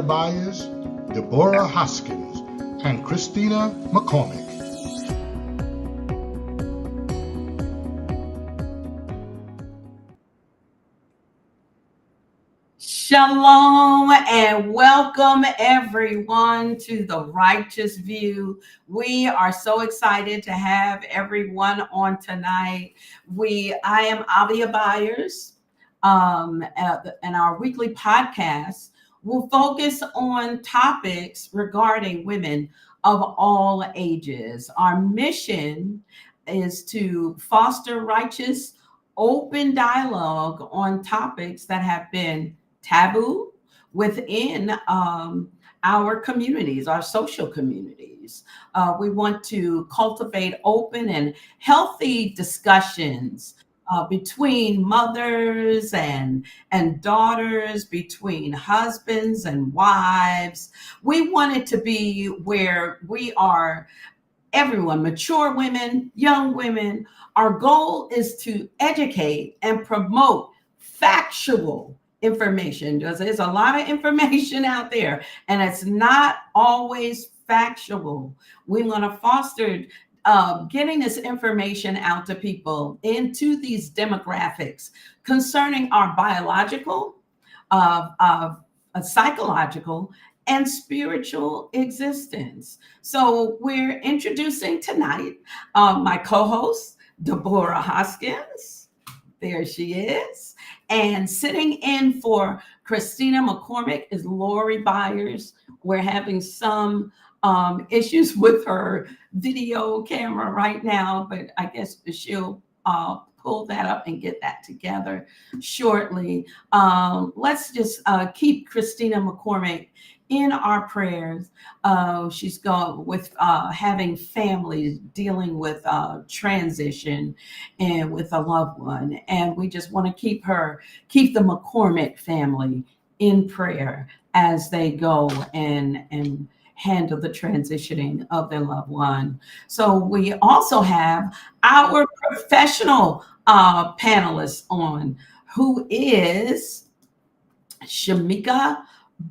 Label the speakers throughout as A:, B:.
A: Byers, Deborah Hoskins, and Christina McCormick.
B: Shalom and welcome everyone to the Righteous View. We are so excited to have everyone on tonight. I am Avia Byers, and our weekly podcast will focus on topics regarding women of all ages. Our mission is to foster righteous, open dialogue on topics that have been taboo within our communities, our social communities. We want to cultivate open and healthy discussions between mothers and daughters, between husbands and wives. We want it to be where we are everyone, mature women, young women. Our goal is to educate and promote factual information, because there's a lot of information out there and it's not always factual. We want to foster getting this information out to people into these demographics concerning our biological, psychological, and spiritual existence. So we're introducing tonight my co-host, Deborah Hoskins. There she is. And sitting in for Christina McCormick is Lori Byers. We're having some issues with her video camera right now, but I guess she'll pull that up and get that together shortly. Let's just keep Christina McCormick in our prayers. She's going with having families dealing with transition and with a loved one. And we just want to keep the McCormick family in prayer as they go and handle the transitioning of their loved one. So we also have our professional panelist on, who is Shamika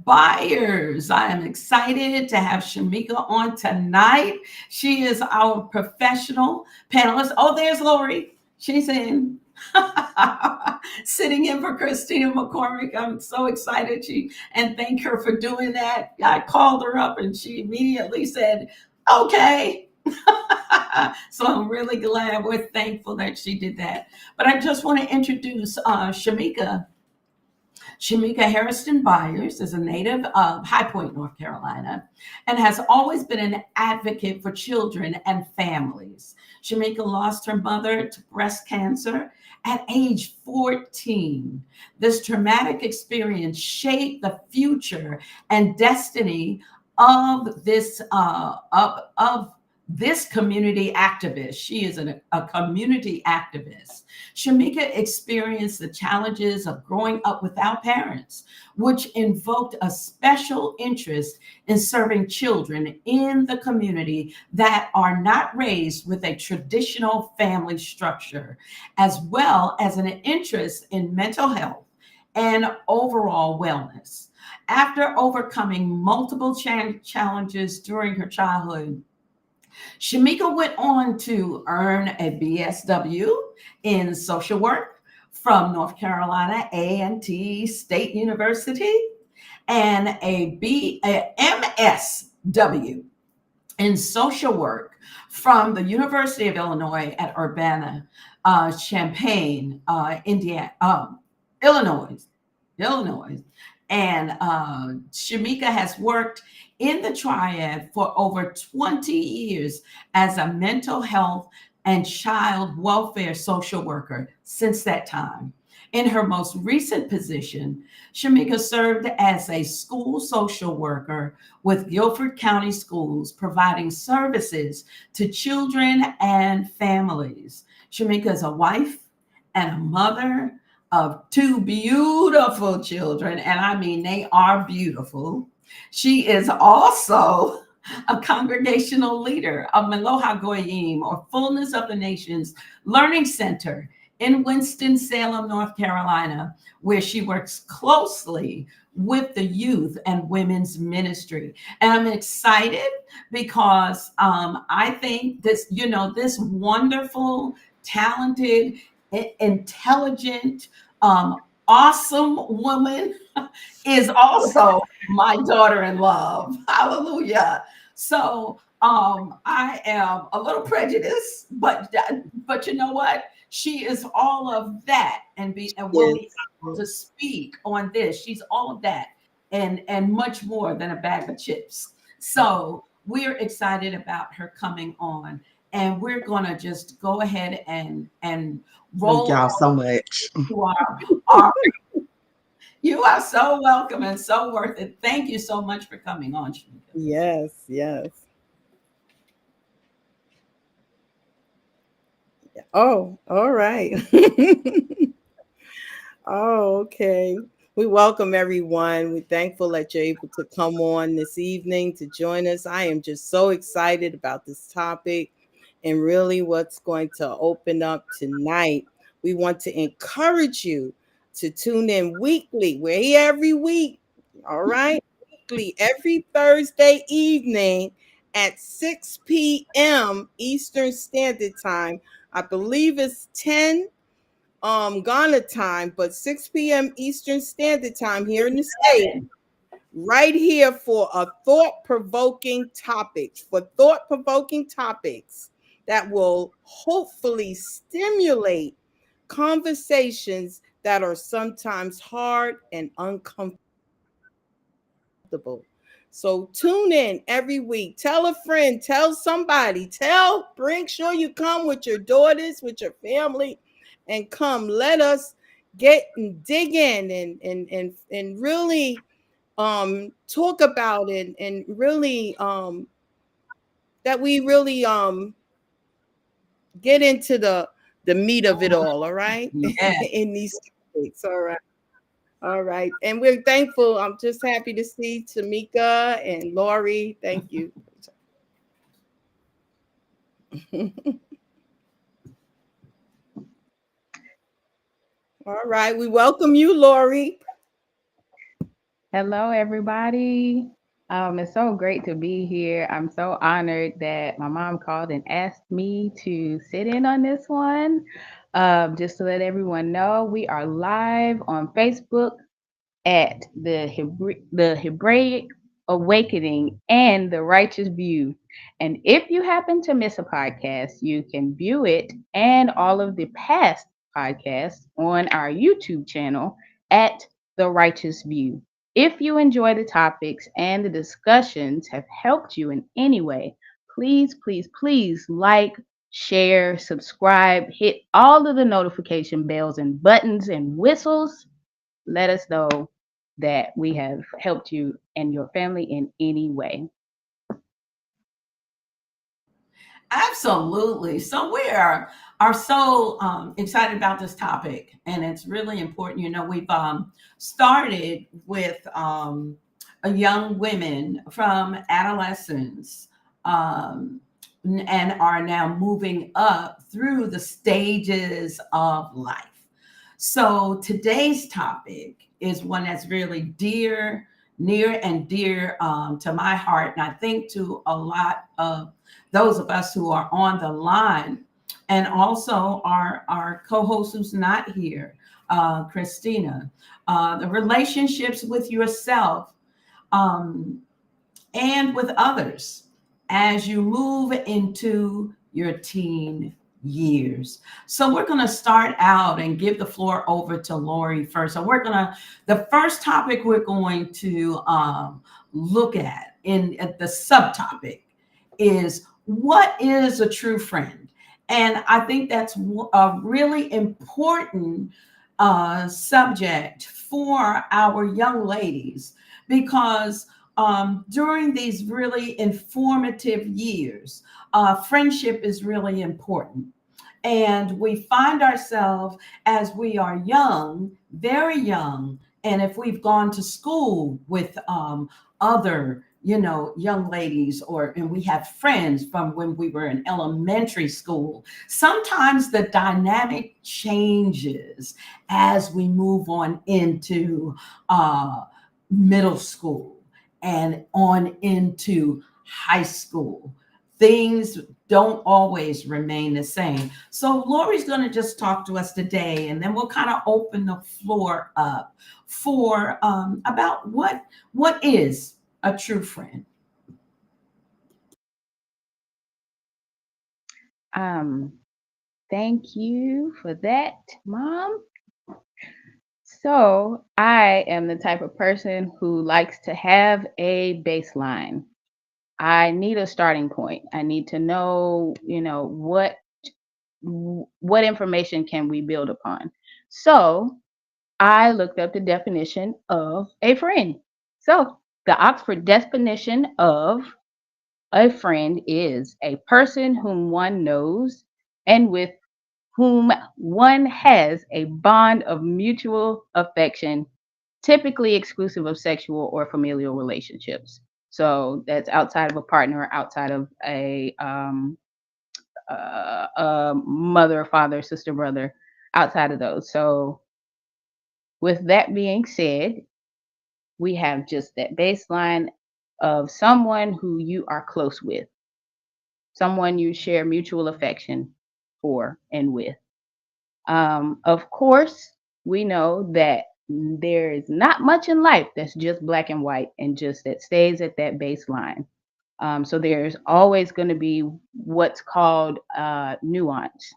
B: Byers. I am excited to have Shamika on tonight. She is our professional panelist. Oh, there's Lori. She's in. Sitting in for Christina McCormick. I'm so excited. And thank her for doing that. I called her up and she immediately said, okay. So I'm really glad. We're thankful that she did that. But I just want to introduce Shamika. Shamika Harrison Byers is a native of High Point, North Carolina, and has always been an advocate for children and families. Shamika lost her mother to breast cancer at age 14. This traumatic experience shaped the future and destiny of this community activist. She is a community activist. Shamika experienced the challenges of growing up without parents, which invoked a special interest in serving children in the community that are not raised with a traditional family structure, as well as an interest in mental health and overall wellness. After overcoming multiple challenges during her childhood, Shamika went on to earn a BSW in social work from North Carolina A&T State University and a MSW in social work from the University of Illinois at Urbana-Champaign, Illinois. And Shamika has worked in the triad for over 20 years as a mental health and child welfare social worker since that time. In her most recent position, Shamika served as a school social worker with Guilford County Schools, providing services to children and families. Shamika is a wife and a mother of two beautiful children, and I mean, they are beautiful. She is also a congregational leader of Meloha Goyim, or Fullness of the Nations Learning Center in Winston-Salem, North Carolina, where she works closely with the youth and women's ministry. And I'm excited because I think this, this wonderful, talented, intelligent, awesome woman is also my daughter in love. Hallelujah. So I am a little prejudiced, but you know what? She is all of that, and will be
C: Yes.
B: able to speak on this. She's all of that and much more than a bag of chips. So we're excited about her coming on, and we're gonna just go ahead and
C: Thank
B: roll
C: y'all so much.
B: to our you are so welcome and so worth it. Thank you so much for coming on, Shamika.
D: Yes, yes. Oh, all right. Oh, okay. We welcome everyone. We're thankful that you're able to come on this evening to join us. I am just so excited about this topic and really what's going to open up tonight. We want to encourage you to tune in weekly. We're here every week. All right. Weekly, every Thursday evening at 6 p.m. Eastern Standard Time. I believe it's 10 Ghana time, but 6 p.m. Eastern Standard Time here in the States, right here for a thought-provoking topics, that will hopefully stimulate conversations that are sometimes hard and uncomfortable. So tune in every week. Tell a friend, tell somebody, bring sure you come with your daughters, with your family, and come. Let us get and dig in and really talk about it and really that we really get into the meat of it all right?
B: Yeah.
D: In these topics. All right. All right. And we're thankful. I'm just happy to see Tamika and Lori. Thank you. All right. We welcome you, Lori.
E: Hello, everybody. It's so great to be here. I'm so honored that my mom called and asked me to sit in on this one. Just to let everyone know, we are live on Facebook at the Hebraic Awakening and the Righteous View. And if you happen to miss a podcast, you can view it and all of the past podcasts on our YouTube channel at the Righteous View. If you enjoy the topics and the discussions have helped you in any way, please, please, please like, share, subscribe, hit all of the notification bells and buttons and whistles. Let us know that we have helped you and your family in any way.
B: Absolutely. So we are so excited about this topic, and it's really important. We've started with young women from adolescence, and are now moving up through the stages of life. So today's topic is one that's really near and dear to my heart, and I think to a lot of those of us who are on the line, and also our co-host who's not here, Christina. The relationships with yourself um, and with others as you move into your teen years. So we're going to start out and give the floor over to Lori first. So the first topic we're going to look at the subtopic is, what is a true friend? And I think that's a really important subject for our young ladies, because during these really informative years, friendship is really important. And we find ourselves, as we are young, very young, and if we've gone to school with other young ladies, and we have friends from when we were in elementary school, sometimes the dynamic changes as we move on into middle school and on into high school, things don't always remain the same. So Lori's going to just talk to us today, and then we'll kind of open the floor up for about what is a true friend.
E: Um, Thank you for that, Mom. So, I am the type of person who likes to have a baseline. I need a starting point. I need to know, what information can we build upon. So, I looked up the definition of a friend. So, the Oxford definition of a friend is a person whom one knows and with whom one has a bond of mutual affection, typically exclusive of sexual or familial relationships. So that's outside of a partner, outside of a mother, father, sister, brother, outside of those. So, with that being said, we have just that baseline of someone who you are close with, someone you share mutual affection for and with. Of course, we know that there is not much in life that's just black and white and just that stays at that baseline. So there's always going to be what's called nuance.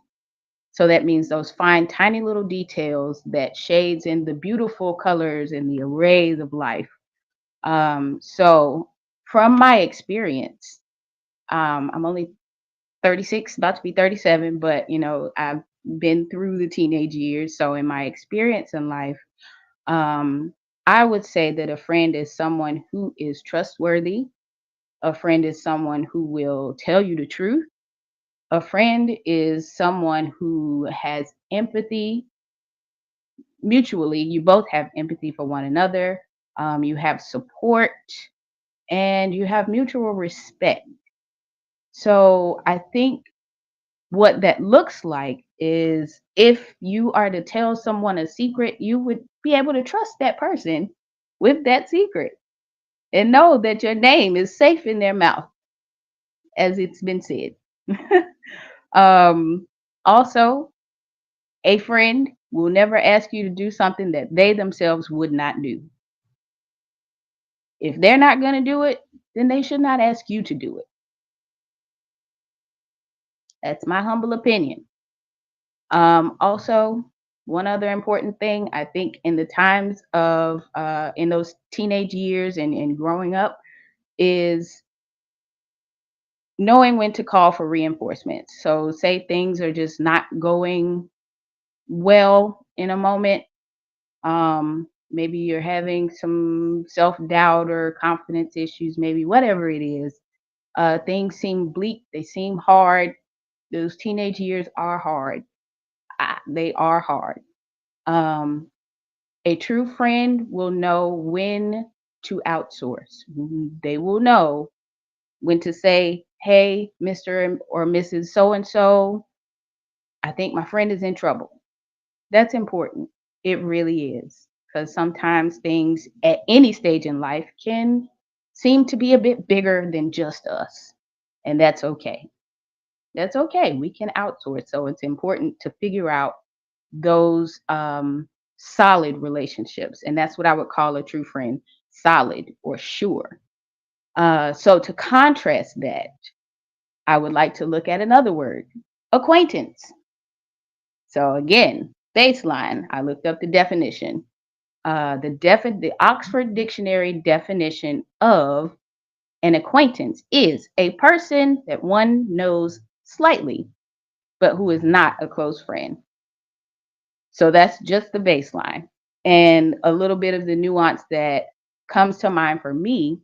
E: So that means those fine, tiny little details that shades in the beautiful colors and the arrays of life. So from my experience, I'm only 36, about to be 37, but I've been through the teenage years. So in my experience in life, um, I would say that a friend is someone who is trustworthy. A friend is someone who will tell you the truth. A friend is someone who has empathy mutually. You both have empathy for one another. You have support and you have mutual respect. So I think what that looks like is if you are to tell someone a secret, you would be able to trust that person with that secret and know that your name is safe in their mouth, as it's been said. um, Also, a friend will never ask you to do something that they themselves would not do. If they're not going to do it, then they should not ask you to do it. That's my humble opinion. Also, one other important thing, I think in the times of in those teenage years and growing up is knowing when to call for reinforcements. So say things are just not going well in a moment. Maybe you're having some self-doubt or confidence issues, maybe whatever it is. Things seem bleak, they seem hard. Those teenage years are hard. They are hard. Um, A true friend will know when to outsource. They will know when to say, "Hey, Mr. or Mrs. So and so, I think my friend is in trouble." That's important. It really is. Because sometimes things at any stage in life can seem to be a bit bigger than just us. And that's okay. That's okay. We can outsource. So it's important to figure out those solid relationships. And that's what I would call a true friend, solid or sure. So to contrast that, I would like to look at another word, acquaintance. So again, baseline, I looked up the definition. The Oxford Dictionary definition of an acquaintance is a person that one knows slightly, but who is not a close friend. So that's just the baseline. And a little bit of the nuance that comes to mind for me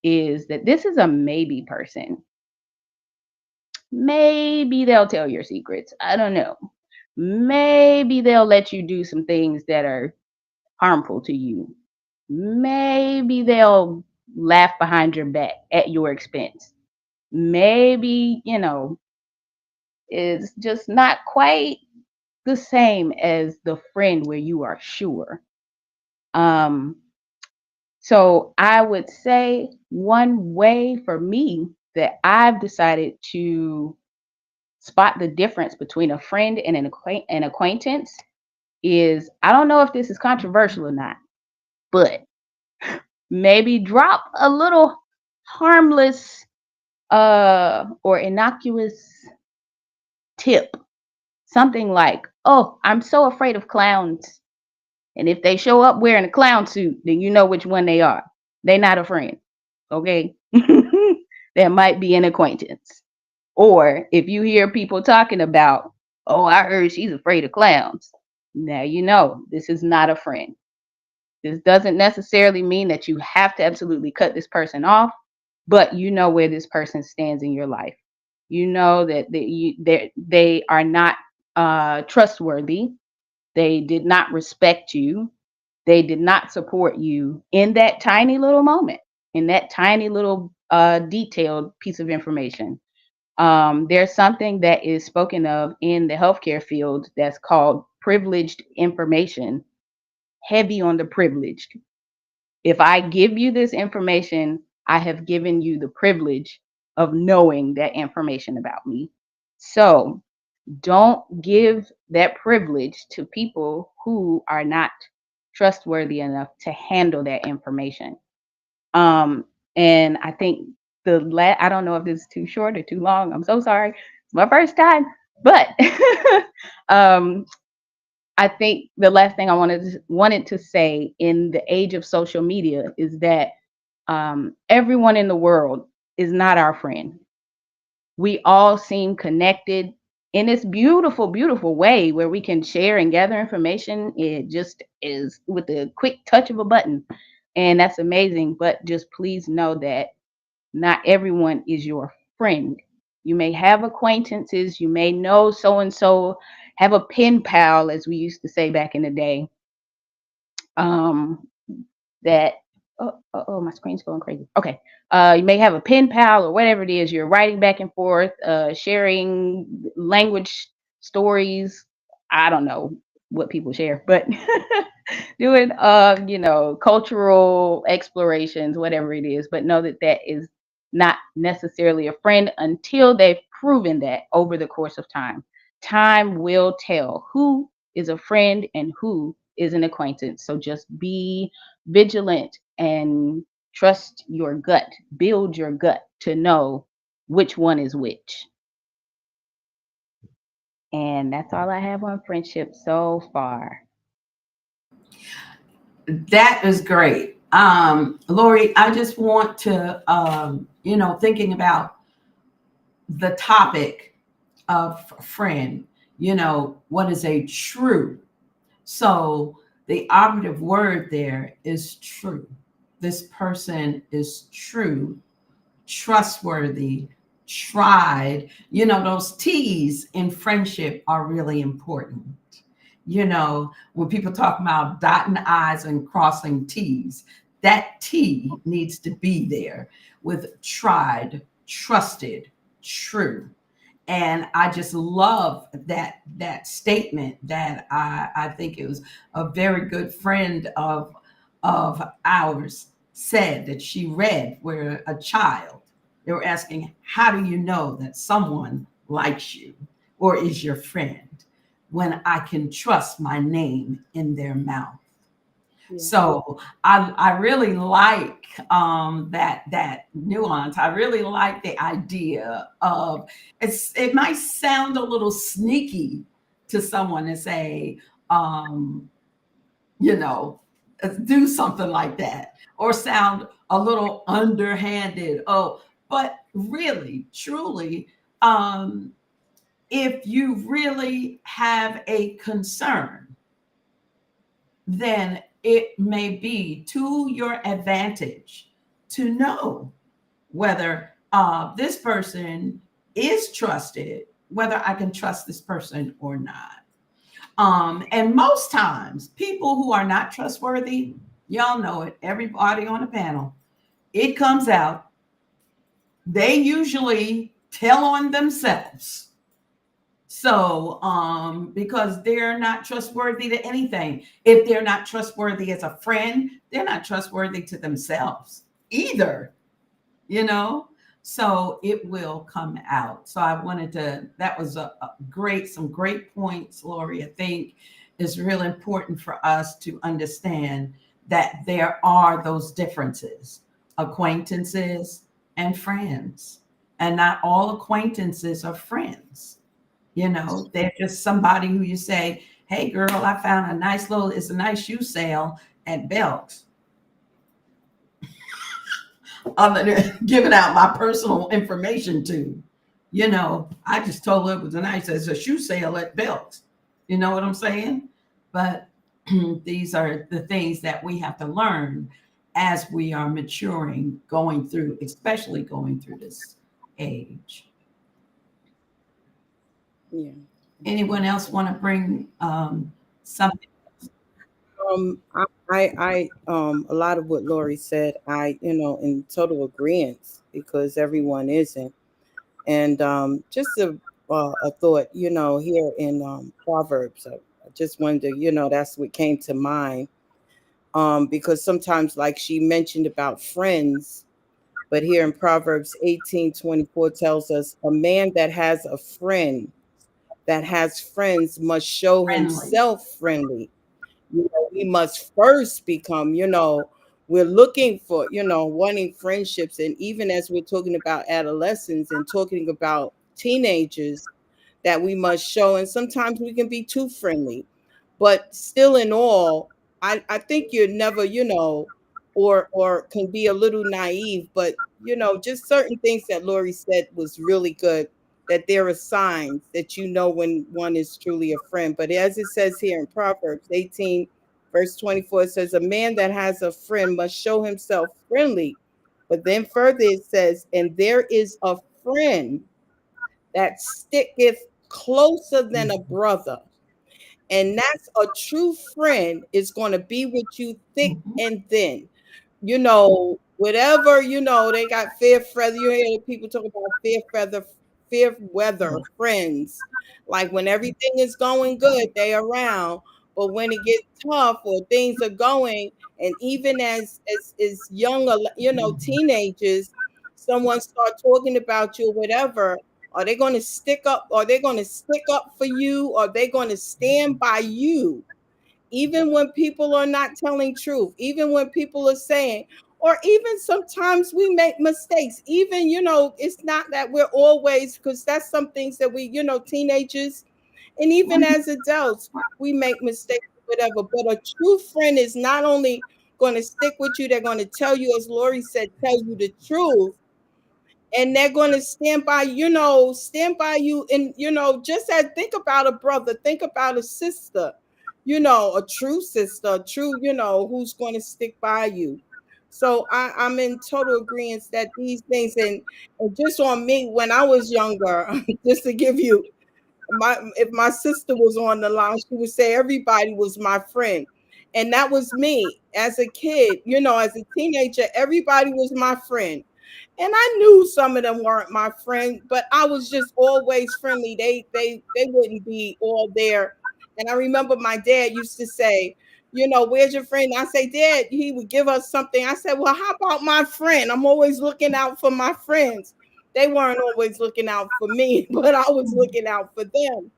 E: is that this is a maybe person. Maybe they'll tell your secrets. I don't know. Maybe they'll let you do some things that are harmful to you. Maybe they'll laugh behind your back at your expense. Maybe, it's just not quite the same as the friend where you are sure. Um, So I would say one way for me that I've decided to spot the difference between a friend and an acquaintance is, I don't know if this is controversial or not, but maybe drop a little harmless or innocuous tip. Something like, "Oh, I'm so afraid of clowns. And if they show up wearing a clown suit, then you know which one they are. They're not a friend." Okay? That might be an acquaintance. Or if you hear people talking about, "Oh, I heard she's afraid of clowns." Now you know this is not a friend. This doesn't necessarily mean that you have to absolutely cut this person off, but you know where this person stands in your life. You know that they are not trustworthy. They did not respect you. They did not support you in that tiny little moment, in that tiny little detailed piece of information. There's something that is spoken of in the healthcare field that's called privileged information, heavy on the privileged. If I give you this information, I have given you the privilege of knowing that information about me. So don't give that privilege to people who are not trustworthy enough to handle that information. Um, and I think I don't know if this is too short or too long. I'm so sorry. It's my first time, but um, I think the last thing I wanted to say in the age of social media is that everyone in the world is not our friend. We all seem connected in this beautiful, beautiful way where we can share and gather information. It just is with a quick touch of a button. And that's amazing. But just please know that not everyone is your friend. You may have acquaintances, you may know so and so, have a pen pal, as we used to say back in the day. Um, that my screen's going crazy. Okay. You may have a pen pal or whatever it is. You're writing back and forth, sharing language stories. I don't know what people share, but doing cultural explorations, whatever it is. But know that that is not necessarily a friend until they've proven that over the course of time. Time will tell who is a friend and who is an acquaintance. So just be vigilant and trust your gut. Build your gut to know which one is which. And that's all I have on friendship so far.
B: That is great. Lori, I just want to, thinking about the topic of friend, what is a true? So the operative word there is true. This person is true, trustworthy, tried. Those T's in friendship are really important. When people talk about dotting I's and crossing T's, that T needs to be there with tried, trusted, true. And I just love that statement that I think it was a very good friend of ours said that she read where a child, they were asking, how do you know that someone likes you or is your friend? When I can trust my name in their mouth. Yeah. So I really like that nuance. I really like the idea of it might sound a little sneaky to someone to say, you know, do something like that, or sound a little underhanded. Oh, but really, truly, if you really have a concern, then it may be to your advantage to know whether this person is trusted, whether I can trust this person or not. And most times, people who are not trustworthy, y'all know it, everybody on the panel, it comes out. They usually tell on themselves. So, because they're not trustworthy to anything. If they're not trustworthy as a friend, they're not trustworthy to themselves either, you know? So it will come out. So I wanted to, that was a great, some great points, Lori. I think it's really important for us to understand that there are those differences, acquaintances and friends. And not all acquaintances are friends. You know, they're just somebody who you say, hey, girl, I found a nice little, it's a nice shoe sale at Belk's. I'm giving out my personal information to. You know, I just told her it was a nice, it's a shoe sale at Belk's. You know what I'm saying? But these are the things that we have to learn as we are maturing, going through, especially going through this age.
D: Yeah.
B: Anyone else want to bring something?
D: A lot of what Lori said, in total agreement, because everyone isn't. And just a thought, here in Proverbs, I just wanted to, that's what came to mind. Because sometimes, like she mentioned about friends, but here in Proverbs 18:24 tells us a man that has friends must show
B: Friendly.
D: himself friendly. We must first become, we're looking for, wanting friendships. And even as we're talking about adolescents and talking about teenagers, that we must show. And sometimes we can be too friendly, but still in all, I think you're never, or can be a little naive, but just certain things that Lori said was really good, that there are signs that when one is truly a friend. But as it says here in Proverbs 18, verse 24, it says, a man that has a friend must show himself friendly. But then further it says, and there is a friend that sticketh closer than a brother. And that's a true friend is going to be with you thick
B: Mhm.
D: and thin. Whatever, they got fair feather. You hear people talk about fair weather friends. Like when everything is going good, they around. But when it gets tough or things are going, and even as young, teenagers, someone start talking about you or whatever, are they going to stick up? Are they going to stick up for you? Are they going to stand by you? Even when people are not telling truth, even when people are saying, or even sometimes we make mistakes. Even, it's not that we're always, because that's some things that we, teenagers and even as adults, we make mistakes, whatever. But a true friend is not only going to stick with you, they're going to tell you, as Lori said, tell you the truth, and they're going to stand by you. And just as, think about a brother, think about a sister, a true sister, a true, who's going to stick by you. So I'm in total agreement that these things, and just on me when I was younger, just to give you, if my sister was on the line, she would say everybody was my friend. And that was me as a kid, as a teenager, everybody was my friend. And I knew some of them weren't my friend, but I was just always friendly. They wouldn't be all there. And I remember my dad used to say, where's your friend? I say, Dad, he would give us something. I said, well, how about my friend? I'm always looking out for my friends. They weren't always looking out for me, but I was looking out for them.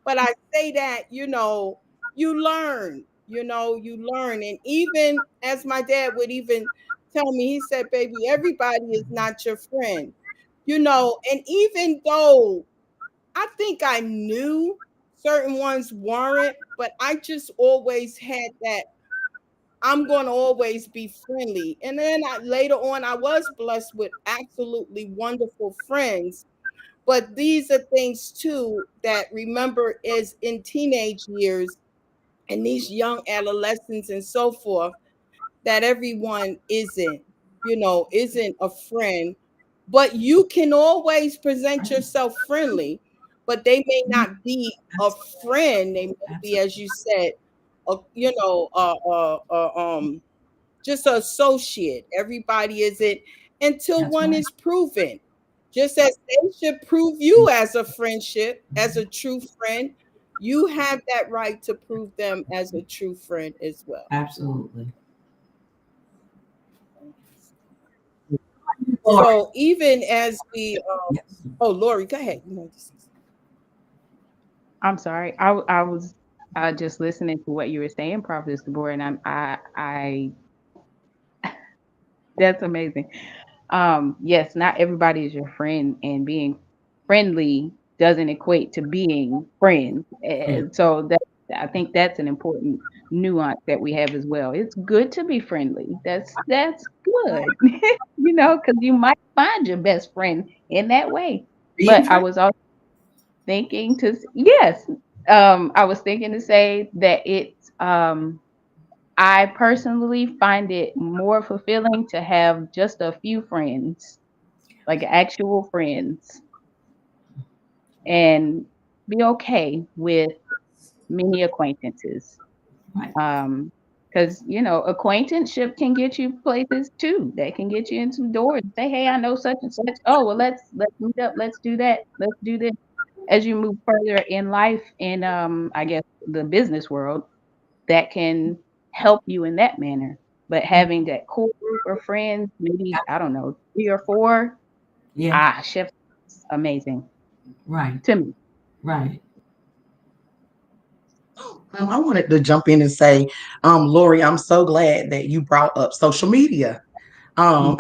D: But I say that, you learn, you learn. And even as my dad would even tell me, he said, baby, everybody is not your friend, and even though I think I knew certain ones weren't, but I just always had that I'm going to always be friendly. And then later on, I was blessed with absolutely wonderful friends. But these are things too that remember is in teenage years and these young adolescents and so forth, that everyone isn't a friend, but you can always present
B: Right.
D: yourself friendly, but they may not be a
B: Absolutely.
D: friend. They may be, as
B: Absolutely.
D: you said, a, just an associate. Everybody isn't until
B: That's
D: one
B: right.
D: is proven. Just as they should prove you as a friendship, as a true friend, you have that right to prove them as a true friend as well.
B: Absolutely. Lori.
D: So even as we,
B: Yes.
D: oh, Lori, go ahead. You know,
E: I'm sorry. I was just listening to what you were saying, Prophet Deborah, and I that's amazing. Yes, not everybody is your friend, and being friendly doesn't equate to being friends.
B: Yeah.
E: And so that I think that's an important nuance that we have as well. It's good to be friendly. That's good, because you might find your best friend in that way.
B: Being
E: But I
B: friends.
E: was also thinking yes, I was thinking to say that I personally find it more fulfilling to have just a few friends, like actual friends, and be okay with many acquaintances.
B: Right.
E: Um, because acquaintanceship can get you places too. That can get you into doors. Say, hey, I know such and such. Oh, well, let's meet up. Let's do that. Let's do this. As you move further in life, in I guess the business world, that can help you in that manner. But having that core group of friends, maybe I don't know, 3 or 4,
B: Yeah.
E: chef's amazing
B: Right.
E: to me.
B: Right.
C: I wanted to jump in and say, Lori, I'm so glad that you brought up social media.
B: Mm.
C: Um,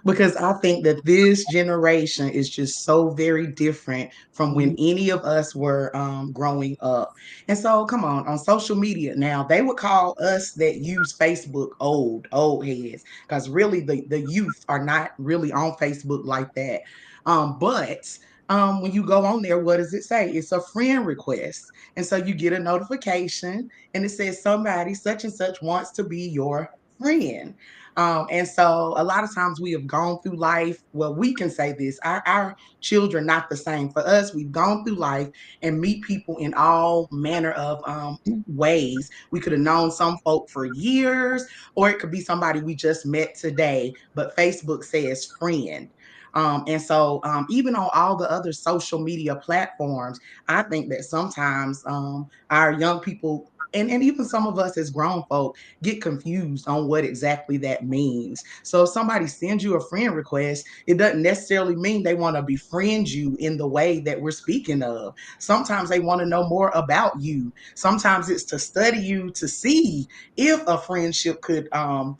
C: because I think that this generation is just so very different from when
B: Mhm.
C: any of us were growing up. And so, come on social media now, they would call us that use Facebook old heads, because really the youth are not really on Facebook like that. But when you go on there, what does it say? It's a friend request. And so you get a notification and it says somebody such and such wants to be your friend. And so a lot of times we have gone through life. Well, we can say this, our children, not the same for us. We've gone through life and meet people in all manner of ways. We could have known some folk for years, or it could be somebody we just met today, but Facebook says friend. And so even on all the other social media platforms, I think that sometimes our young people and even some of us as grown folk get confused on what exactly that means. So if somebody sends you a friend request, it doesn't necessarily mean they want to befriend you in the way that we're speaking of. Sometimes they want to know more about you. Sometimes it's to study you to see if a friendship could grow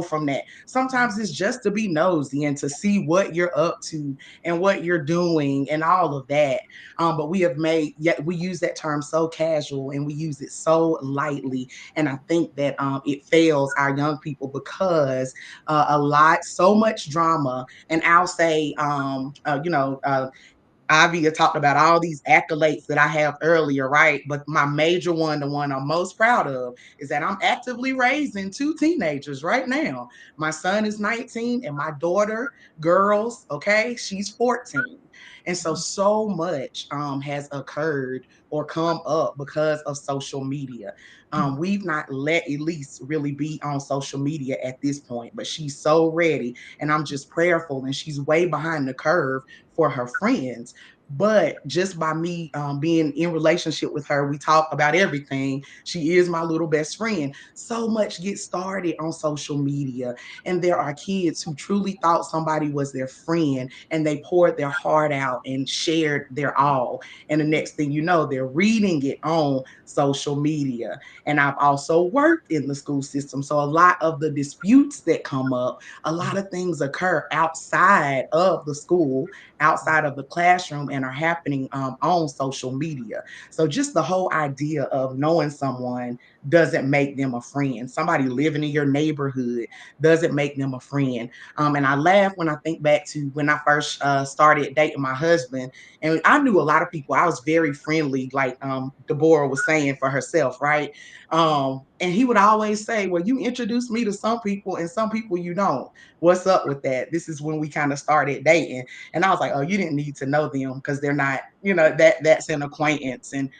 C: from that. Sometimes it's just to be nosy and to see what you're up to and what you're doing and all of that. But we have made, yet we use that term so casual and we use it so lightly. And I think that it fails our young people because so much drama. And I'll say, Ivy had talked about all these accolades that I have earlier, right? But my major one, the one I'm most proud of, is that I'm actively raising 2 teenagers right now. My son is 19 and my daughter, girls, okay, she's 14. And so much has occurred or come up because of social media. We've not let Elise really be on social media at this point, but she's so ready. And I'm just prayerful, and she's way behind the curve for her friends. But just by me being in relationship with her, we talk about everything. She is my little best friend. So much gets started on social media, and there are kids who truly thought somebody was their friend, and they poured their heart out and shared their all. And the next thing you know, they're reading it on social media. And I've also worked in the school system, so a lot of the disputes that come up, a lot of things occur outside of the school, outside of the classroom, and are happening on social media. So just the whole idea of knowing someone doesn't make them a friend. Somebody living in your neighborhood doesn't make them a friend. And I laugh when I think back to when I first started dating my husband, and I knew a lot of people. I was very friendly, like Deborah was saying for herself, right? And he would always say, well, you introduced me to some people and some people you don't. What's up with that? This is when we kind of started dating. And I was like, oh, you didn't need to know them because they're not, that's an acquaintance. And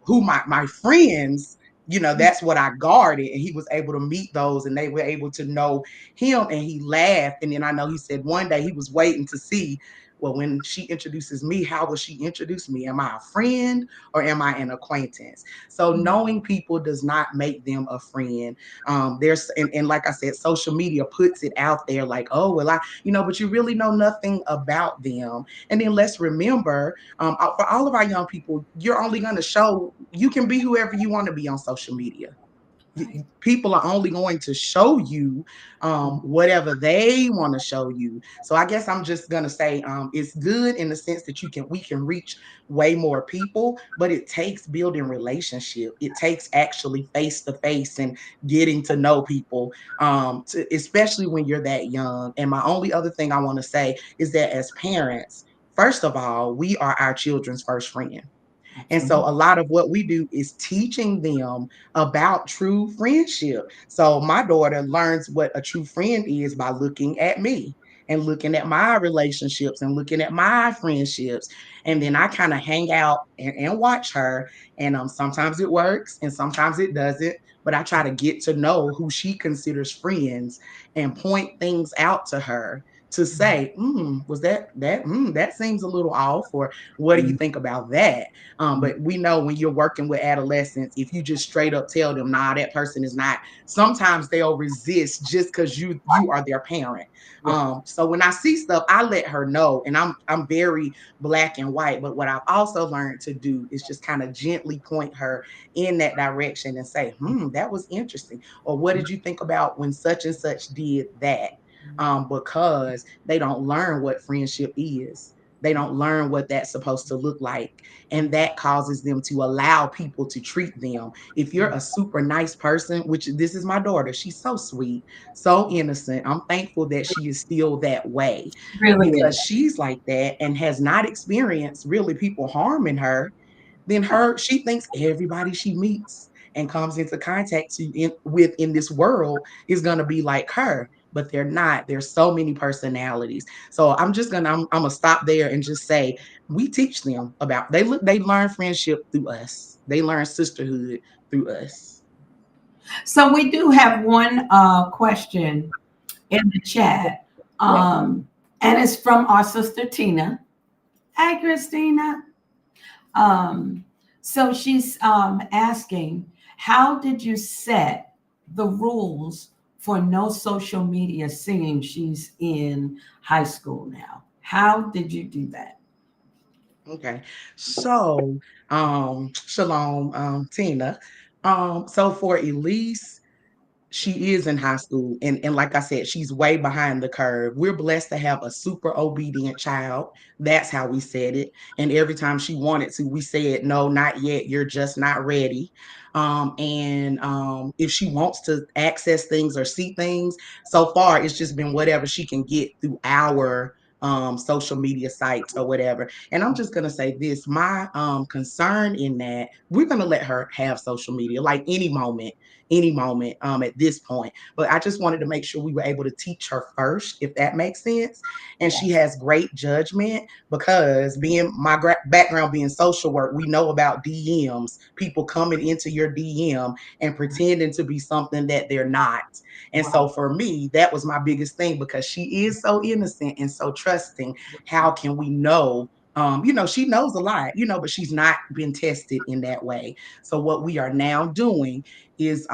C: who my friends, that's what I guarded. And he was able to meet those and they were able to know him. And he laughed. And then I know he said one day he was waiting to see, well, when she introduces me, how will she introduce me? Am I a friend or am I an acquaintance? So knowing people does not make them a friend. And like I said, social media puts it out there like, oh, well, but you really know nothing about them. And then let's remember, for all of our young people, you're only going to show, you can be whoever you want to be on social media. People are only going to show you whatever they want to show you. So I guess I'm just gonna say it's good in the sense that we can reach way more people, but it takes building relationship. It takes actually face to face and getting to know people, especially when you're that young. And my only other thing I want to say is that as parents, first of all, we are our children's first friend. And so a lot of what we do is teaching them about true friendship. So my daughter learns what a true friend is by looking at me and looking at my relationships and looking at my friendships. And then I kind of hang out and watch her. And sometimes it works and sometimes it doesn't. But I try to get to know who she considers friends and point things out to her to say, was that seems a little off, or what do you think about that? But we know when you're working with adolescents, if you just straight up tell them, nah, that person is not, sometimes they'll resist just because you are their parent. So when I see stuff, I let her know, and I'm very black and white. But what I've also learned to do is just kind of gently point her in that direction and say, that was interesting. Or what did you think about when such and such did that? Because they don't learn what friendship is. They don't learn what that's supposed to look like. And that causes them to allow people to treat them. If you're a super nice person, which this is my daughter, she's so sweet, so innocent. I'm thankful that she is still that way
B: Really
C: because
B: is.
C: she's like that and has not experienced really people harming her. Then she thinks everybody she meets and comes into contact with in this world is going to be like her, but they're not. There's so many personalities. So I'm gonna stop there and just say we teach them about, they learn friendship through us, they learn sisterhood through us.
B: So we do have one question in the chat,
D: Yes.
B: and it's from our sister Tina. Hi, Christina. Um, so she's asking, how did you set the rules for no social media, seeing she's in high school now? How did you do that?
C: Okay. So shalom, Tina. So for Elise, she is in high school, and like I said, she's way behind the curve. We're blessed to have a super obedient child. That's how we said it. And every time she wanted to, we said, no, not yet, you're just not ready. And if she wants to access things or see things, so far it's just been whatever she can get through our social media sites or whatever. And I'm just gonna say this, my concern in that, we're gonna let her have social media like any moment at this point. But I just wanted to make sure we were able to teach her first, if that makes sense. And she has great judgment because being my background being social work, we know about DMs, people coming into your DM and pretending to be something that they're not. And so for me, that was my biggest thing because she is so innocent and so trusting. How can we know? She knows a lot, but she's not been tested in that way. So what we are now doing is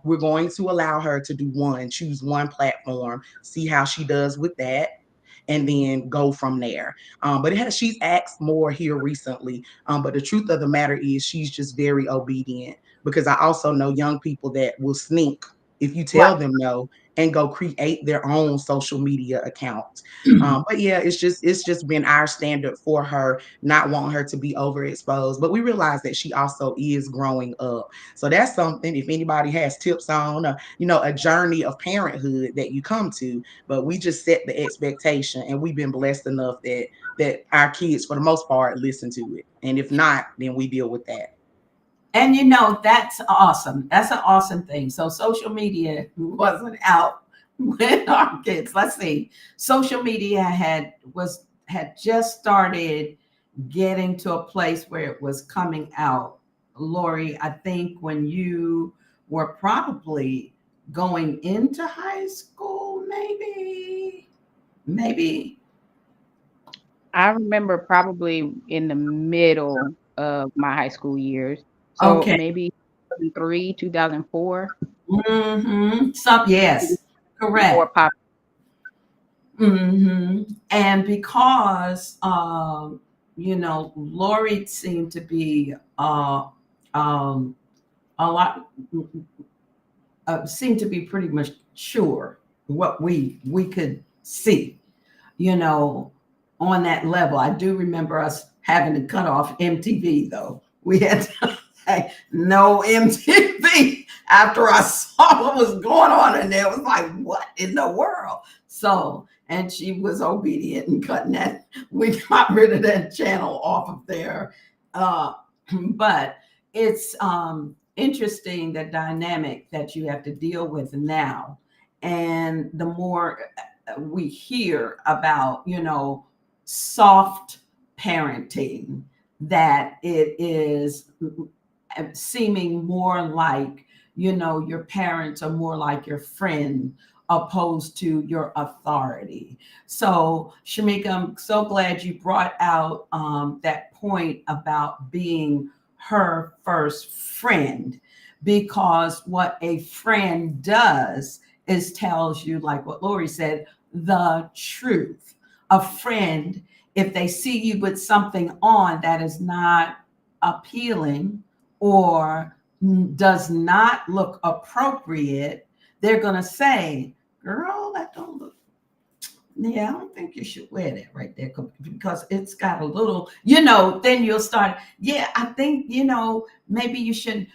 C: we're going to allow her to choose one platform, see how she does with that, and then go from there. But she's asked more here recently. But the truth of the matter is she's just very obedient because I also know young people that will sneak if you tell them no and go create their own social media account. But yeah, it's just been our standard for her, not wanting her to be overexposed. But we realize that she also is growing up. So that's something, if anybody has tips on, a journey of parenthood that you come to, but we just set the expectation, and we've been blessed enough that our kids, for the most part, listen to it. And if not, then we deal with that.
B: And that's awesome. That's an awesome thing. So social media wasn't out when our kids. Let's see. Social media had just started getting to a place where it was coming out Lori, I think when you were probably going into high school, maybe.
E: I remember probably in the middle of my high school years. So
B: Okay.
E: maybe 2003, 2004.
B: Yes,
E: More
B: correct.
E: pop.
B: And because Lori seemed to be um, a lot seemed to be pretty much sure what we could see, you know, on that level. I do remember us having to cut off MTV though. We had to say no MTV after I saw what was going on in there. It was like, what in the world? So, and she was obedient and cutting that. We got rid of that channel off of there. Uh, but it's interesting the dynamic that you have to deal with now. And the more we hear about, soft parenting, that it is seeming more like, your parents are more like your friend opposed to your authority. So, Shamika, I'm so glad you brought out that point about being her first friend, because what a friend does is tells you, like what Lori said, the truth. A friend, if they see you with something on that is not appealing or does not look appropriate, they're going to say, girl, that don't look, yeah, I don't think you should wear that right there, because it's got a little, then you'll start, yeah, I think, maybe you shouldn't.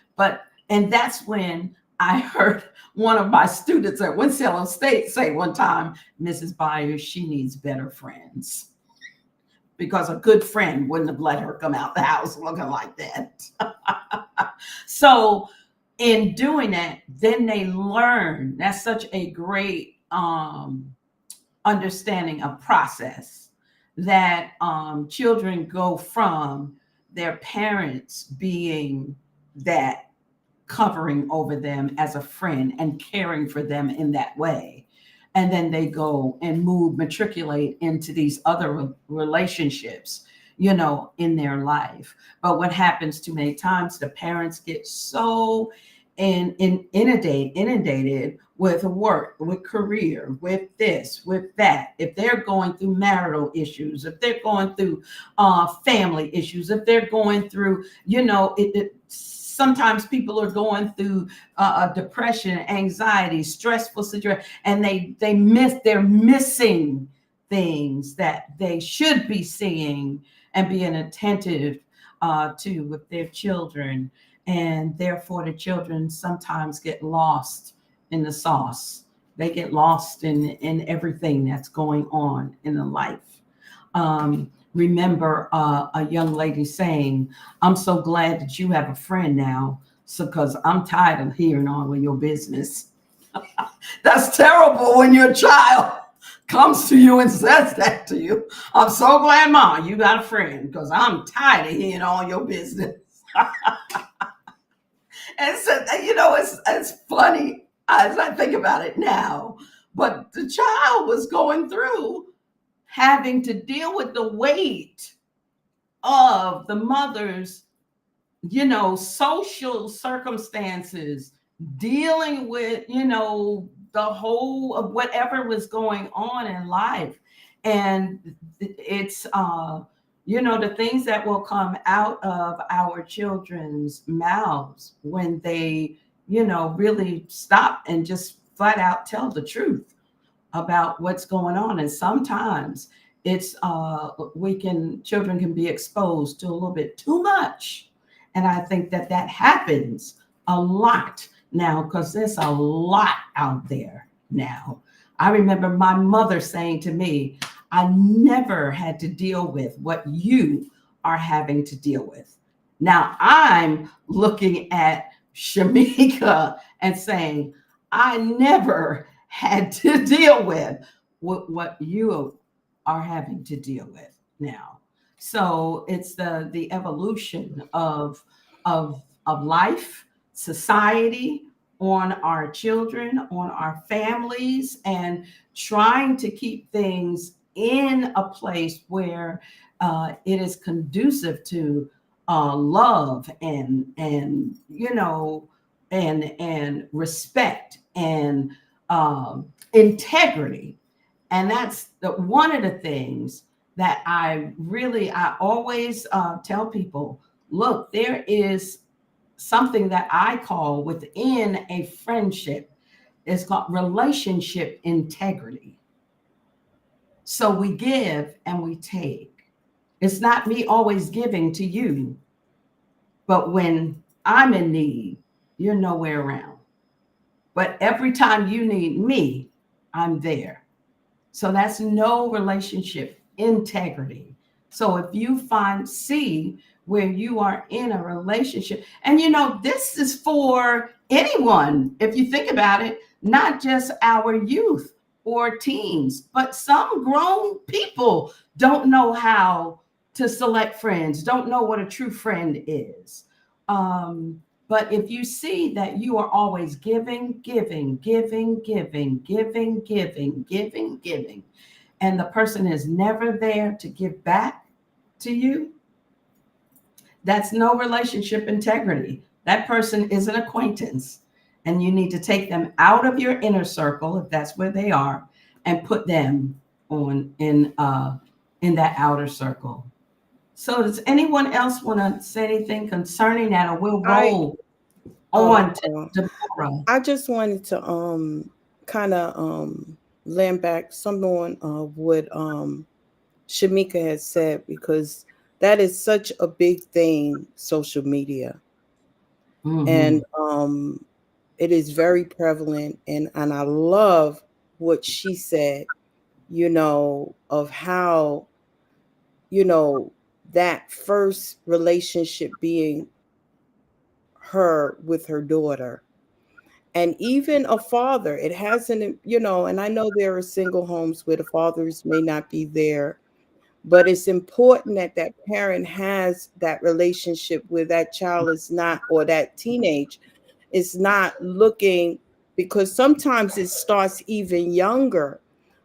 B: And that's when I heard one of my students at Winston State say one time, Mrs. Byers, she needs better friends, because a good friend wouldn't have let her come out the house looking like that. So in doing that, then they learn. That's such a great understanding of process, that children go from their parents being that covering over them as a friend and caring for them in that way. And then they go and matriculate into these other relationships, in their life. But what happens too many times, the parents get so inundated with work, with career, with this, with that. If they're going through marital issues, if they're going through family issues, if they're going through, sometimes people are going through depression, anxiety, stressful situation, and they're missing things that they should be seeing and being attentive to with their children. And therefore, the children sometimes get lost in the sauce. They get lost in everything that's going on in the life. Remember a young lady saying, I'm so glad that you have a friend now, because I'm tired of hearing all of your business. That's terrible when your child comes to you and says that to you. I'm so glad, Ma, you got a friend, because I'm tired of hearing all your business. And so, it's funny as I think about it now, but the child was going through having to deal with the weight of the mother's, social circumstances, dealing with, the whole of whatever was going on in life. And it's, the things that will come out of our children's mouths when they, really stop and just flat out tell the truth about what's going on. And sometimes it's children can be exposed to a little bit too much. And I think that happens a lot now, because there's a lot out there now. I remember my mother saying to me, I never had to deal with what you are having to deal with. Now I'm looking at Shamika and saying, I never had to deal with what you are having to deal with now. So it's the evolution of of life, society, on our children, on our families, and trying to keep things in a place where it is conducive to love and and respect and integrity. And that's one of the things that I always tell people, look, there is something that I call within a friendship. It's called relationship integrity. So we give and we take. It's not me always giving to you, but when I'm in need, you're nowhere around. But every time you need me, I'm there. So that's no relationship integrity. So if you see where you are in a relationship, and this is for anyone, if you think about it, not just our youth or teens, but some grown people don't know how to select friends, don't know what a true friend is. But if you see that you are always giving, giving, giving, giving, giving, giving, giving, giving, and the person is never there to give back to you, that's no relationship integrity. That person is an acquaintance, and you need to take them out of your inner circle if that's where they are, and put them in that outer circle. So, does anyone else want to say anything concerning that, or we'll
D: I
B: roll
D: oh
B: on to Deborah?
D: I just wanted to kind of land back some on what Shamika has said, because that is such a big thing, social media.
B: Mm-hmm.
D: And it is very prevalent, and I love what she said, of how, that first relationship being her with her daughter. And even a father, it hasn't, and I know there are single homes where the fathers may not be there, but it's important that that parent has that relationship where that child is not, or that teenage is not looking, because sometimes it starts even younger,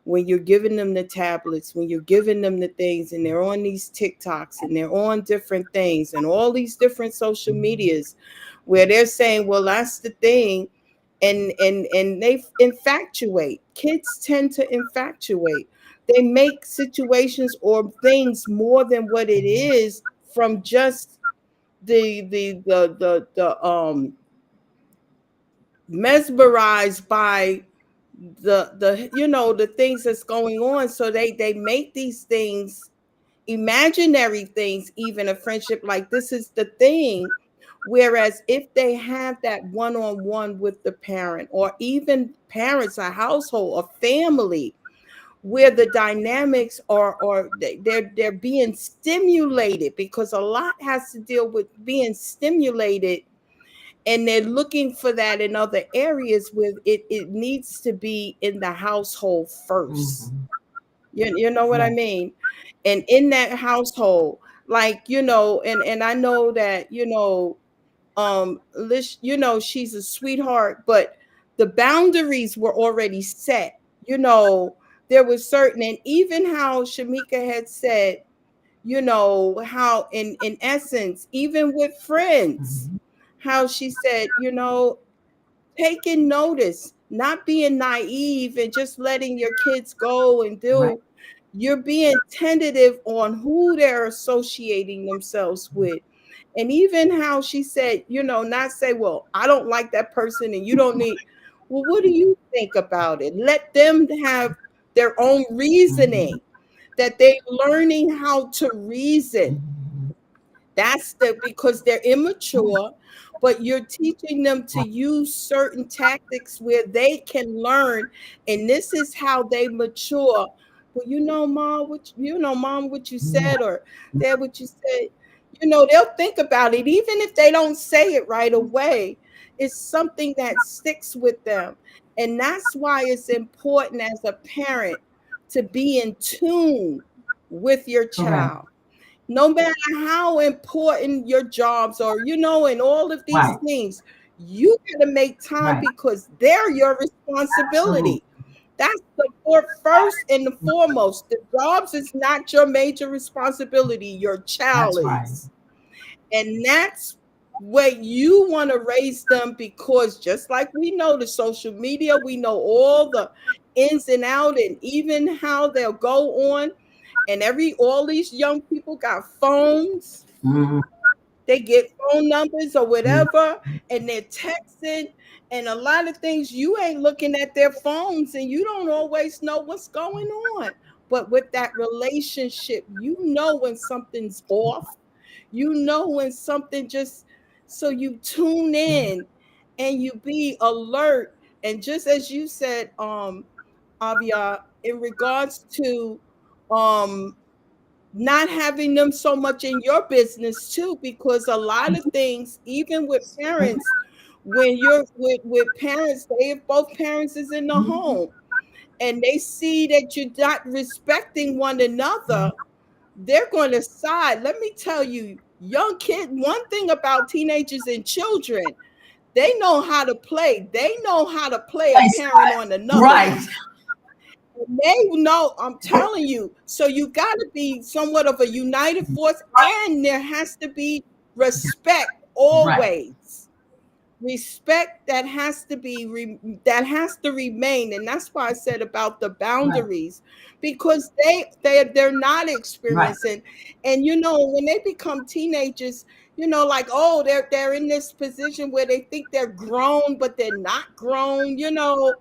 D: when you're giving them the tablets, when you're giving them the things, and they're on these TikToks and they're on different things and all these different social medias, where they're saying, well, that's the thing. And they infatuate. Kids tend to infatuate. They make situations or things more than what it is, from just the mesmerized by the things that's going on. So they make these things, imaginary things, even a friendship like this is the thing. Whereas if they have that one-on-one with the parent, or even parents, a household, a family, where the dynamics are, or they're being stimulated, because a lot has to deal with being stimulated, and they're looking for that in other areas, where it needs to be in the household first.
B: Mm-hmm.
D: You know what I
B: Right.
D: mean? And in that household, like, and I know that, Lish, she's a sweetheart, but the boundaries were already set. There was certain, and even how Shamika had said, how in essence, even with friends,
B: Mm-hmm.
D: how she said, taking notice, not being naive and just letting your kids go and
B: Right.
D: do. You're being tentative on who they're associating themselves with. And even how she said, not say, well, I don't like that person and you don't need, well, what do you think about it? Let them have their own
B: Mm-hmm.
D: reasoning, that they're learning how to reason.
B: Mm-hmm.
D: That's because they're immature, but you're teaching them to
B: Right.
D: use certain tactics where they can learn, and this is how they mature. Well, mom, what you
B: Yeah.
D: said, or dad, what you said. They'll think about it, even if they don't say it right away. It's something that sticks with them, and that's why it's important as a parent to be in tune with your
B: Correct.
D: child. no matter how important your jobs are, you know, and all of these
B: Right.
D: things, you got to make time
B: Right.
D: because they're your responsibility.
B: Absolutely.
D: That's the first and the foremost. The jobs is not your major responsibility. Your child
B: That's right.
D: is. And that's what you want to raise them because just like we know the social media, we know all the ins and out and even how they'll go on. And all these young people got phones.
B: Mhm.
D: They get phone numbers or
B: Mhm.
D: whatever, and they're texting. And a lot of things you ain't looking at their phones, and you don't always know what's going on. But with that relationship, you know when something's off. You know when something just so you tune in and you be alert. And just as you said, Avia, in regards to um not having them so much in your business too, because a lot of things, even with parents, when you're with parents, they if both parents is in the home and they see that you're not respecting one another, they're going to side. Let me tell you, young kids, one thing about teenagers and children, they know how to play. They know how to play a parent on another
B: Right.
D: one. They know, I'm telling you. So you got to be somewhat of a united force, and there has to be respect
B: Right.
D: always. Respect that has to be that has to remain, and that's why I said about the
B: Right.
D: boundaries, because they're not
B: Right.
D: experiencing, and you know when they become teenagers, you know, like oh they're in this position where they think they're grown, but they're not grown, you know,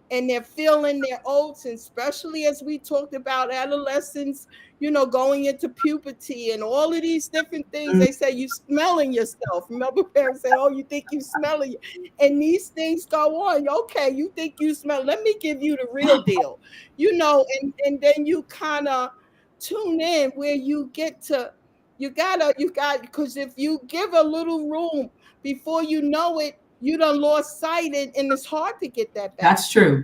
D: and they're feeling their oats, and especially as we talked about adolescence, you know, going into puberty and all of these different things.
B: Mhm.
D: They say you smelling yourself. Remember parents say, oh, you think you smelling, and these things go on. Okay, you think you smell, let me give you the real deal, you know, and then you kind of tune in where you get to, you got, because if you give a little room, before you know it, you done lost sight, and it's hard to get that back.
B: That's true.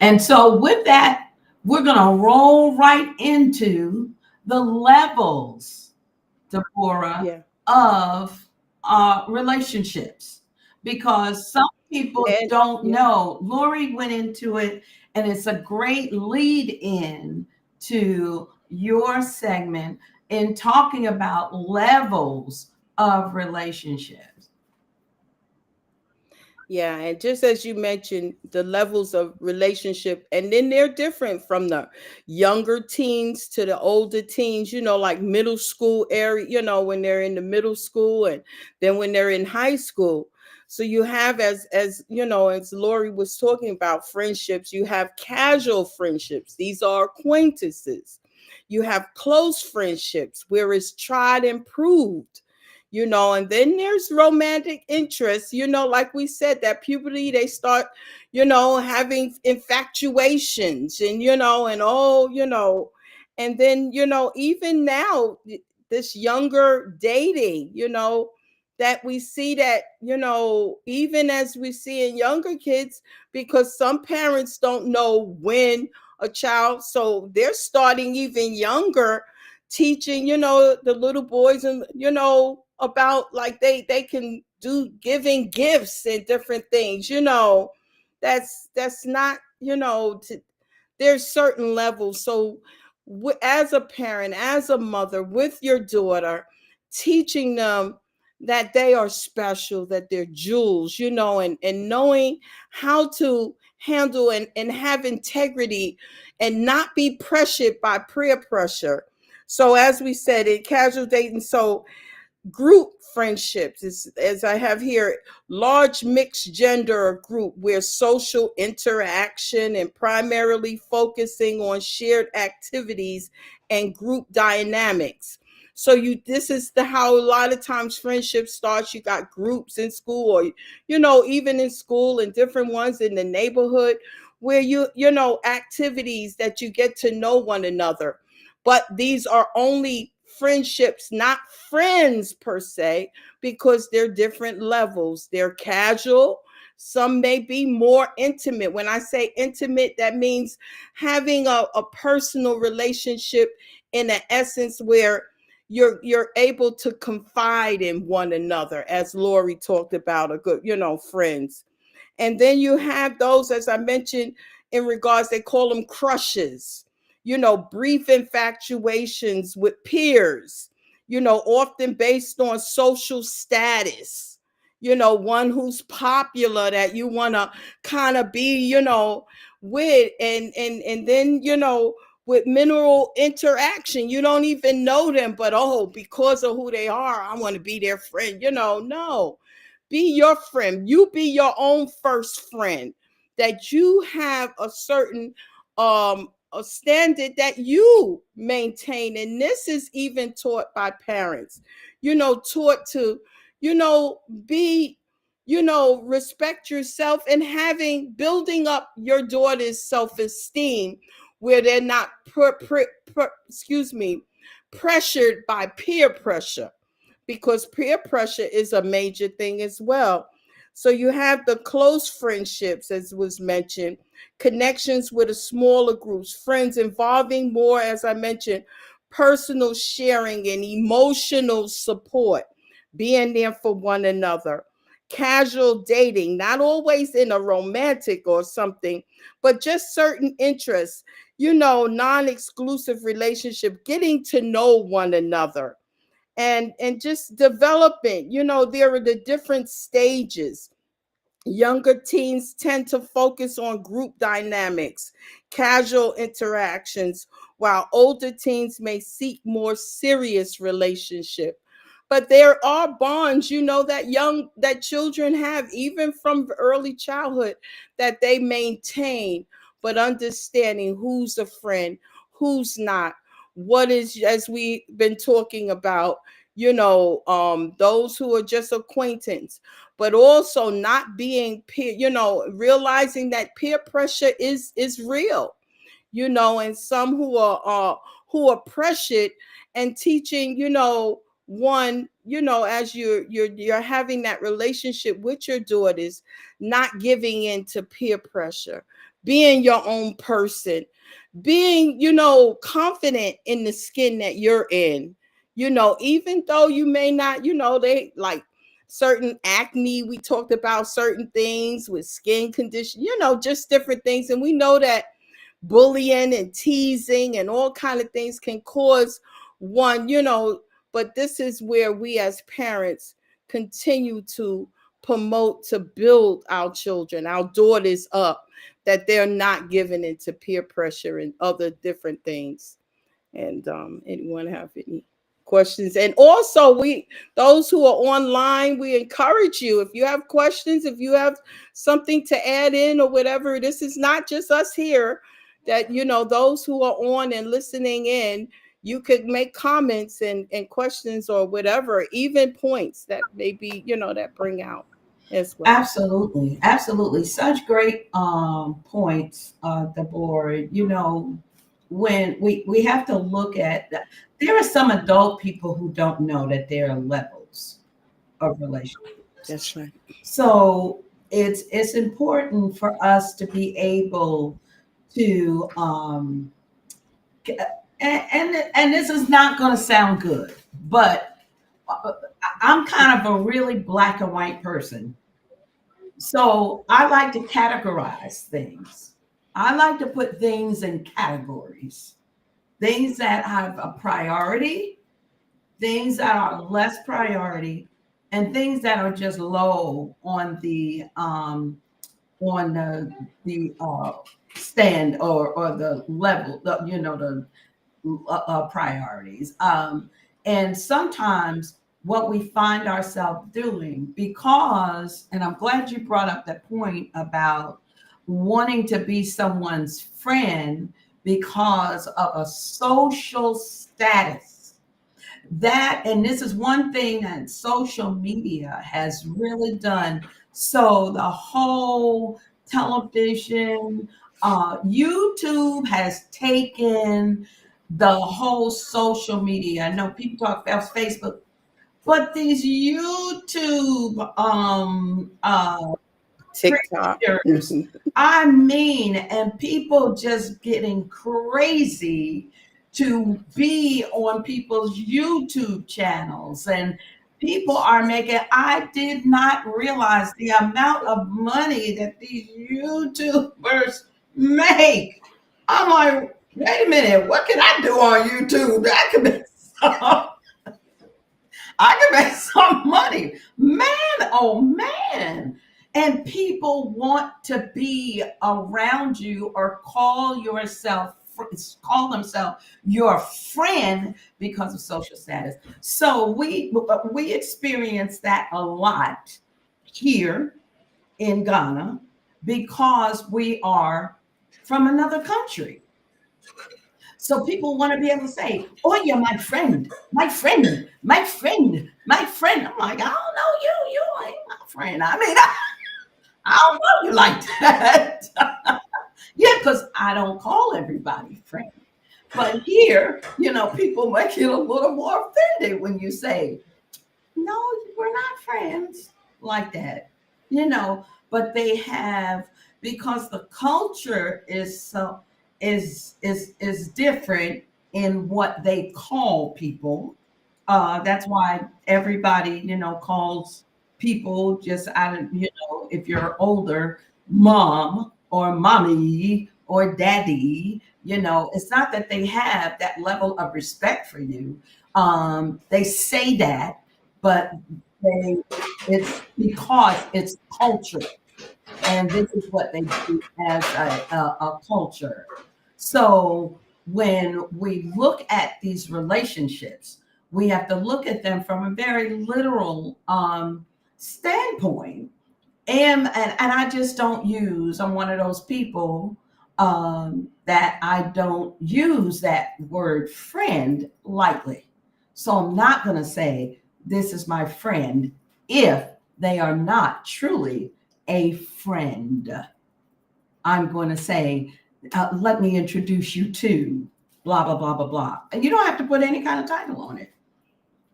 B: And so, with that, we're going to roll right into the levels, Deborah,
D: Yeah.
B: of relationships, because some people
D: And
B: don't
D: yeah.
B: know. Lori went into it, and it's a great lead in to your segment in talking about levels of relationships.
D: Yeah, and just as you mentioned, the levels of relationship, and then they're different from the younger teens to the older teens, you know, like middle school area, you know, when they're in the middle school and then when they're in high school. So you have as you know, as Lori was talking about friendships, you have casual friendships. These are acquaintances. You have close friendships where it's tried and proved, you know, and then there's romantic interest, you know, like we said, that puberty, they start, you know, having infatuations and, you know, and oh, you know, and then, you know, even now, this younger dating, you know, that we see that, you know, even as we see in younger kids, because some parents don't know when a child, so they're starting even younger, teaching, you know, the little boys and, you know, about like they can do giving gifts and different things, you know, that's not, you know, there's certain levels. So as a parent, as a mother with your daughter, teaching them that they are special, that they're jewels, you know, and knowing how to handle and have integrity and not be pressured by peer pressure. So as we said, in casual dating, so group friendships is, as I have here, large mixed gender group where social interaction and primarily focusing on shared activities and group dynamics. So you, this is the how a lot of times friendship starts. You got groups in school, or you know, even in school, and different ones in the neighborhood where you know, activities that you get to know one another. But these are only friendships, not friends per se, because they're different levels. They're casual. Some may be more intimate. When I say intimate, that means having a personal relationship in an essence where you're able to confide in one another, as Lori talked about, a good, friends. And then you have those, as I mentioned, in regards, they call them crushes, brief infatuations with peers, often based on social status, one who's popular that you want to kind of be, with, and then, with mineral interaction. You don't even know them, but oh, because of who they are, I want to be their friend. No, be your friend. You be your own first friend. That you have a certain a standard that you maintain, and this is even taught by parents. Taught to, be, respect yourself, and building up your daughter's self-esteem, where they're not pressured by peer pressure, because peer pressure is a major thing as well. So you have the close friendships, as was mentioned, connections with a smaller groups, friends involving more, as I mentioned, personal sharing and emotional support, being there for one another. Casual dating, not always in a romantic or something, but just certain interests, non-exclusive relationship, getting to know one another, and just development. There are the different stages. Younger teens tend to focus on group dynamics, casual interactions, while older teens may seek more serious relationship. But there are bonds, that children have, even from early childhood, that they maintain, but understanding who's a friend, who's not, what is, as we've been talking about, those who are just acquaintance, but also not being peer, realizing that peer pressure is real, and some who are pressured, and teaching, one, as you're having that relationship with your daughters, not giving in to peer pressure, being your own person, being, confident in the skin that you're in, even though you may not, they like certain acne. We talked about certain things with skin condition, just different things. And we know that bullying and teasing and all kind of things can cause one, but this is where we as parents continue to promote, to build our children, our daughters up, that they're not given into peer pressure and other different things. And anyone have any questions? And also, those who are online, we encourage you, if you have questions, if you have something to add in or whatever, this is not just us here, that those who are on and listening in, you could make comments and questions or whatever, even points that maybe, that bring out as well.
B: Absolutely, absolutely. Such great points, Deborah. When we have to look at that, there are some adult people who don't know that there are levels of relationships.
D: That's right.
B: So it's important for us to be able to and this is not going to sound good, but I'm kind of a really black and white person. So I like to categorize things. I like to put things in categories. Things that have a priority, things that are less priority, and things that are just low on the stand or the level, the priorities. And sometimes what we find ourselves doing, because, and I'm glad you brought up that point about wanting to be someone's friend because of a social status. That, and this is one thing that social media has really done. So the whole television, YouTube has taken the whole social media. I know people talk about Facebook, but these YouTube
D: TikTok.
B: creators, I mean, and people just getting crazy to be on people's YouTube channels, and people are making, I did not realize the amount of money that these YouTubers make. I'm like, wait a minute, what can I do on YouTube? I can make some money. Man, oh man. And people want to be around you or call themselves your friend because of social status. So we experience that a lot here in Ghana because we are from another country. So people want to be able to say, "Oh, you're my friend, my friend, my friend, my friend." I'm like, I don't know you. You ain't my friend. I mean, I don't know you like that. Yeah, because I don't call everybody friend. But here, people might get a little more offended when you say, "No, we're not friends," like that. But they have, because the culture is different in what they call people. That's why everybody, calls people just out of, if you're older, mom or mommy or daddy. It's not that they have that level of respect for you. They say that, but they it's because it's culture, and this is what they do as a culture. So when we look at these relationships, we have to look at them from a very literal standpoint. And I just don't use, I'm one of those people that I don't use that word friend lightly. So I'm not going to say this is my friend if they are not truly a friend. I'm going to say, let me introduce you to blah, blah, blah, blah, blah. And you don't have to put any kind of title on it.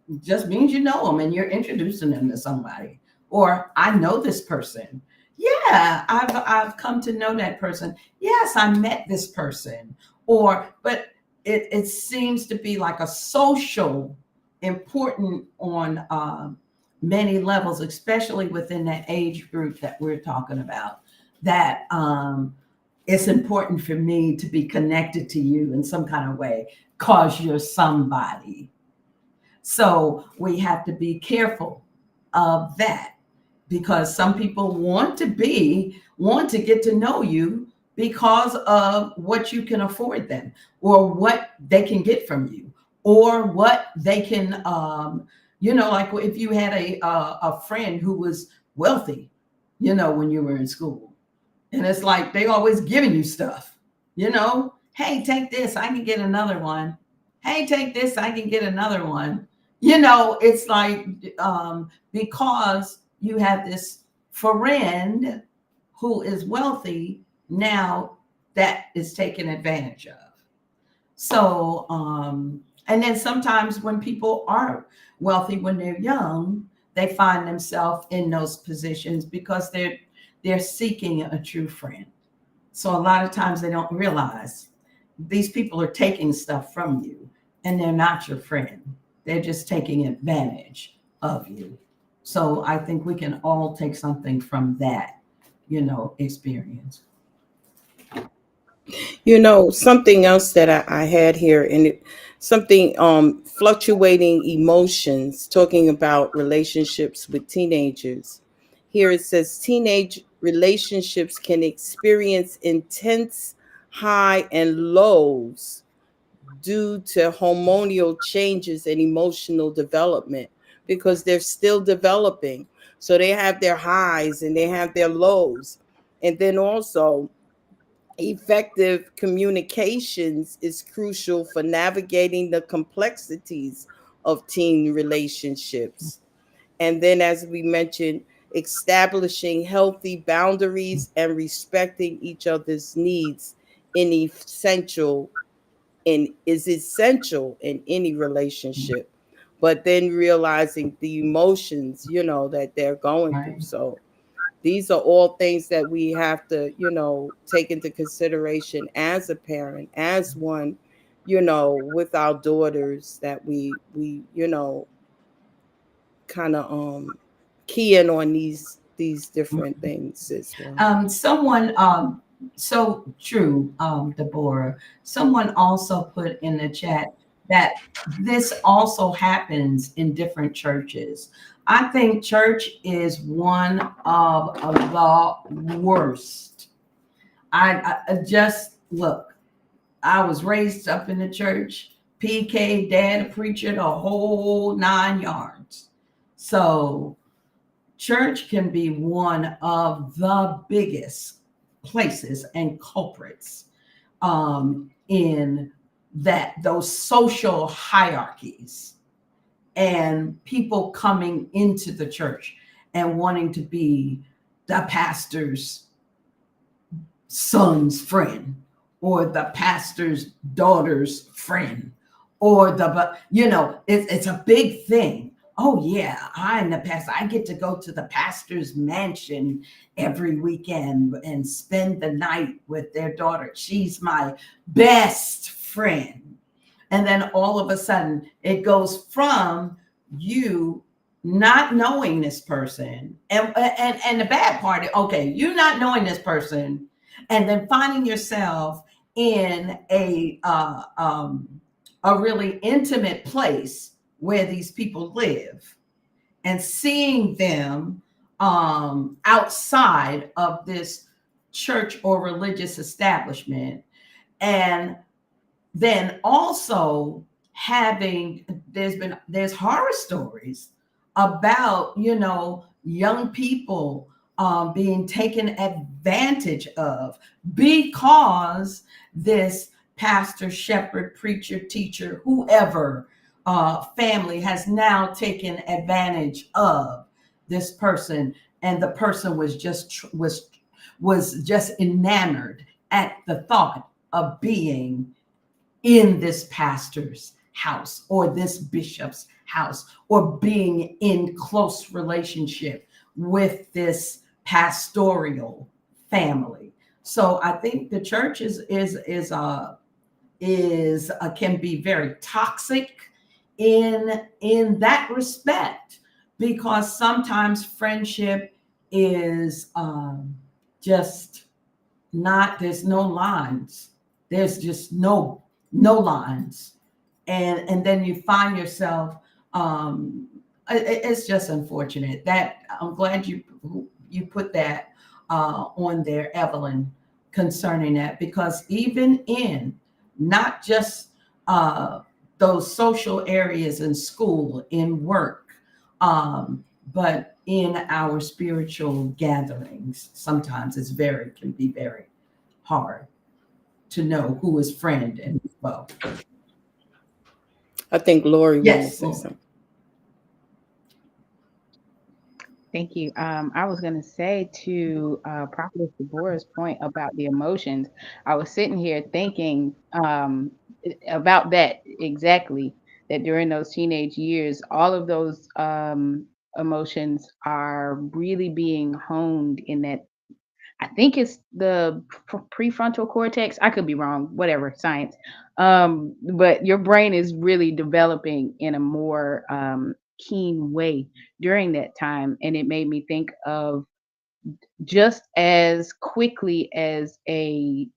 B: It just means you know them and you're introducing them to somebody. Or I know this person. Yeah, I've come to know that person. Yes, I met this person. But it seems to be like a social important on many levels, especially within that age group that we're talking about. That it's important for me to be connected to you in some kind of way because you're somebody. So we have to be careful of that because some people want to get to know you because of what you can afford them or what they can get from you or what they can like if you had a friend who was wealthy, when you were in school, and it's like they always giving you stuff, hey, take this, I can get another one. Hey, take this, I can get another one. It's like because you have this friend who is wealthy, now that is taken advantage of. So and then sometimes when people are wealthy when they're young, they find themselves in those positions because they're seeking a true friend. So a lot of times they don't realize these people are taking stuff from you and they're not your friend. They're just taking advantage of you. So I think we can all take something from that, experience.
D: Something else that I had here, and something fluctuating emotions, talking about relationships with teenagers. Here it says teenage relationships can experience intense high and lows due to hormonal changes and emotional development because they're still developing. So they have their highs and they have their lows. And then also, effective communications is crucial for navigating the complexities of teen relationships. And then, as we mentioned, establishing healthy boundaries and respecting each other's needs in essential is essential in any relationship. But then realizing the emotions, that they're going through.
B: Right.
D: So these are all things that we have to, take into consideration as a parent, as one with our daughters, that we kind of key in on these different things as well.
B: Someone, so true, Deborah. Someone also put in the chat that this also happens in different churches. I think church is one of the worst. I just look. I was raised up in the church. PK, dad, a preacher, the whole 9 yards. So church can be one of the biggest places and culprits in that those social hierarchies and people coming into the church and wanting to be the pastor's son's friend or the pastor's daughter's friend or it's a big thing. Oh yeah, I'm the pastor. I get to go to the pastor's mansion every weekend and spend the night with their daughter. She's my best friend. And then all of a sudden it goes from you not knowing this person and the bad part, okay, you not knowing this person and then finding yourself in a really intimate place where these people live and seeing them outside of this church or religious establishment, and then also having there's horror stories about young people being taken advantage of because this pastor, shepherd, preacher, teacher, whoever family has now taken advantage of this person, and the person was just enamored at the thought of being in this pastor's house or this bishop's house or being in close relationship with this pastoral family. So I think the church can be very toxic in that respect, because sometimes friendship is just not, there's no lines, there's just no lines, and then you find yourself it's just unfortunate. That I'm glad you put that on there, Evelyn, concerning that, because even in not just those social areas in school, in work, but in our spiritual gatherings, sometimes can be very hard to know who is friend and foe.
D: I think Lori wanted to
B: Yes,
D: say
B: Lord.
D: something.
E: Thank you. I was going to say to Prophetess Deborah's point about the emotions, I was sitting here thinking about that exactly, that during those teenage years, all of those emotions are really being honed in that. I think it's the prefrontal cortex. I could be wrong, whatever, science. But your brain is really developing in a more keen way during that time. And it made me think of just as quickly as a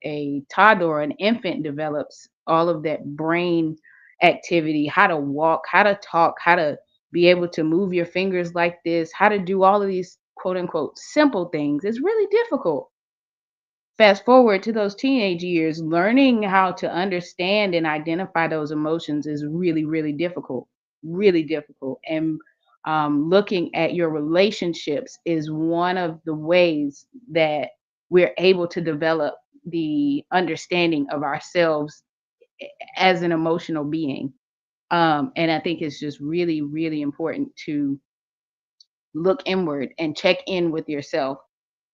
E: toddler or an infant develops all of that brain activity, how to walk, how to talk, how to be able to move your fingers like this, how to do all of these quote unquote simple things, is really difficult. Fast forward to those teenage years, learning how to understand and identify those emotions is really, really difficult, really difficult. And looking at your relationships is one of the ways that we're able to develop the understanding of ourselves as an emotional being. And I think it's just really, really important to look inward and check in with yourself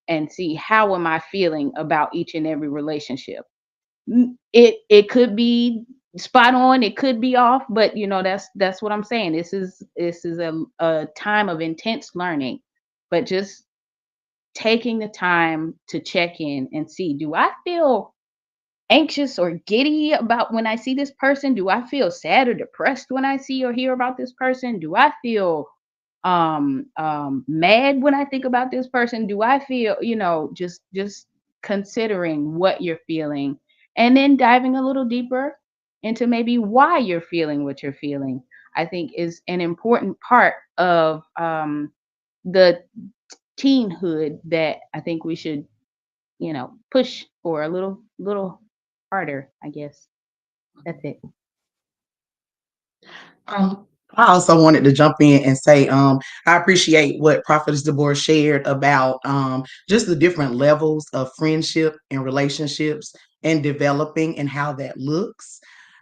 E: and see, how am I feeling about each and every relationship. It could be spot on, it could be off, but that's what I'm saying. This is a time of intense learning, but just taking the time to check in and see, do I feel anxious or giddy about when I see this person? Do I feel sad or depressed when I see or hear about this person? Do I feel mad when I think about this person? Do I feel, just considering what you're feeling and then diving a little deeper into maybe why you're feeling what you're feeling, I think is an important part of the teenhood that I think we should, push for a little harder, I guess. That's it.
C: I also wanted to jump in and say, I appreciate what Prophetess Deborah shared about just the different levels of friendship and relationships and developing and how that looks.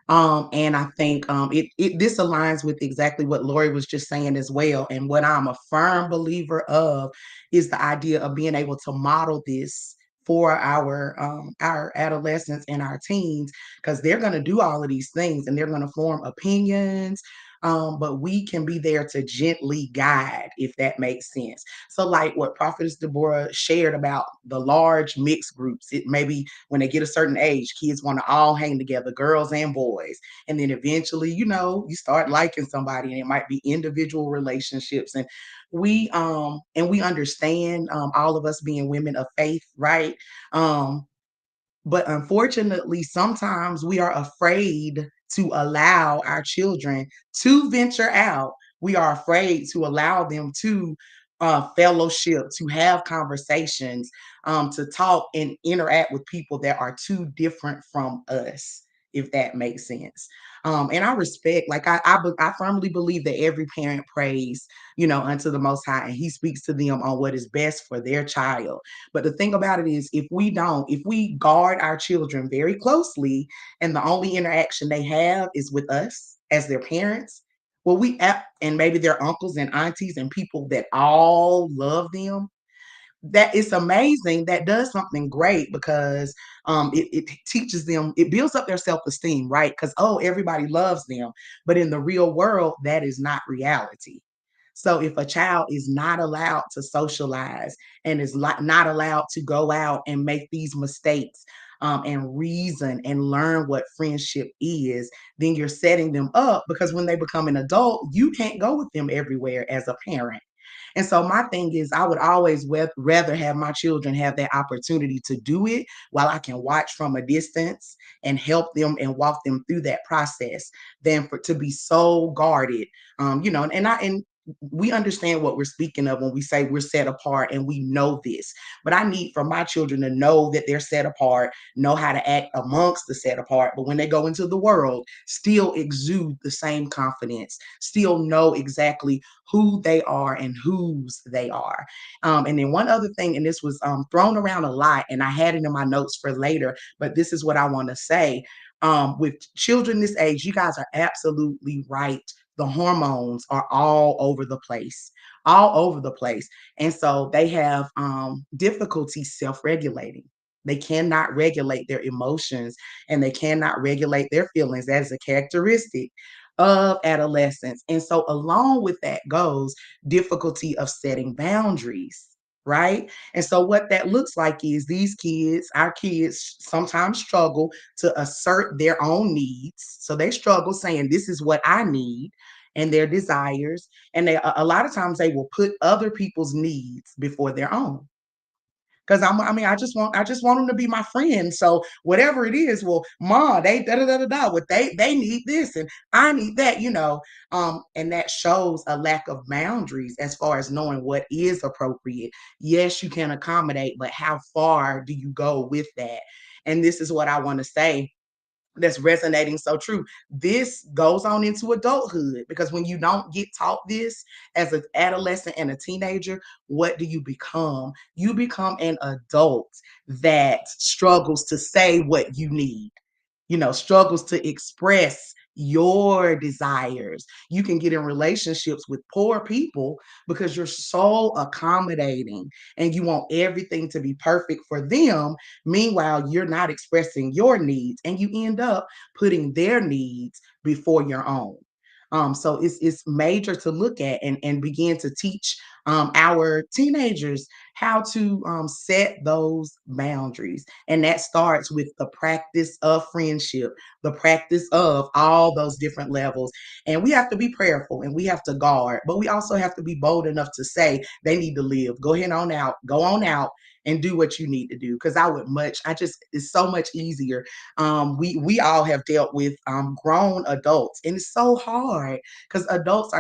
C: And I think this aligns with exactly what Lori was just saying as well. And what I'm a firm believer of is the idea of being able to model this for our adolescents and our teens, because they're going to do all of these things and they're going to form opinions, but we can be there to gently guide, if that makes sense. So, like what Prophetess Deborah shared about the large mixed groups, it maybe when they get a certain age, kids want to all hang together, girls and boys. And then eventually, you start liking somebody, and it might be individual relationships. And we understand, all of us being women of faith, right? Um, but unfortunately, sometimes we are afraid to allow our children to venture out. We are afraid to allow them to fellowship, to have conversations, to talk and interact with people that are too different from us, if that makes sense. And I respect, like I firmly believe that every parent prays, unto the Most High, and He speaks to them on what is best for their child. But the thing about it is, if we guard our children very closely and the only interaction they have is with us as their parents, well, and maybe their uncles and aunties and people that all love them, that it's amazing. That does something great because it teaches them, it builds up their self-esteem, right? Because, oh, everybody loves them. But in the real world, that is not reality. So if a child is not allowed to socialize and is not allowed to go out and make these mistakes, and reason and learn what friendship is, then you're setting them up, because when they become an adult, you can't go with them everywhere as a parent. And so my thing is, I would always rather have my children have that opportunity to do it while I can watch from a distance and help them and walk them through that process, than for to be so guarded. And we understand what we're speaking of when we say we're set apart, and we know this. But I need for my children to know that they're set apart, know how to act amongst the set apart, but when they go into the world, still exude the same confidence, still know exactly who they are and whose they are. And then one other thing, and this was thrown around a lot, and I had it in my notes for later, but this is what I want to say. With children this age, you guys are absolutely right. The hormones are all over the place, all over the place. And so they have difficulty self-regulating. They cannot regulate their emotions, and they cannot regulate their feelings. That is a characteristic of adolescence. And so, along with that goes difficulty of setting boundaries, right? And so, what that looks like is our kids sometimes struggle to assert their own needs. So, they struggle saying, "This is what I need," and their desires. And a lot of times they will put other people's needs before their own. Because I just want them to be my friend. So whatever it is, well, ma, they da da da da da. What they need this and I need that, and that shows a lack of boundaries as far as knowing what is appropriate. Yes, you can accommodate, but how far do you go with that? And this is what I want to say that's resonating so true. This goes on into adulthood, because when you don't get taught this as an adolescent and a teenager, what do you become? You become an adult that struggles to say what you need, struggles to express your desires. You can get in relationships with poor people because you're so accommodating and you want everything to be perfect for them. Meanwhile, you're not expressing your needs, and you end up putting their needs before your own. So it's major to look at and begin to teach our teenagers how to set those boundaries. And that starts with the practice of friendship, the practice of all those different levels. And we have to be prayerful and we have to guard, but we also have to be bold enough to say they need to live. Go ahead on out, go on out and do what you need to do. Because it's so much easier. We all have dealt with grown adults, and it's so hard because adults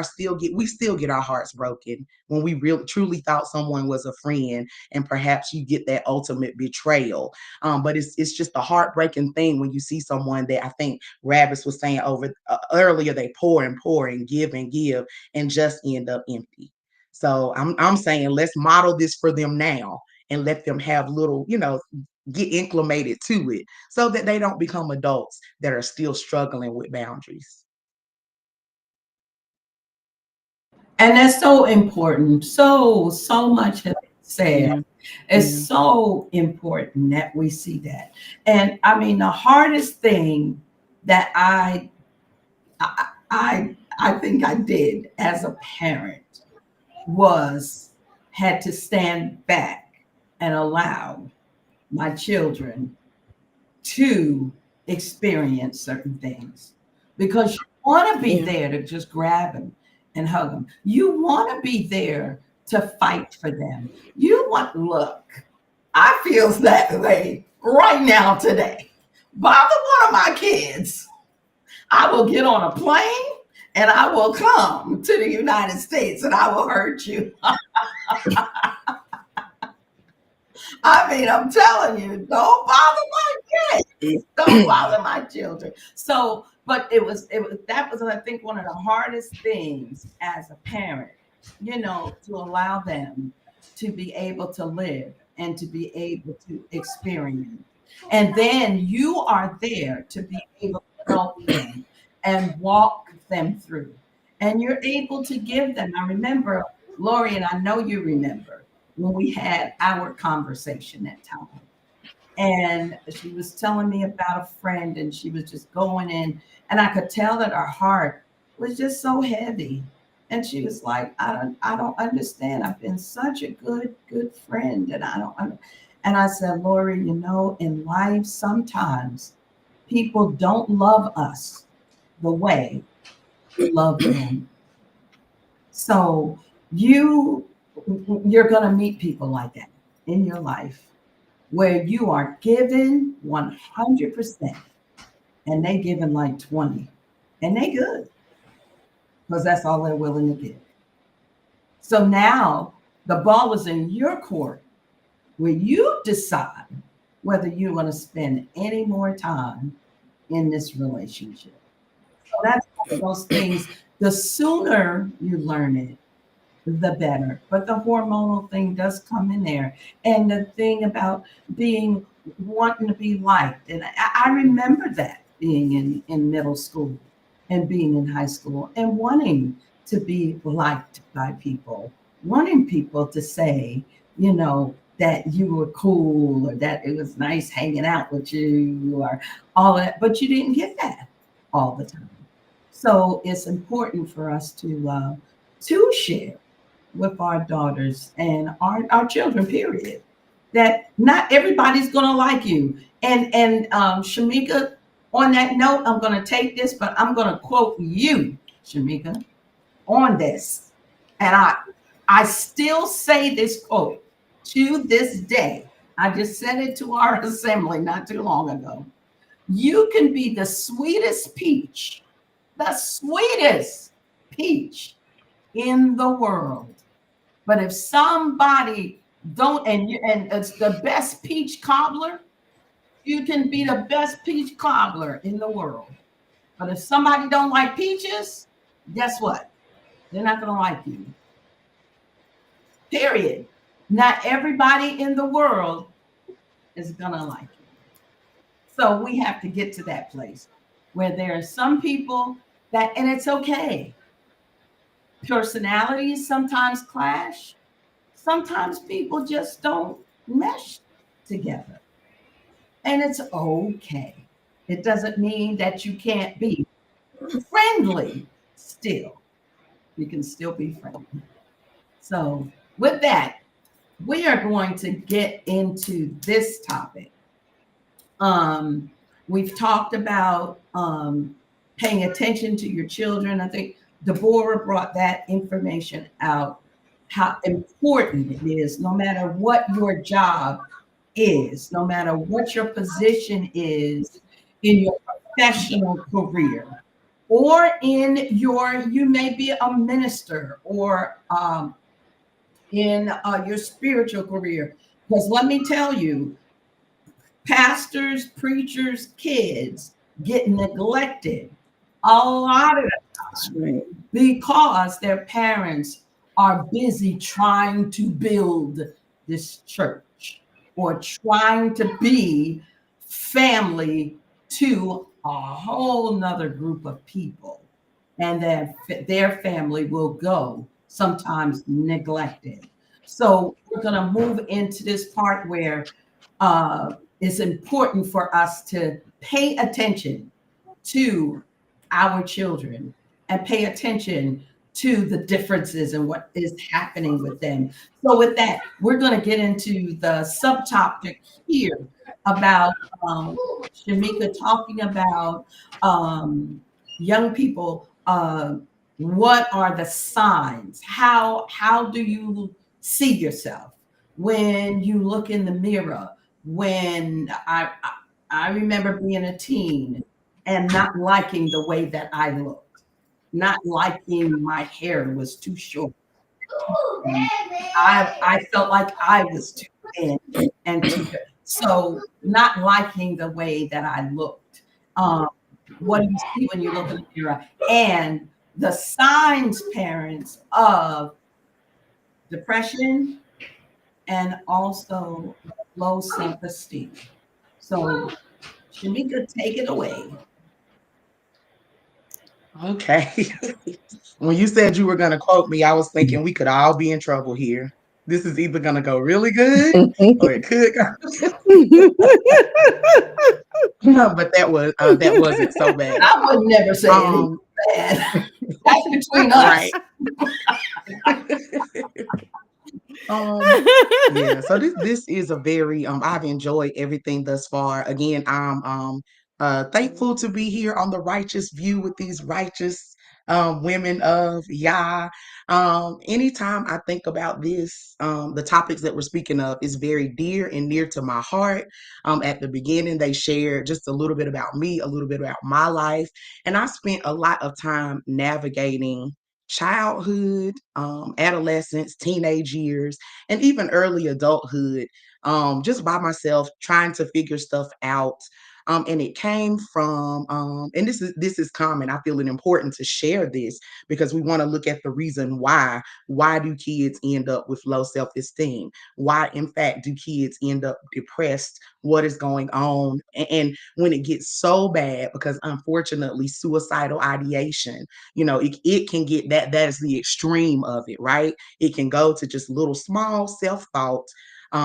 C: we still get our hearts broken when we really truly thought someone was a friend, and perhaps you get that ultimate betrayal. But it's just a heartbreaking thing when you see someone that, I think Ravis was saying over earlier, they pour and give and just end up empty. So I'm saying let's model this for them now and let them have little, get acclimated to it so that they don't become adults that are still struggling with boundaries.
B: And that's so important. So much has been said.
D: Yeah.
B: It's
D: Yeah.
B: so important that we see that. And I mean, the hardest thing that I think I did as a parent was had to stand back and allow my children to experience certain things, because you want to be
D: Yeah.
B: there to just grab them and hug them. You want to be there to fight for them. Look, I feels that way right now today. Bother one of my kids, I will get on a plane and I will come to the United States and I will hurt you. I mean, I'm telling you, don't bother my kids. Don't bother my children. So, but that was, I think, one of the hardest things as a parent, to allow them to be able to live and to be able to experience. And then you are there to be able to help them and walk them through. And you're able to give them. I remember, Lori, and I know you remember when we had our conversation that time. And she was telling me about a friend, and she was just going in, and I could tell that her heart was just so heavy. And she was like, I don't understand. I've been such a good friend, and and I said, Lori, in life, sometimes people don't love us the way we love them. So you you're going to meet people like that in your life where you are given 100% and they giving like 20, and they good because that's all they're willing to give. So now the ball is in your court where you decide whether you want to spend any more time in this relationship. So that's one of those things. The sooner you learn it, the better. But the hormonal thing does come in there. And the thing about wanting to be liked. And I remember that being in middle school and being in high school and wanting to be liked by people, wanting people to say, that you were cool or that it was nice hanging out with you or all that. But you didn't get that all the time. So it's important for us to share with our daughters and our children, period. That not everybody's going to like you. And Shamika, on that note, I'm going to take this, but I'm going to quote you, Shamika, on this. And I still say this quote to this day. I just said it to our assembly not too long ago. You can be the sweetest peach in the world. But if somebody don't, and it's the best peach cobbler, you can be the best peach cobbler in the world. But if somebody don't like peaches, guess what? They're not going to like you. Period. Not everybody in the world is going to like you. So we have to get to that place where there are some people and it's okay. Personalities sometimes clash. Sometimes people just don't mesh together. And it's okay. It doesn't mean that you can't be friendly, still, we can still be friends. So, with that, we are going to get into this topic. Um, we've talked about paying attention to your children. I think Deborah brought that information out, how important it is, no matter what your job is, no matter what your position is in your professional career, or in you may be a minister, or in your spiritual career. Because let me tell you, pastors, preachers, kids get neglected a lot of the
D: That's
B: time
D: right.
B: because their parents are busy trying to build this church or trying to be family to a whole nother group of people. And then their family will go sometimes neglected. So we're going to move into this part where it's important for us to pay attention to our children and pay attention to the differences and what is happening with them. So, with that, we're going to get into the subtopic here about Shamika talking about young people. What are the signs? How do you see yourself when you look in the mirror? When I remember being a teen and not liking the way that I looked, not liking my hair was too short. I felt like I was too thin and too good. So not liking the way that I looked. Um, what do you see when you look in the mirror? And the signs, parents, of depression and also low self-esteem. So Shamika, take it away.
C: Okay. When you said you were going to quote me, I was thinking we could all be in trouble here. This is either going to go really good or it could go. But that wasn't so bad.
B: I would never say anything
C: Um,
B: bad. That's between us.
C: right. Um, yeah, so this is a very I've enjoyed everything thus far. Again, I'm thankful to be here on the righteous view with these righteous women of Yah. Anytime I think about this, the topics that we're speaking of is very dear and near to my heart. At the beginning, they shared just a little bit about me, a little bit about my life, and I spent a lot of time navigating childhood, adolescence, teenage years, and even early adulthood, just by myself trying to figure stuff out. And it came from, and this is common. I feel it important to share this because we want to look at the reason why. Why do kids end up with low self-esteem? Why, in fact, do kids end up depressed? What is going on? And when it gets so bad, because unfortunately, suicidal ideation, it can get that is the extreme of it, right? It can go to just little small self-thoughts,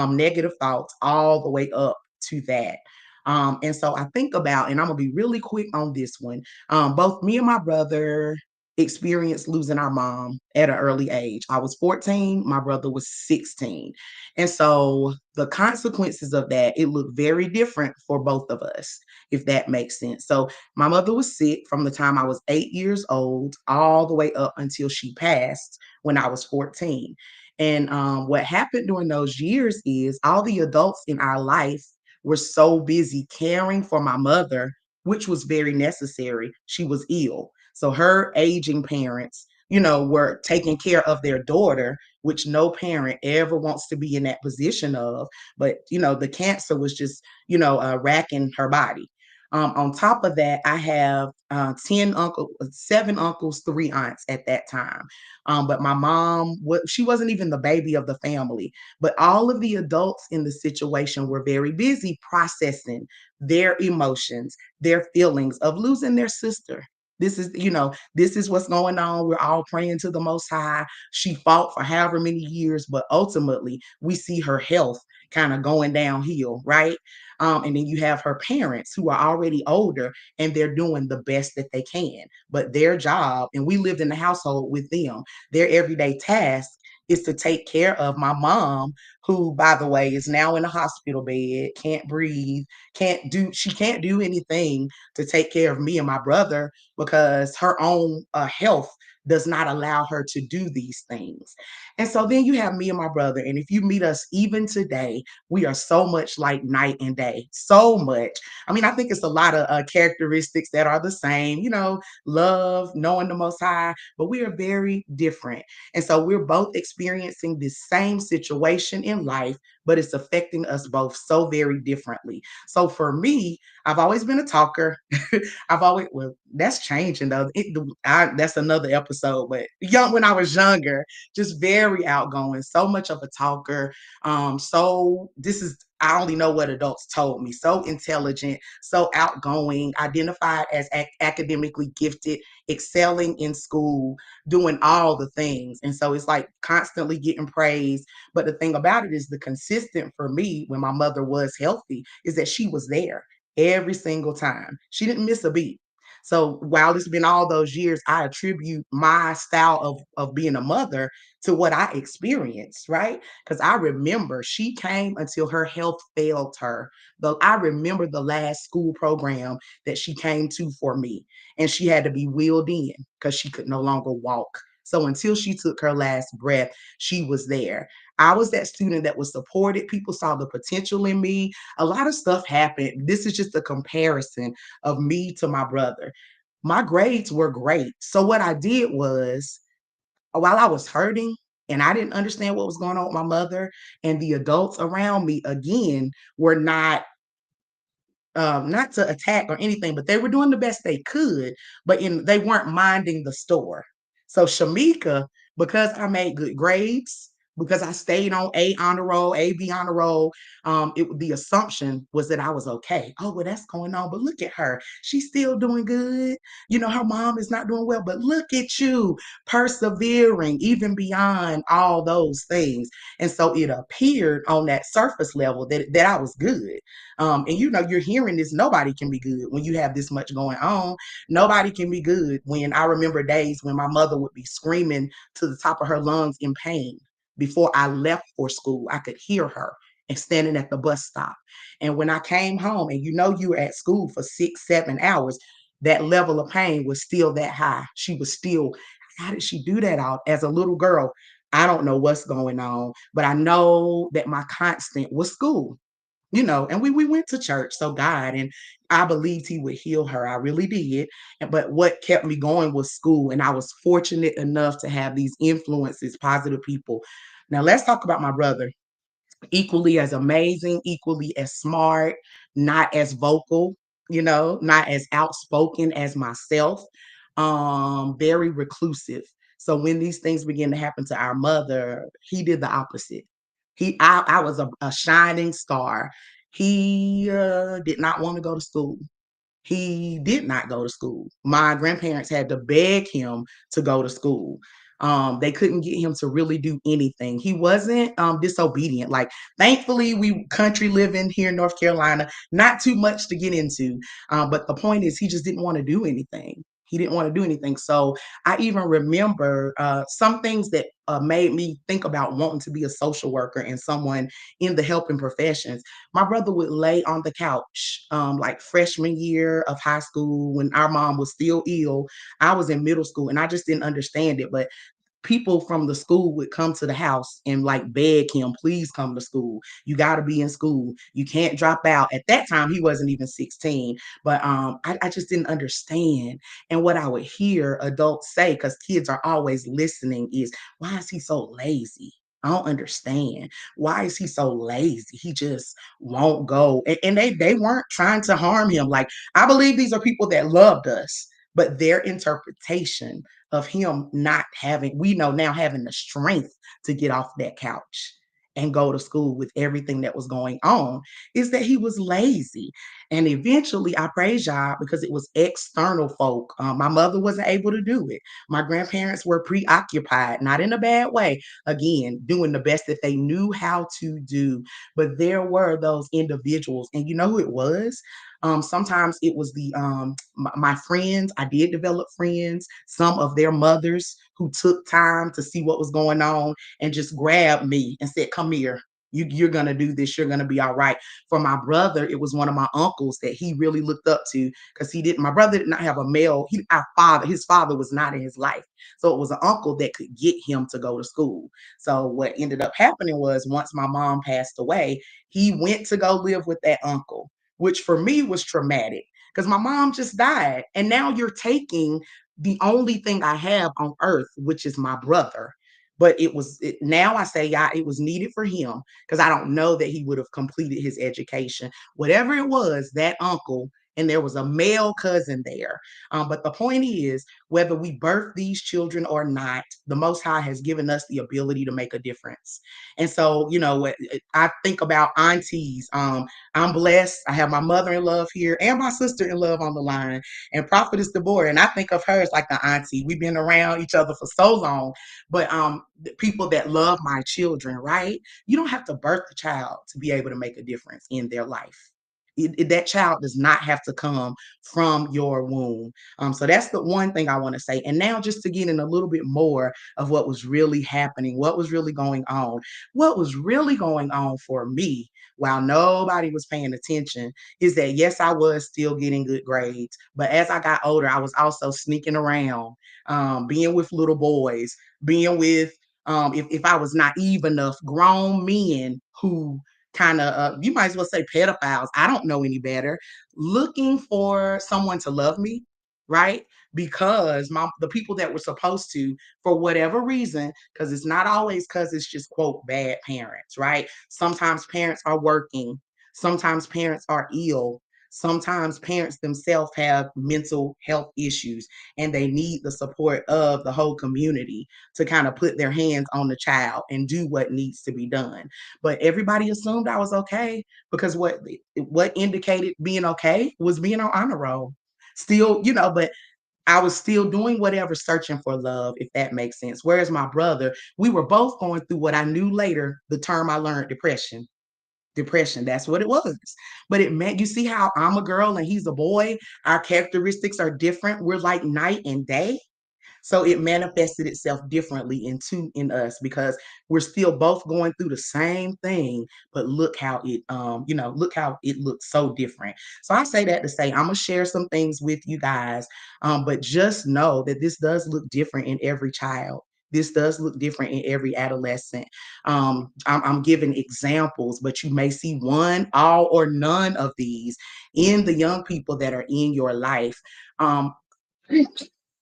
C: negative thoughts, all the way up to that. And so I think about, and I'm gonna be really quick on this one. Both me and my brother experienced losing our mom at an early age. I was 14, my brother was 16. And so the consequences of that, it looked very different for both of us, if that makes sense. So my mother was sick from the time I was 8 years old all the way up until she passed when I was 14. And what happened during those years is all the adults in our life were so busy caring for my mother, which was very necessary. She was ill. So her aging parents, were taking care of their daughter, which no parent ever wants to be in that position of. But, the cancer was just, racking her body. On top of that, I have 7 uncles, 3 aunts at that time. But my mom, she wasn't even the baby of the family. But all of the adults in the situation were very busy processing their emotions, their feelings of losing their sister. This is, this is what's going on. We're all praying to the Most High. She fought for however many years, but ultimately we see her health kind of going downhill, right? And then you have her parents who are already older and they're doing the best that they can. But their job, and we lived in the household with them, their everyday task is to take care of my mom, who, by the way, is now in a hospital bed, can't breathe, she can't do anything to take care of me and my brother because her own health does not allow her to do these things. And so then you have me and my brother. And if you meet us even today, we are so much like night and day. So much. I mean, I think it's a lot of characteristics that are the same, love, knowing the Most High, but we are very different. And so we're both experiencing this same situation in life, but it's affecting us both so very differently. So for me, I've always been a talker. Well, that's changing though. That's another episode, but when I was younger, just very outgoing, so much of a talker. I only know what adults told me. So intelligent, so outgoing, identified as academically gifted, excelling in school, doing all the things. And so it's like constantly getting praise. But the thing about it is the consistent for me when my mother was healthy is that she was there every single time. She didn't miss a beat. So while it's been all those years, I attribute my style of being a mother to what I experienced, right? Because I remember she came until her health failed her. I remember the last school program that she came to for me, and she had to be wheeled in because she could no longer walk. So until she took her last breath, she was there. I was that student that was supported. People saw the potential in me. A lot of stuff happened. This is just a comparison of me to my brother. My grades were great. So what I did was, while I was hurting and I didn't understand what was going on with my mother, and the adults around me again were not to attack or anything, but they were doing the best they could, but they weren't minding the store. So Shamika, because I made good grades, because I stayed on A honor roll, AB honor roll, the assumption was that I was okay. Oh, well, that's going on, but look at her. She's still doing good. Her mom is not doing well, but look at you persevering even beyond all those things. And so it appeared on that surface level that I was good. And you're hearing this, nobody can be good when you have this much going on. Nobody can be good when I remember days when my mother would be screaming to the top of her lungs in pain. Before I left for school, I could hear her and standing at the bus stop. And when I came home, and you were at school for 6, 7 hours, that level of pain was still that high. She was still, how did she do that out as a little girl? I don't know what's going on, but I know that my constant was school. And we went to church, so God, and I believed he would heal her. I really did. But what kept me going was school. And I was fortunate enough to have these influences, positive people. Now let's talk about my brother. Equally as amazing, equally as smart, not as vocal, not as outspoken as myself, very reclusive. So when these things began to happen to our mother, he did the opposite. I was a shining star. He did not want to go to school. He did not go to school. My grandparents had to beg him to go to school. They couldn't get him to really do anything. He wasn't disobedient. Like, thankfully, we country living here in North Carolina, not too much to get into. But the point is, he just didn't want to do anything. He didn't want to do anything. So I even remember some things that made me think about wanting to be a social worker and someone in the helping professions. My brother would lay on the couch, like freshman year of high school when our mom was still ill. I was in middle school and I just didn't understand it. But people from the school would come to the house and like beg him, please come to school. You got to be in school. You can't drop out. At that time, he wasn't even 16. But I just didn't understand. And what I would hear adults say, because kids are always listening, is, why is he so lazy? I don't understand. Why is he so lazy? He just won't go. And they weren't trying to harm him. Like, I believe these are people that loved us, but their interpretation of him not having, we know now, having the strength to get off that couch and go to school with everything that was going on, is that he was lazy. And eventually, I praise y'all because it was external folk. My mother wasn't able to do it. My grandparents were preoccupied, not in a bad way, again, doing the best that they knew how to do. But there were those individuals, and you know who it was? Sometimes it was my friends. I did develop friends, some of their mothers who took time to see what was going on and just grabbed me and said, "Come here. You're gonna do this. You're gonna be all right." For my brother, it was one of my uncles that he really looked up to because he didn't. My brother did not have a male. Our father, his father was not in his life, so it was an uncle that could get him to go to school. So what ended up happening was once my mom passed away, he went to go live with that uncle, which for me was traumatic because my mom just died, and now you're taking the only thing I have on earth, which is my brother. But now I say, yeah, it was needed for him because I don't know that he would have completed his education. Whatever it was, that uncle, and there was a male cousin there. But the point is, whether we birth these children or not, the Most High has given us the ability to make a difference. And so, I think about aunties. I'm blessed. I have my mother in love here and my sister in love on the line, and Prophetess Deborah. And I think of her as like the auntie. We've been around each other for so long, but the people that love my children, right? You don't have to birth a child to be able to make a difference in their life. That child does not have to come from your womb. So that's the one thing I want to say. And now, just to get in a little bit more of what was really happening, what was really going on, what was really going on for me while nobody was paying attention is that, yes, I was still getting good grades. But as I got older, I was also sneaking around, being with little boys, being with, if I was naive enough, grown men who kind of, you might as well say pedophiles. I don't know any better. Looking for someone to love me, right? Because the people that were supposed to, for whatever reason, because it's not always because it's just quote bad parents, right? Sometimes parents are working. Sometimes parents are ill. Sometimes parents themselves have mental health issues and they need the support of the whole community to kind of put their hands on the child and do what needs to be done. But everybody assumed I was okay because what indicated being okay was being on honor roll. Still, but I was still doing whatever, searching for love, if that makes sense. Whereas my brother, we were both going through what I knew later, the term I learned, depression. Depression, that's what it was. But it meant, you see how I'm a girl and he's a boy? Our characteristics are different. We're like night and day. So it manifested itself differently in us because we're still both going through the same thing, but look how look how it looks so different. So I say that to say I'm gonna share some things with you guys, but just know that this does look different in every child. This does look different in every adolescent. I'm giving examples, but you may see one, all, or none of these in the young people that are in your life. Um,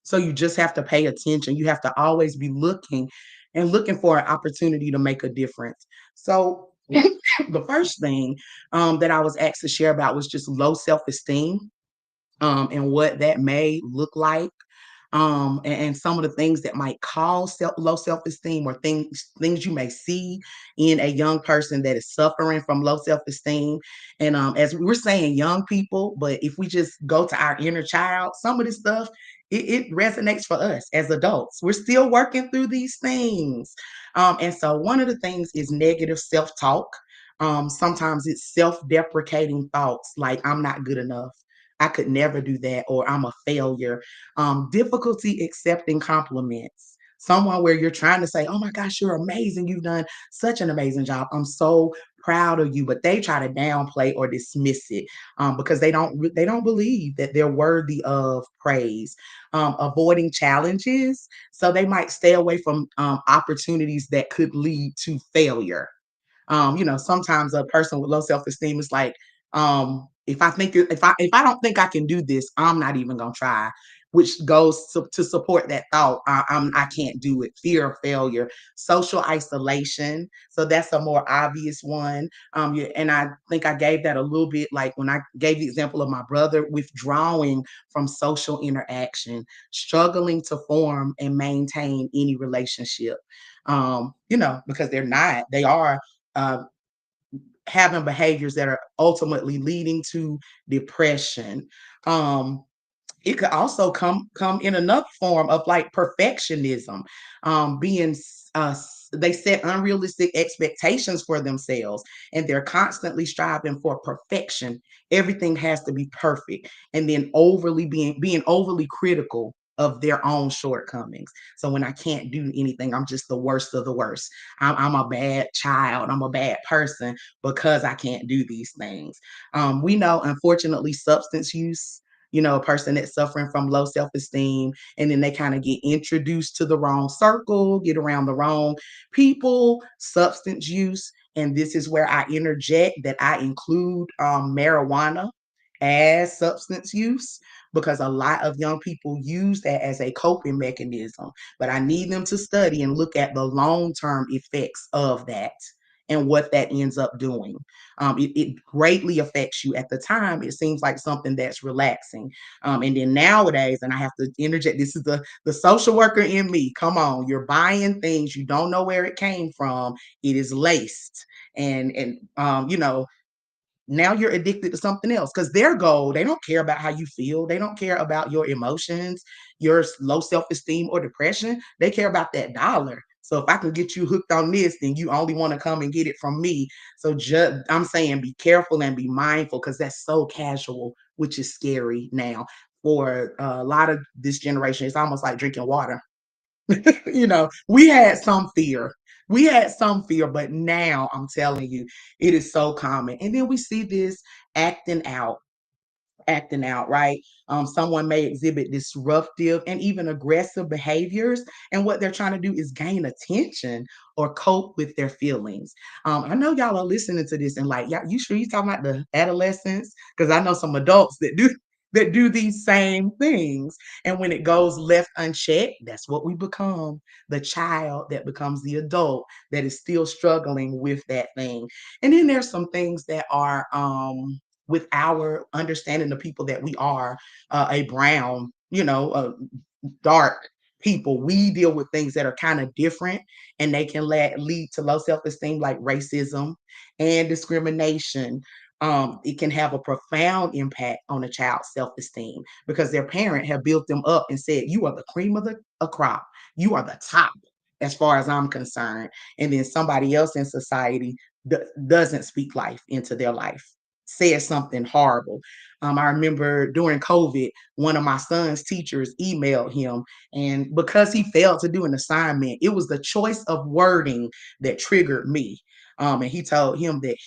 C: so you just have to pay attention. You have to always be looking and looking for an opportunity to make a difference. So the first thing that I was asked to share about was just low self-esteem, and what that may look like, and some of the things that might cause low self-esteem, or things you may see in a young person that is suffering from low self-esteem. And as we were saying, young people, but if we just go to our inner child, some of this stuff, it resonates for us as adults. We're still working through these things. And so one of the things is negative self-talk. Sometimes it's self-deprecating thoughts like, I'm not good enough, I could never do that, or I'm a failure. Difficulty accepting compliments. Someone where you're trying to say, oh my gosh, you're amazing. You've done such an amazing job. I'm so proud of you. But they try to downplay or dismiss it, because they don't believe that they're worthy of praise. Avoiding challenges. So they might stay away from opportunities that could lead to failure. Sometimes a person with low self-esteem is like, if I don't think I can do this, I'm not even gonna try, which goes to support that thought. I can't do it. Fear of failure, social isolation. So that's a more obvious one. Yeah, and I think I gave that a little bit, like when I gave the example of my brother withdrawing from social interaction, struggling to form and maintain any relationship. Because they are uh, having behaviors that are ultimately leading to depression. Um, it could also come in another form of like perfectionism, being they set unrealistic expectations for themselves, and they're constantly striving for perfection. Everything has to be perfect, and then overly being overly critical of their own shortcomings. So when I can't do anything, I'm just the worst of the worst. I'm a bad child, I'm a bad person because I can't do these things. We know, unfortunately, substance use, a person that's suffering from low self-esteem, and then they kind of get introduced to the wrong circle, get around the wrong people, substance use. And this is where I interject that I include marijuana as substance use, because a lot of young people use that as a coping mechanism. But I need them to study and look at the long-term effects of that and what that ends up doing. It greatly affects you. At the time, it seems like something that's relaxing. And then nowadays, and I have to interject, this is the social worker in me. Come on, you're buying things, you don't know where it came from. It is laced. And now you're addicted to something else, because their goal, they don't care about how you feel. They don't care about your emotions, your low self-esteem or depression. They care about that dollar. So if I can get you hooked on this, then you only want to come and get it from me. So I'm saying be careful and be mindful, because that's so casual, which is scary now. For a lot of this generation, it's almost like drinking water. We had some fear. We had some fear, but now I'm telling you, it is so common. And then we see this acting out acting out, right? Someone may exhibit disruptive and even aggressive behaviors, and what they're trying to do is gain attention or cope with their feelings. I know y'all are listening to this and like, yeah, you sure you talking about the adolescents? Because I know some adults that do these same things. And when it goes left unchecked, that's what we become, the child that becomes the adult that is still struggling with that thing. And then there's some things that are with our understanding the people that we are, a brown, dark people, we deal with things that are kind of different, and they can lead to low self-esteem, like racism and discrimination. It can have a profound impact on a child's self-esteem, because their parent have built them up and said, you are the cream of the crop, you are the top as far as I'm concerned. And then somebody else in society doesn't speak life into their life, said something horrible. I remember during COVID, one of my son's teachers emailed him, and because he failed to do an assignment, it was the choice of wording that triggered me. And he told him that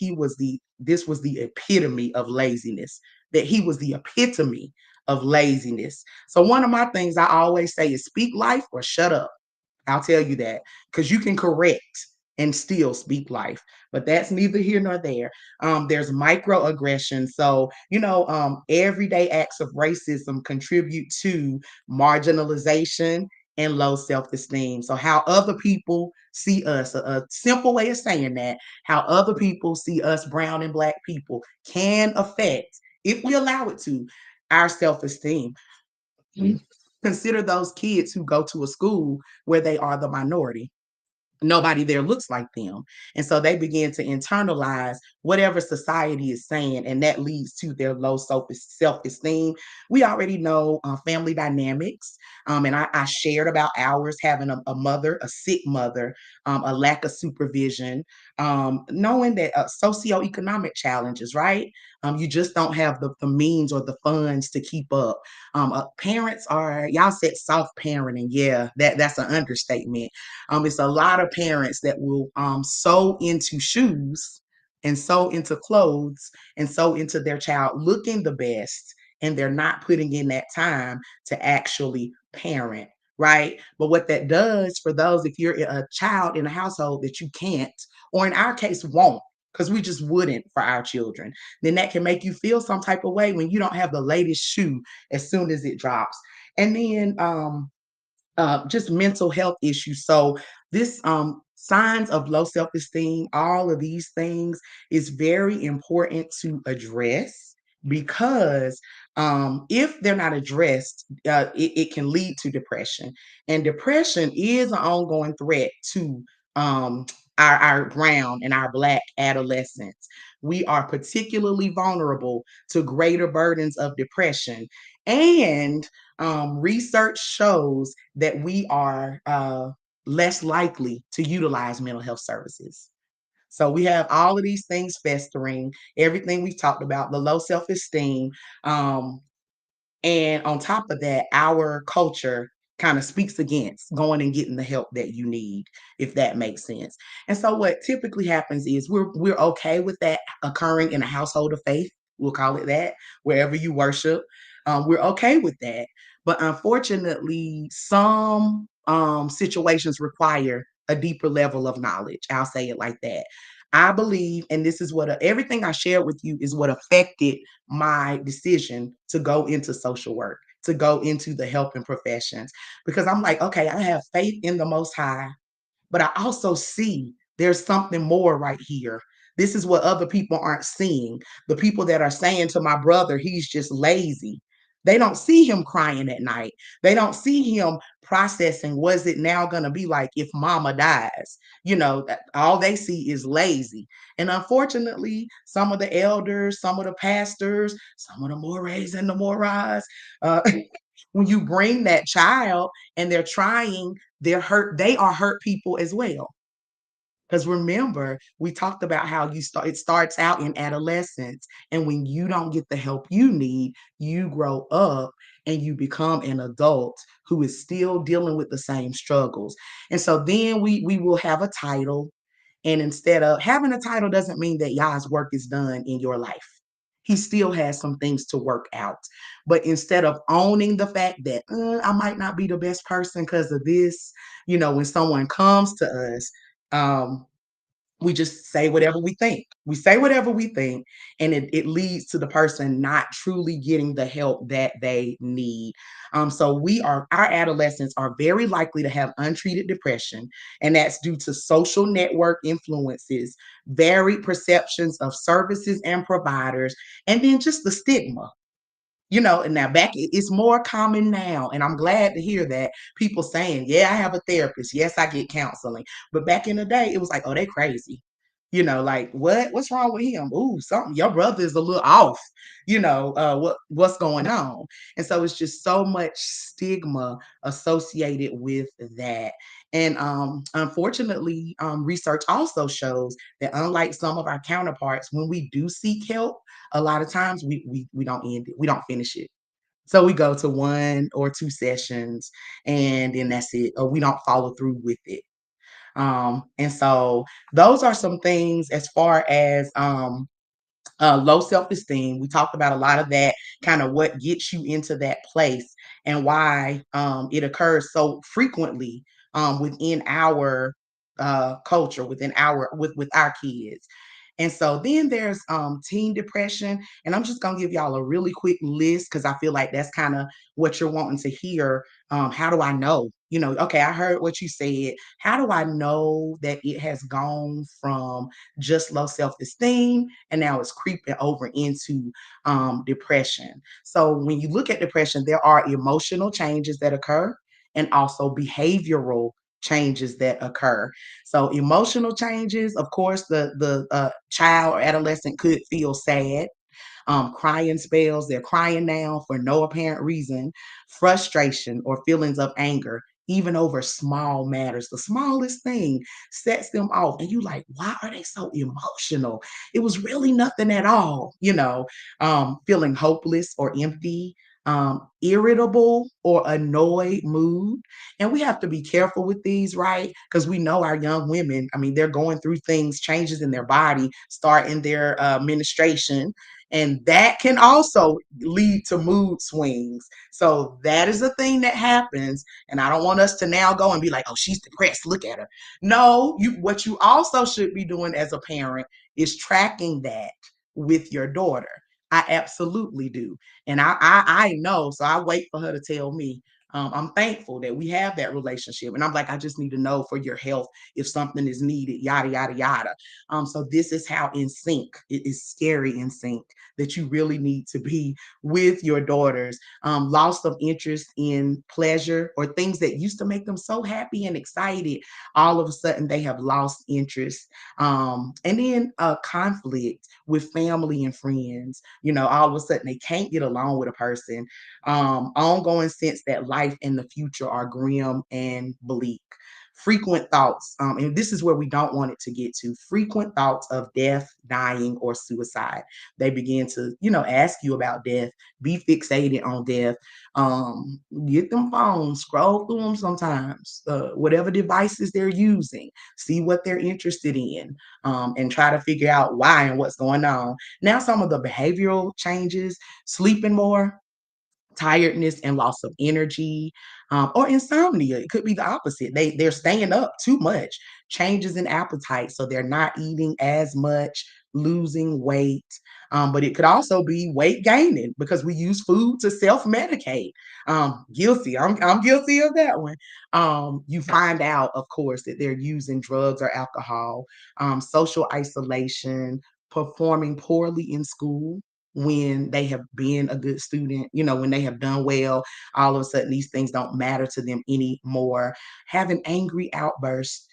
C: this was the epitome of laziness, that he was the epitome of laziness. So one of my things I always say is speak life or shut up. I'll tell you that, because you can correct and still speak life. But that's neither here nor there. There's microaggression. So, everyday acts of racism contribute to marginalization and low self-esteem. So how other people see us, a simple way of saying that, how other people see us brown and black people can affect, if we allow it to, our self-esteem. Consider those kids who go to a school where they are the minority. Nobody there looks like them. And so they begin to internalize whatever society is saying, and that leads to their low self-esteem. We already know family dynamics. And I shared about ours having a mother, a sick mother, a lack of supervision, knowing that socioeconomic challenges, right? You just don't have the means or the funds to keep up. Parents are, y'all said soft parenting. Yeah, that's an understatement. It's a lot of parents that will sew into shoes and sew into clothes and sew into their child looking the best, and they're not putting in that time to actually parent, right? But what that does for those, if you're a child in a household that you can't, or in our case won't, because we just wouldn't for our children, then that can make you feel some type of way when you don't have the latest shoe as soon as it drops. And then just mental health issues. So this signs of low self-esteem, all of these things is very important to address, because if they're not addressed, it can lead to depression. And depression is an ongoing threat to our brown and our Black adolescents. We are particularly vulnerable to greater burdens of depression. And research shows that we are less likely to utilize mental health services. So we have all of these things festering, everything we've talked about, the low self esteem. Um, and on top of that, our culture kind of speaks against going and getting the help that you need, if that makes sense. And so what typically happens is we're okay with that occurring in a household of faith. We'll call it that, wherever you worship. We're okay with that. But unfortunately, some situations require a deeper level of knowledge. I'll say it like that. I believe, and this is what everything I shared with you is what affected my decision to go into social work, to go into the helping professions, because I'm like, okay, I have faith in the Most High, but I also see there's something more right here. This is what other people aren't seeing. The people that are saying to my brother, he's just lazy. They don't see him crying at night. They don't see him processing, was it now going to be like if mama dies? All they see is lazy. And unfortunately, some of the elders, some of the pastors, some of the mores and the moras, uh, when you bring that child and they're trying, they're hurt, they are hurt people as well. Because remember, we talked about how it starts out in adolescence. And when you don't get the help you need, you grow up and you become an adult who is still dealing with the same struggles. And so then we will have a title. And instead of having a title doesn't mean that Yah's work is done in your life. He still has some things to work out. But instead of owning the fact that I might not be the best person because of this, when someone comes to us, um, we just say whatever we think. We say whatever we think, and it leads to the person not truly getting the help that they need. So our adolescents are very likely to have untreated depression, and that's due to social network influences, varied perceptions of services and providers, and then just the stigma. And now it's more common now, and I'm glad to hear that people saying, yeah, I have a therapist, yes, I get counseling. But back in the day, it was like, oh, they crazy. Like what's wrong with him? Ooh, something, your brother is a little off. What's going on? And so it's just so much stigma associated with that. And unfortunately, research also shows that unlike some of our counterparts, when we do seek help, a lot of times we don't end it, we don't finish it. So we go to 1 or 2 sessions and then that's it, or we don't follow through with it. And so those are some things as far as low self-esteem. We talked about a lot of that, kind of what gets you into that place and why it occurs so frequently within our culture, within with our kids. And so then there's teen depression. And I'm just going to give y'all a really quick list because I feel like that's kind of what you're wanting to hear. How do I know? Okay, I heard what you said. How do I know that it has gone from just low self esteem and now it's creeping over into depression? So when you look at depression, there are emotional changes that occur and also behavioral changes that occur. So emotional changes, of course, the child or adolescent could feel sad, crying spells, they're crying now for no apparent reason, frustration or feelings of anger, even over small matters. The smallest thing sets them off. And you like, why are they so emotional? It was really nothing at all, feeling hopeless or empty, irritable or annoyed mood. And we have to be careful with these, right? Because we know our young women, I mean, they're going through things, changes in their body, start in their menstruation, and that can also lead to mood swings. So that is a thing that happens. And I don't want us to now go and be like, oh, she's depressed, look at her. No, what you also should be doing as a parent is tracking that with your daughter. I absolutely do. And I know, so I wait for her to tell me, I'm thankful that we have that relationship. And I'm like, I just need to know for your health if something is needed, yada, yada, yada. So this is how in sync, it is scary in sync that you really need to be with your daughters. Loss of interest in pleasure or things that used to make them so happy and excited, all of a sudden they have lost interest. And then conflict with family and friends. All of a sudden they can't get along with a person. Ongoing sense that life and the future are grim and bleak. Frequent thoughts, and this is where we don't want it to get to, frequent thoughts of death, dying, or suicide. They begin to, ask you about death, be fixated on death. Get them phones, scroll through them sometimes, whatever devices they're using, see what they're interested in, and try to figure out why and what's going on. Now, some of the behavioral changes, sleeping more, tiredness and loss of energy, or insomnia. It could be the opposite. They're staying up too much. Changes in appetite, so they're not eating as much, losing weight. But it could also be weight gaining because we use food to self-medicate. Guilty. I'm guilty of that one. You find out, of course, that they're using drugs or alcohol, social isolation, performing poorly in school when they have been a good student, when they have done well, all of a sudden these things don't matter to them anymore. Having angry outbursts,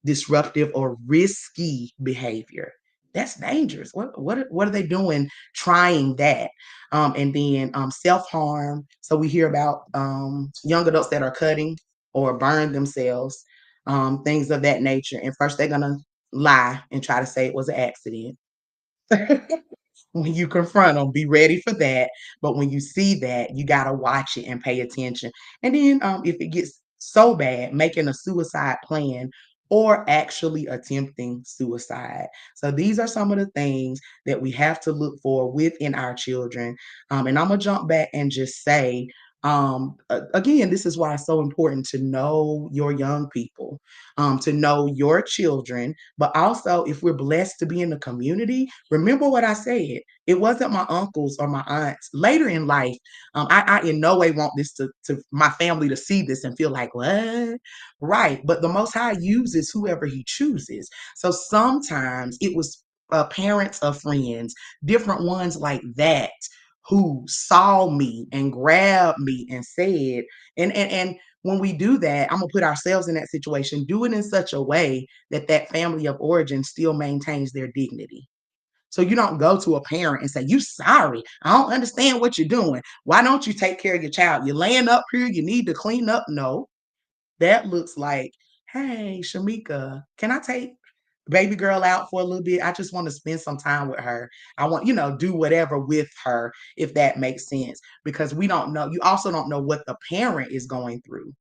C: disruptive or risky behavior. That's dangerous. What are they doing trying that? And then self-harm. So we hear about young adults that are cutting or burn themselves, things of that nature. And first they're gonna lie and try to say it was an accident. When you confront them, be ready for that. But when you see that, you got to watch it and pay attention. And then if it gets so bad, making a suicide plan or actually attempting suicide. So these are some of the things that we have to look for within our children. And I'm going to jump back and just say, again, this is why it's so important to know your young people, to know your children, but also if we're blessed to be in the community, remember what I said. It wasn't my uncles or my aunts. Later in life, I in no way want this to my family to see this and feel like, what? Right. But the Most High uses whoever he chooses. So sometimes it was parents of friends, different ones like that, who saw me and grabbed me and said, and when we do that, I'm gonna put ourselves in that situation, do it in such a way that that family of origin still maintains their dignity. So you don't go to a parent and say, "You sorry, I don't understand what you're doing. Why don't you take care of your child? You're laying up here, you need to clean up." No, that looks like, "Hey, Shamika, can I take baby girl out for a little bit? I just want to spend some time with her. I want, do whatever with her, if that makes sense." Because we don't know, you also don't know what the parent is going through.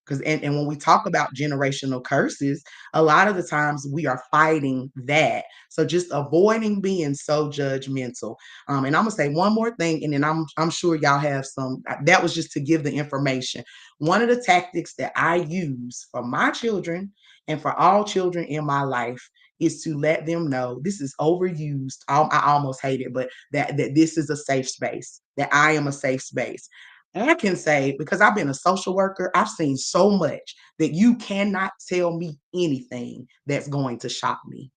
C: Because and when we talk about generational curses, a lot of the times we are fighting that. So just avoiding being so judgmental. And I'm gonna say one more thing, and then I'm sure y'all have some. That was just to give the information. One of the tactics that I use for my children and for all children in my life is to let them know this is overused. I almost hate it, but that this is a safe space. That I am a safe space. I can say, because I've been a social worker, I've seen so much that you cannot tell me anything that's going to shock me,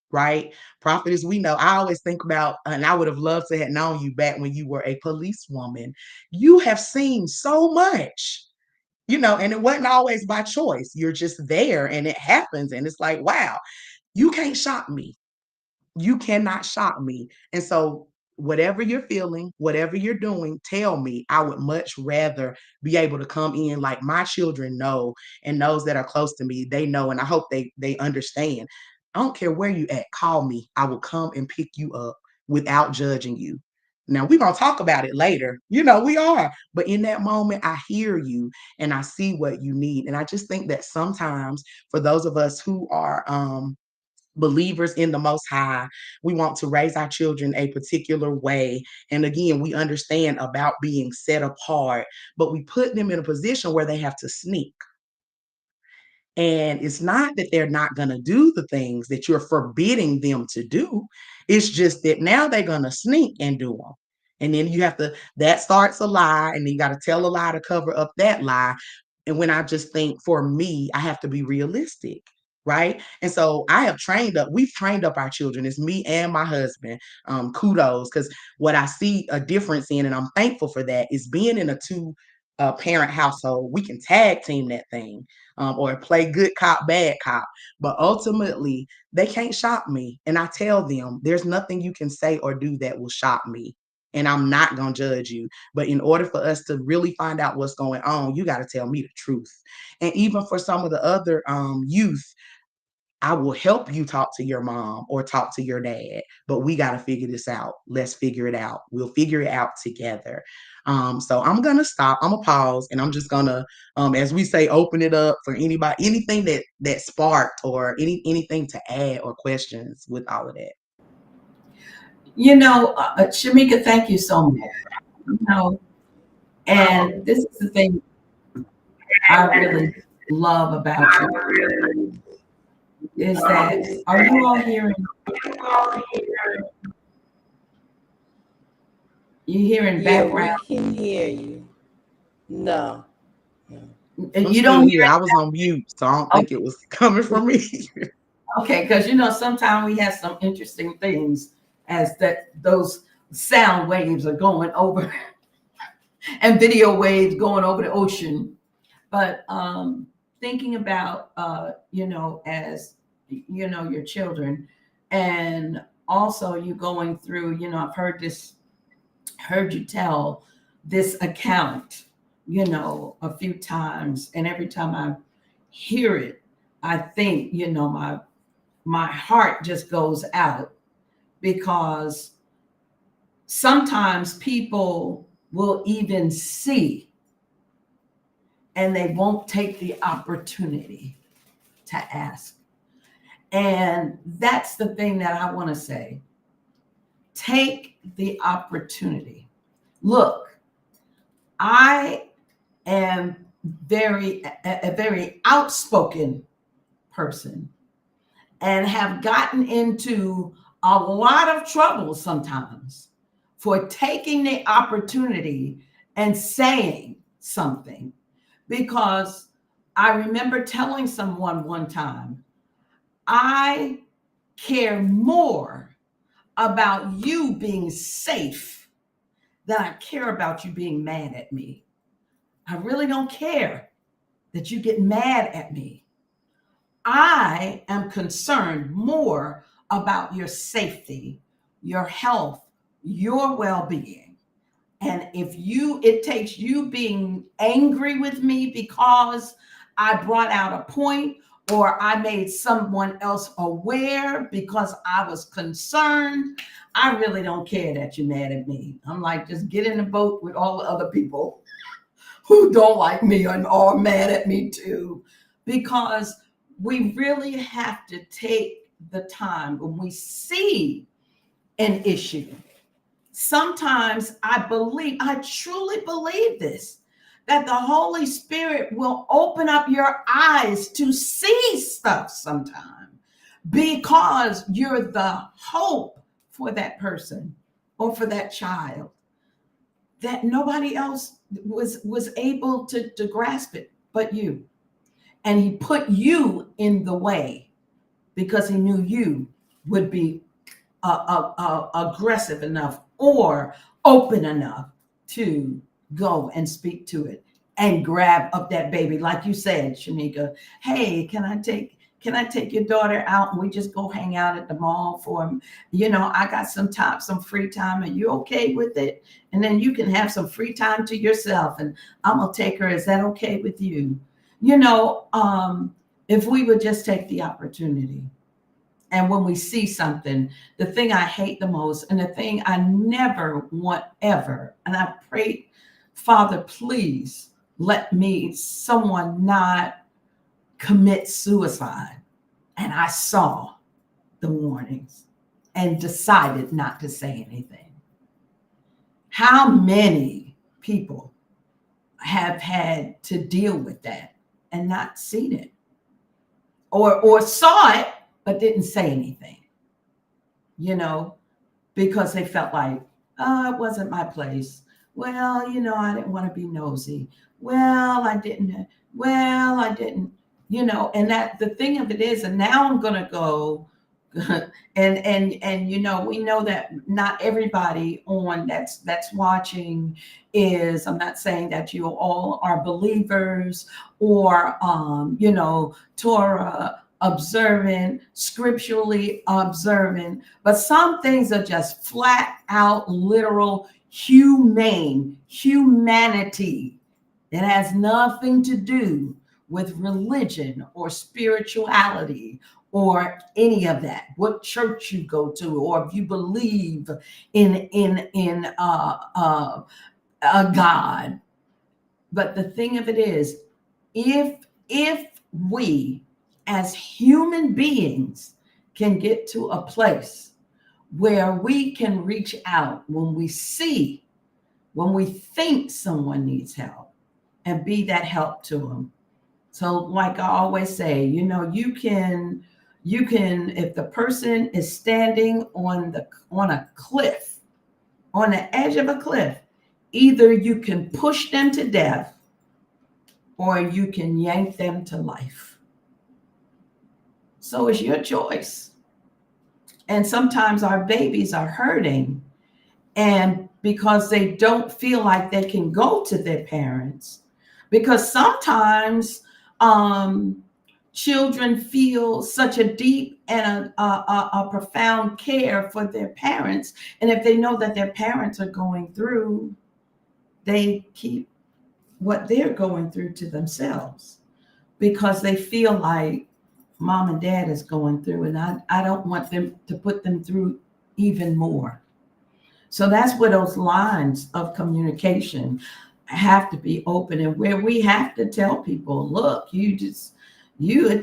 C: right? Prophetess, we know, I always think about, and I would have loved to have known you back when you were a policewoman. You have seen so much, and it wasn't always by choice. You're just there and it happens. And it's like, wow, you can't shock me. You cannot shock me. And so, whatever you're feeling, whatever you're doing, tell me. I would much rather be able to come in like my children know, and those that are close to me, they know, and I hope they understand. I don't care where you at, call me. I will come and pick you up without judging you. Now, we're going to talk about it later. We are. But in that moment, I hear you and I see what you need. And I just think that sometimes for those of us who are believers in the Most High, we want to raise our children a particular way. And again, we understand about being set apart, but we put them in a position where they have to sneak. And it's not that they're not going to do the things that you're forbidding them to do. It's just that now they're going to sneak and do them. And then that starts a lie, and then you got to tell a lie to cover up that lie. And when I just think, for me, I have to be realistic, right? And so we've trained up our children. It's me and my husband. Kudos, because what I see a difference in, and I'm thankful for that, is being in a two parent household. We can tag team that thing, or play good cop, bad cop. But ultimately, they can't shock me. And I tell them, there's nothing you can say or do that will shock me. And I'm not going to judge you. But in order for us to really find out what's going on, you got to tell me the truth. And even for some of the other youth, I will help you talk to your mom or talk to your dad, but we got to figure this out. Let's figure it out. We'll figure it out together. So I'm going to stop. I'm going to pause, and I'm just going to, as we say, open it up for anybody, anything that sparked, or anything to add or questions with all of that.
B: Shamika, thank you so much. And this is the thing I really love about you, is that, are you all hearing? You hearing background?
D: We can hear you. No.
B: You don't hear?
C: I was on mute, so I don't think it was coming from me.
B: Okay, because sometimes we have some interesting things as those sound waves are going over and video waves going over the ocean. But thinking about as your children, and also you going through, I've heard you tell this account, a few times, and every time I hear it, I think, my heart just goes out, because sometimes people will even see and they won't take the opportunity to ask. And that's the thing that I want to say. Take the opportunity. Look, I am a very outspoken person, and have gotten into a lot of trouble sometimes for taking the opportunity and saying something. Because I remember telling someone one time, I care more about you being safe than I care about you being mad at me. I really don't care that you get mad at me. I am concerned more about your safety, your health, your well-being. And if it takes you being angry with me because I brought out a point, or I made someone else aware because I was concerned, I really don't care that you're mad at me. I'm like, just get in the boat with all the other people who don't like me and are mad at me too. Because we really have to take the time when we see an issue. Sometimes I truly believe this, that the Holy Spirit will open up your eyes to see stuff sometime, because you're the hope for that person or for that child, that nobody else was able to grasp it but you. And he put you in the way because he knew you would be aggressive enough or open enough to go and speak to it and grab up that baby. Like you said, Shamika, hey, can I take your daughter out and we just go hang out at the mall for, I got some free time. Are you okay with it? And then you can have some free time to yourself, and I'm going to take her. Is that okay with you? If we would just take the opportunity. And when we see something, the thing I hate the most, and the thing I never want ever, and I pray, Father, please let someone not commit suicide. And I saw the warnings and decided not to say anything. How many people have had to deal with that and not seen it, or saw it but didn't say anything, because they felt like, It wasn't my place. Well, I didn't want to be nosy. Well, I didn't. Well, I didn't. And that the thing of it is, and now I'm gonna go, and we know that not everybody on that's watching is. I'm not saying that you all are believers or Torah observant, scripturally observant, but some things are just flat out literal humanity. It has nothing to do with religion or spirituality or any of that. What church you go to, or if you believe in a God. But the thing of it is, if we as human beings can get to a place where we can reach out when we think someone needs help and be that help to them. So like I always say, you can, if the person is standing on a cliff, on the edge of a cliff, either you can push them to death or you can yank them to life. So it's your choice. And sometimes our babies are hurting, and because they don't feel like they can go to their parents, because sometimes children feel such a deep and a profound care for their parents, and if they know that their parents are going through, they keep what they're going through to themselves because they feel like mom and dad is going through, and I don't want them to put them through even more. So that's where those lines of communication have to be open, and where we have to tell people, look, it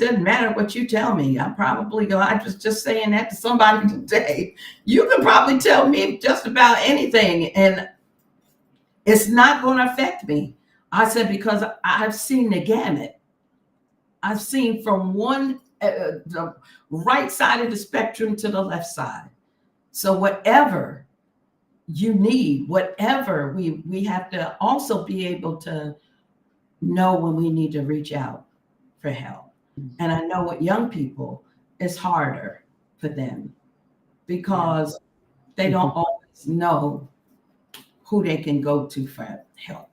B: doesn't matter what you tell me. I was just saying that to somebody today. You can probably tell me just about anything, and it's not going to affect me. I said, because I've seen the gamut. I've seen from the right side of the spectrum to the left side. So whatever you need, whatever we have to also be able to know when we need to reach out for help. And I know with young people, it's harder for them because they don't always know who they can go to for help.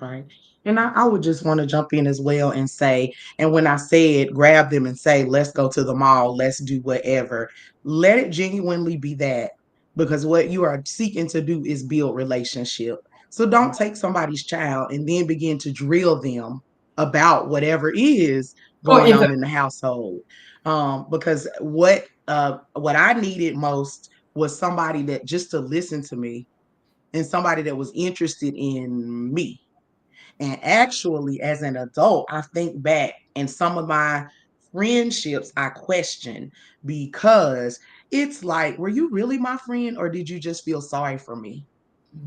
C: Right. And I would just want to jump in as well and say, and when I said grab them and say, let's go to the mall, let's do whatever, let it genuinely be that, because what you are seeking to do is build relationship. So don't take somebody's child and then begin to drill them about whatever is
B: Or
C: going on in the household. Because what I needed most was somebody that just to listen to me and somebody that was interested in me. And actually, as an adult, I think back and some of my friendships I question because it's like, were you really my friend or did you just feel sorry for me?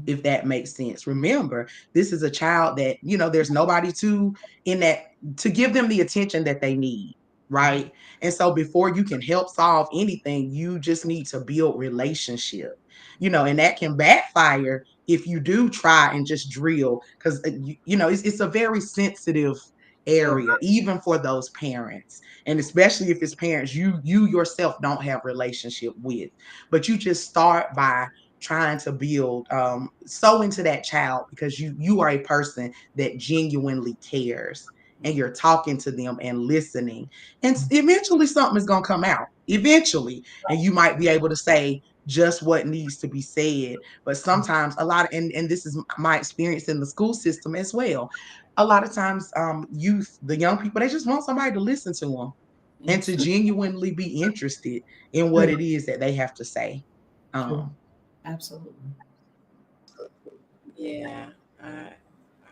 C: If that makes sense. Remember, this is a child that, there's nobody to give them the attention that they need. Right. And so before you can help solve anything, you just need to build relationship, and that can backfire if you do try and just drill because, it's a very sensitive area, even for those parents. And especially if it's parents you yourself don't have relationship with, but you just start by trying to build so into that child because you are a person that genuinely cares and you're talking to them and listening, and eventually something is going to come out eventually, and you might be able to say just what needs to be said. But sometimes a lot of, and this is my experience in the school system as well, a lot of times the young people, they just want somebody to listen to them and to genuinely be interested in what it is that they have to say.
B: Absolutely.
D: Yeah,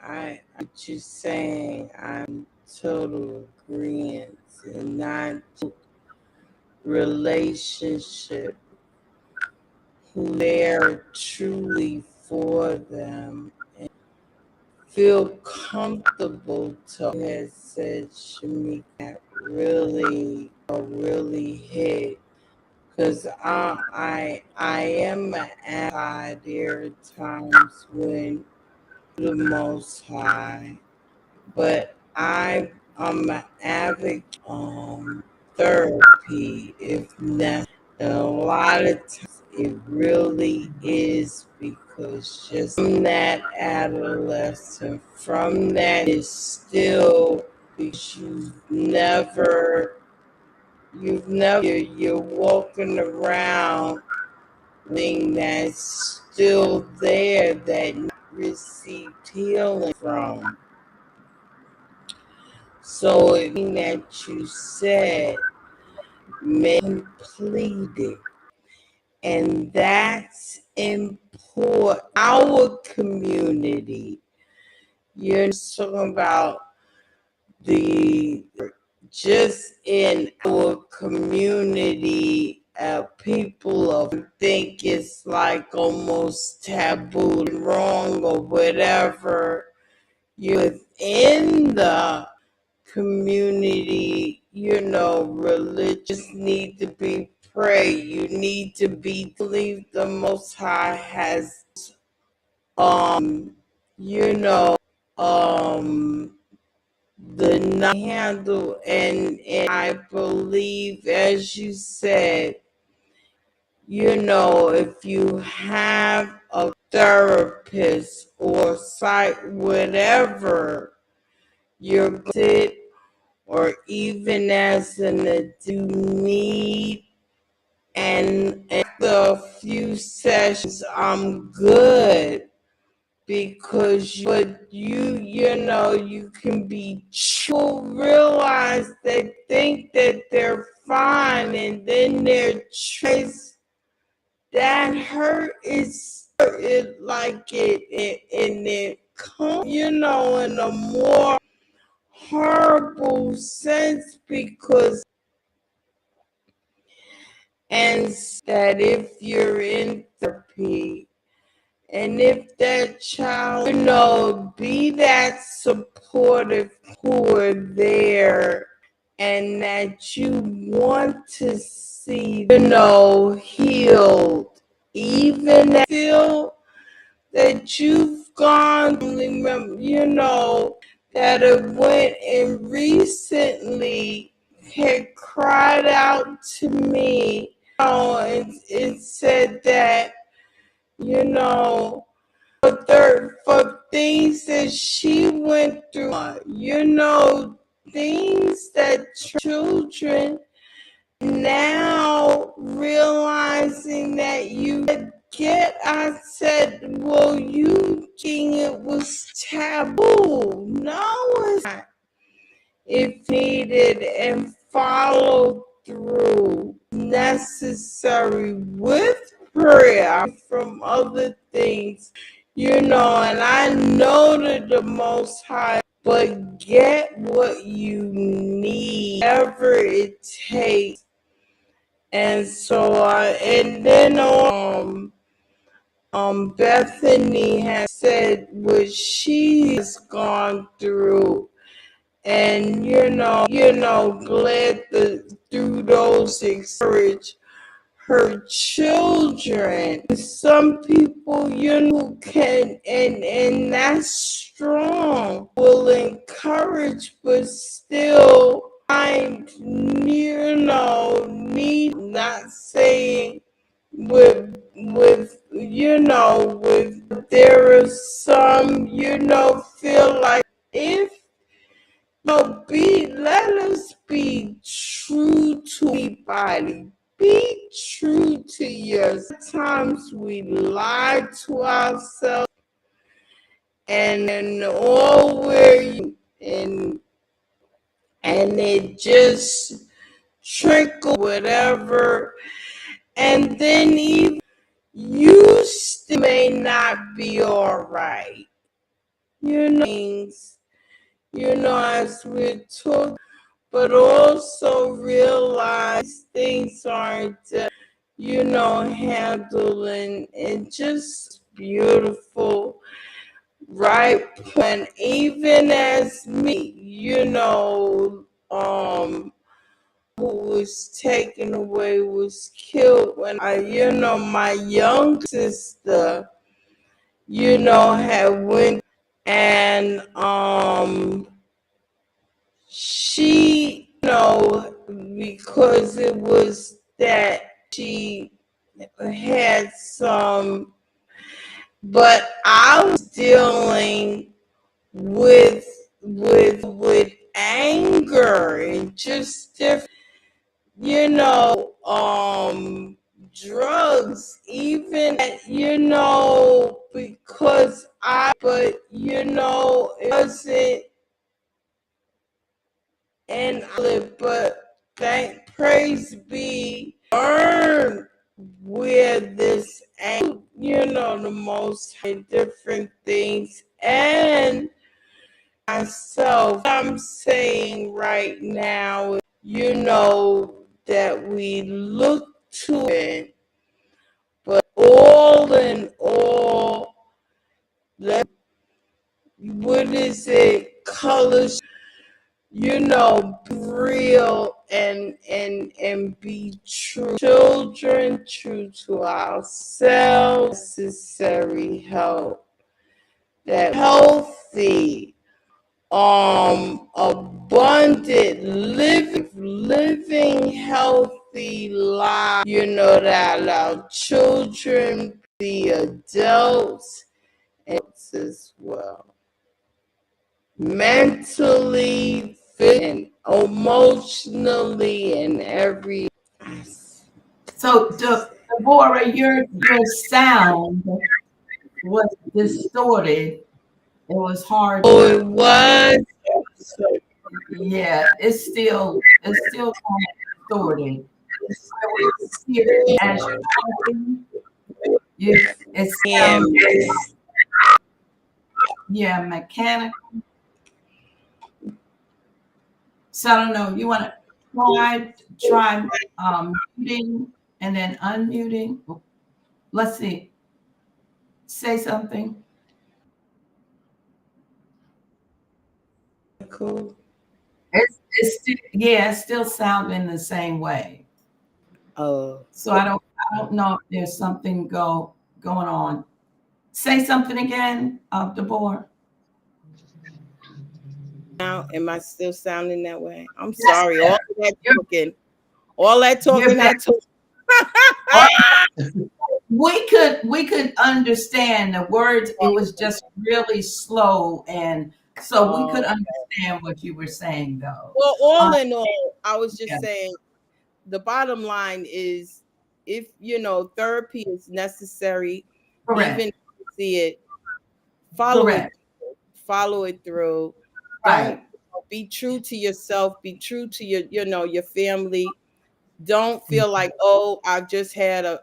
D: I just saying I'm total agreement, and not relationship who they are truly for them and feel comfortable to has said Shamika really hit, because I am anti. There are times when the Most High, but I'm an advocate therapy if necessary. And a lot of times it really is because just from that adolescent, from that is still because you're walking around thing that's still there that you received healing from. So everything that you said completed. And that's important. Our community, you're talking about just in our community, people think it's like almost taboo and wrong or whatever. You're within the community, religious need to be prayed. You need to believe the Most High has, you know, the handle, and I believe, as you said, if you have a therapist or whatever you're going, or even as an adult, you need, and after a few sessions, I'm good. Because you can be true, realize they think that they're fine, and then their trace that hurt is and it comes, in a more horrible sense, because and that if you're in therapy, and if that child, be that supportive who are there, and that you want to see, healed, even if you feel that you've gone, that have went and recently had cried out to me, and said that, for things that she went through, things that children now realizing that you get. I said, well, you think it was taboo. No, it's not. If needed and followed through, necessary with prayer from other things, and I know that the Most High, but get what you need, whatever it takes. And so, and then Bethany has said what she has gone through, and glad through those encourage her children. Some people, can, and that's strong, will encourage, but still, need, not saying with there are some, feel like, if let us be true to anybody. Be true to yourself. Sometimes we lie to ourselves, and all and it just trickle whatever, and then even you still may not be all right. Things, as we're talking, but also realize things aren't, handling, and just beautiful, right? And even as me, who was taken away was killed when my young sister, had went, and she, because it was that she had some, but I was dealing with anger and just different, drugs, even, because it wasn't, and but praise be, learn where this, the most different things, and myself, I'm saying right now, that we look to it, but all in all, what is it, colors, real, and be true children, true to ourselves, necessary help, that healthy, abundant, living healthy life, that our children, the adults, and as well, mentally, and emotionally, and every.
B: So, Deborah, your sound was distorted. It was hard
D: Oh,
B: to.
D: it was.
B: Yeah, it's still kind of distorted. So it's here as you're talking, it
D: Yeah.
B: sounds, yeah, mechanical. So I don't know. You want to try muting and then unmuting. Let's see. Say something.
D: Cool.
B: It's still, yeah, it's still sounding the same way.
D: Oh.
B: So I don't know if there's something going on. Say something again, Deborah.
D: Now, am I still sounding that way? I'm
B: That's
D: sorry.
B: better.
D: All that
B: You're
D: talking,
B: better.
D: I took.
B: We could understand the words. It was just really slow, and so we could understand what you were saying, though.
D: Well, all in all, I was
B: Yeah,
D: just saying the bottom line is, if therapy is necessary, even if
B: correct,
D: you see it, follow it,
B: correct,
D: follow it through. Don't,
B: right.
D: be true to yourself, be true to your family. Don't feel like, oh, I've just had a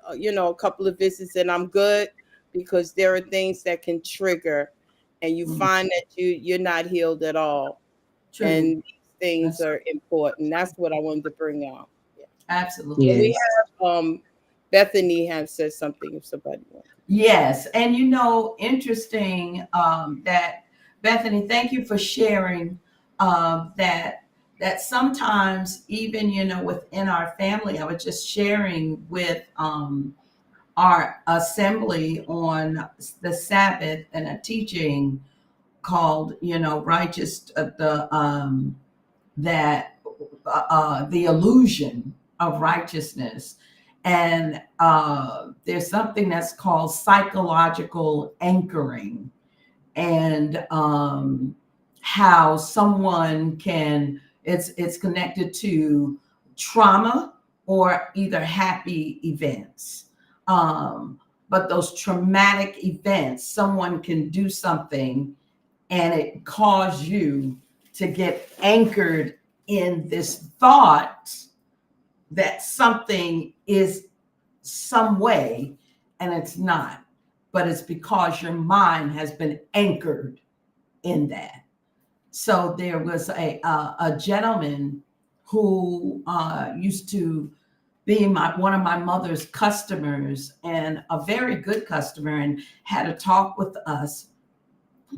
D: couple of visits and I'm good, because there are things that can trigger, and you
B: Mhm.
D: find that you're not healed at all,
B: True.
D: and these things
B: That's
D: are important. That's what I wanted to bring out. Yeah.
B: absolutely.
D: We
C: Yes.
D: have Bethany has said something, if somebody wants.
B: Yes, and interesting that Bethany, thank you for sharing that sometimes even within our family. I was just sharing with our assembly on the Sabbath and a teaching called righteous that the illusion of righteousness. And there's something that's called psychological anchoring, and how someone can, it's connected to trauma or either happy events. But those traumatic events, someone can do something and it caused you to get anchored in this thought that something is some way, and it's not, but it's because your mind has been anchored in that. So there was a gentleman who used to be one of my mother's customers, and a very good customer, and had a talk with us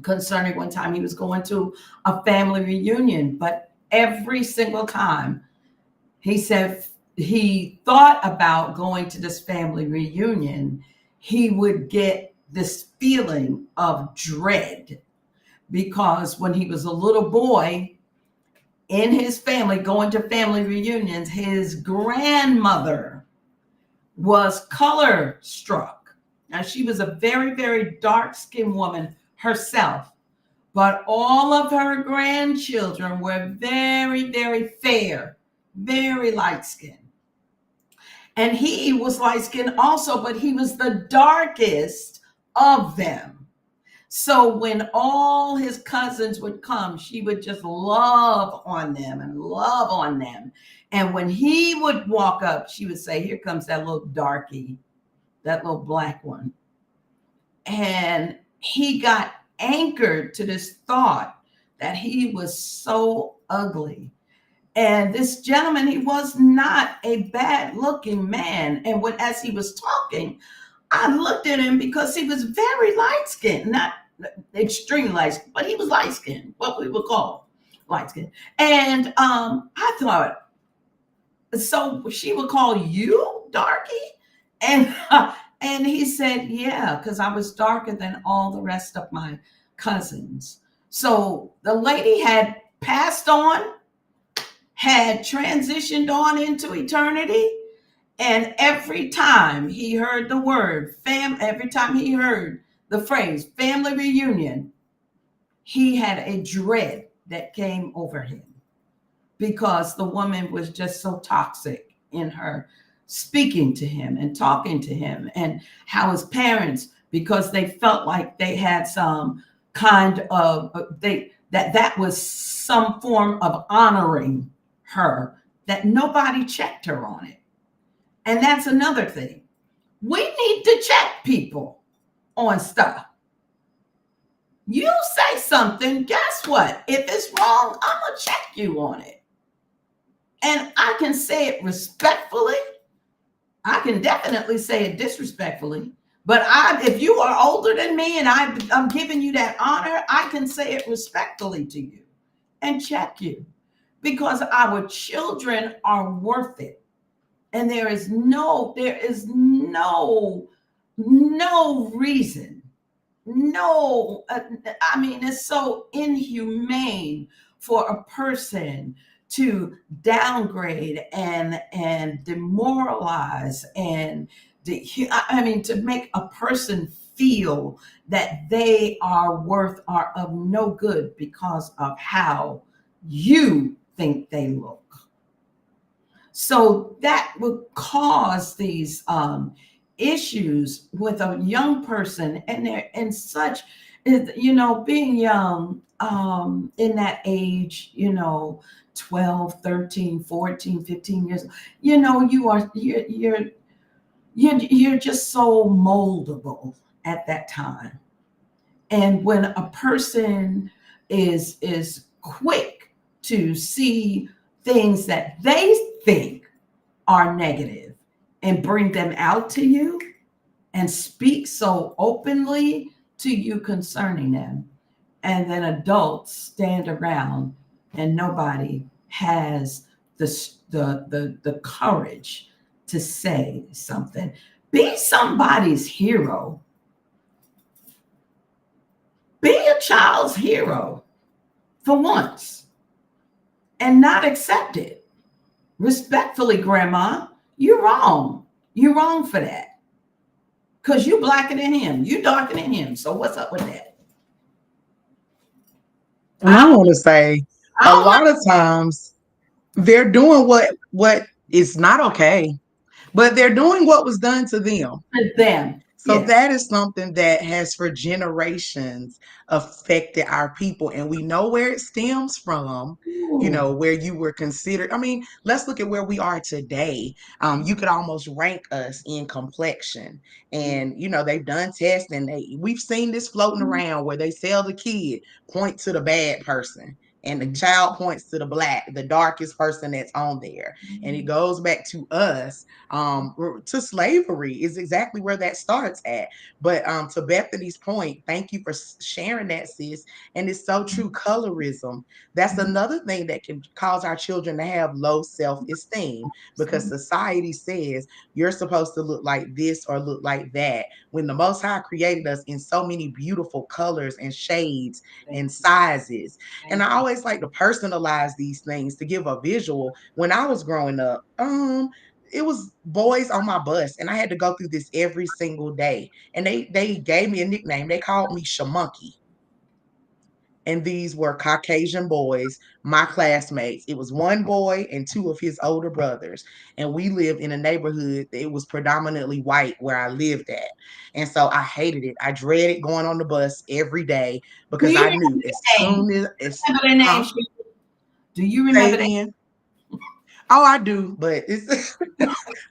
B: concerning one time he was going to a family reunion, but every single time He said he thought about going to this family reunion. He would get this feeling of dread because when he was a little boy in his family, going to family reunions, his grandmother was color struck. Now, she was a very, very dark skinned woman herself, but all of her grandchildren were very, very fair, very light skinned. And he was light skinned also, but he was the darkest of them. So when all his cousins would come, she would just love on them and love on them. And when he would walk up, she would say, "Here comes that little darky, that little black one." And he got anchored to this thought that he was so ugly. And this gentleman, he was not a bad looking man. And when, as he was talking, I looked at him because he was very light skinned, not extremely light skinned, but he was light skinned, what we would call light skinned. And I thought, so she would call you darky? And and he said, yeah, because I was darker than all the rest of my cousins. So the lady had passed on, had transitioned on into eternity. And every time he heard the word every time he heard the phrase family reunion, he had a dread that came over him because the woman was just so toxic in her speaking to him and talking to him, and how his parents, because they felt like they had some kind of that was some form of honoring her, that nobody checked her on it. And that's another thing. We need to check people on stuff. You say something, guess what? If it's wrong, I'm going to check you on it. And I can say it respectfully. I can definitely say it disrespectfully. But if you are older than me and I'm giving you that honor, I can say it respectfully to you and check you, because our children are worth it. And there is no reason. No, I mean, it's so inhumane for a person to downgrade and demoralize and to make a person feel that they are of no good because of how you think they look. So that would cause these issues with a young person, and they're in such, being young in that age, 12, 13, 14, 15 years, you're just so moldable at that time. And when a person is quick to see things that they think are negative and bring them out to you and speak so openly to you concerning them, and then adults stand around and nobody has the courage to say something. Be somebody's hero. Be a child's hero for once and not accept it. Respectfully, Grandma, you're wrong. You're wrong for that. Because you blacker than him. You darker than him. So what's up with that?
C: And I want to say, a lot of times they're doing what is not okay, but they're doing what was done to them.
B: Them.
C: So
B: Yes.
C: that is something that has for generations affected our people. And we know where it stems from, where you were considered. I mean, let's look at where we are today. You could almost rank us in complexion. And, they've done tests, and we've seen this floating around where they sell the kid, point to the bad person. and the child points to the black, the darkest person that's on there. And it goes back to us, to slavery is exactly where that starts at. But to Bethany's point, thank you for sharing that, sis. And it's so true. Colorism, that's another thing that can cause our children to have low self-esteem, because society says you're supposed to look like this or look like that, when the Most High created us in so many beautiful colors and shades and sizes. And I always like to personalize these things to give a visual. When I was growing up, it was boys on my bus, and I had to go through this every single day. And they gave me a nickname. They called me Shamonkey. And these were Caucasian boys, my classmates. It was one boy and two of his older brothers. And we lived in a neighborhood that it was predominantly white where I lived at. And so I hated it. I dreaded going on the bus every day
B: Do
C: because
B: you
C: I
B: remember
C: knew as
B: their name?
C: soon as,
B: Remember their name?
C: huh?
B: Do you
C: Say
B: remember that?
C: again. Oh, I do, but it's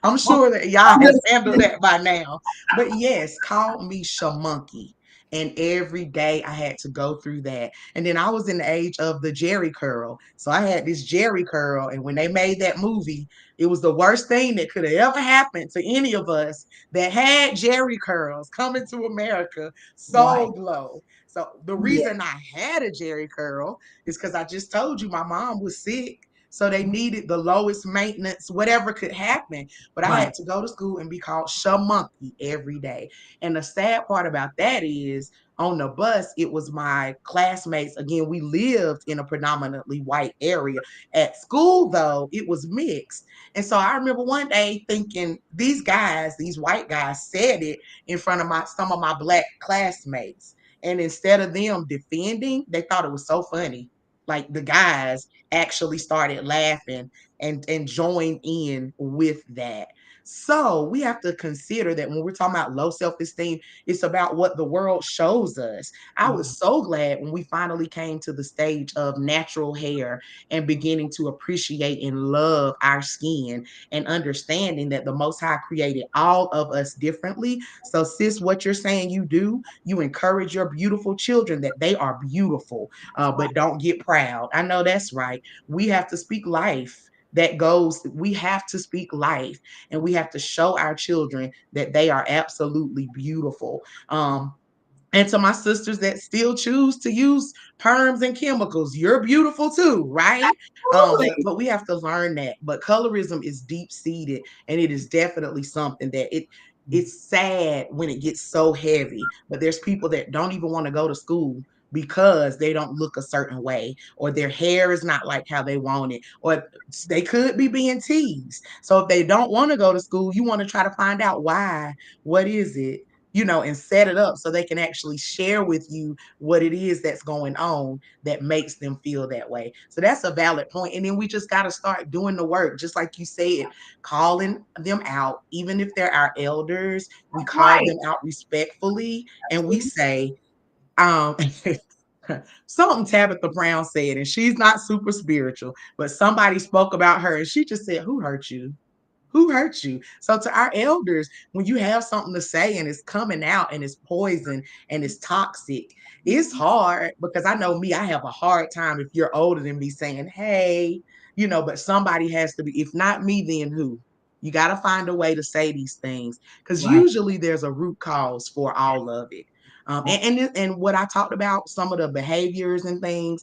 C: I'm
B: Oh,
C: sure that y'all
B: I'm
C: has
B: just
C: handled that by now. But yes, call me Shamonkey. And every day I had to go through that. And then I was in the age of the Jerry curl. So I had this Jerry curl. And when they made that movie, it was the worst thing that could have ever happened to any of us that had Jerry curls coming to America so
B: right.
C: glow. So the
B: Yeah.
C: reason I had a Jerry curl is because I just told you my mom was sick. So they needed the lowest maintenance, whatever could happen. But I
B: Right.
C: had to go to school and be called Shamonkey every day. And the sad part about that is on the bus, it was my classmates. Again, we lived in a predominantly white area. At school, though, it was mixed. And so I remember one day thinking these guys, these white guys, said it in front of some of my black classmates. And instead of them defending, they thought it was so funny. Like the guys actually started laughing and joined in with that. So we have to consider that when we're talking about low self-esteem, it's about what the world shows us. I was so glad when we finally came to the stage of natural hair and beginning to appreciate and love our skin and understanding that the Most High created all of us differently. So, sis, what you're saying you do, you encourage your beautiful children that they are beautiful, but don't get proud. I know that's right. We have to speak life. We have to speak life, and we have to show our children that they are absolutely beautiful. And to my sisters that still choose to use perms and chemicals, you're beautiful too, right?
B: Absolutely.
C: But we have to learn that. But colorism is deep seated, and it is definitely something that it's sad when it gets so heavy. But there's people that don't even want to go to school because they don't look a certain way, or their hair is not like how they want it, or they could be being teased. So if they don't want to go to school, you want to try to find out why. What is it? And set it up so they can actually share with you what it is that's going on that makes them feel that way. So that's a valid point. And then we just got to start doing the work, just like you said, calling them out, even if they're our elders, we
B: That's
C: call
B: right.
C: them out respectfully and we
B: Absolutely.
C: say, um, something Tabitha Brown said, and she's not super spiritual, but somebody spoke about her and she just said, "Who hurt you? Who hurt you?" So to our elders, when you have something to say and it's coming out and it's poison and it's toxic, it's hard because I know me, I have a hard time if you're older than me saying, "Hey," but somebody has to be, if not me, then who? You got to find a way to say these things because
B: Right.
C: usually there's a root cause for all of it. And what I talked about, some of the behaviors and things,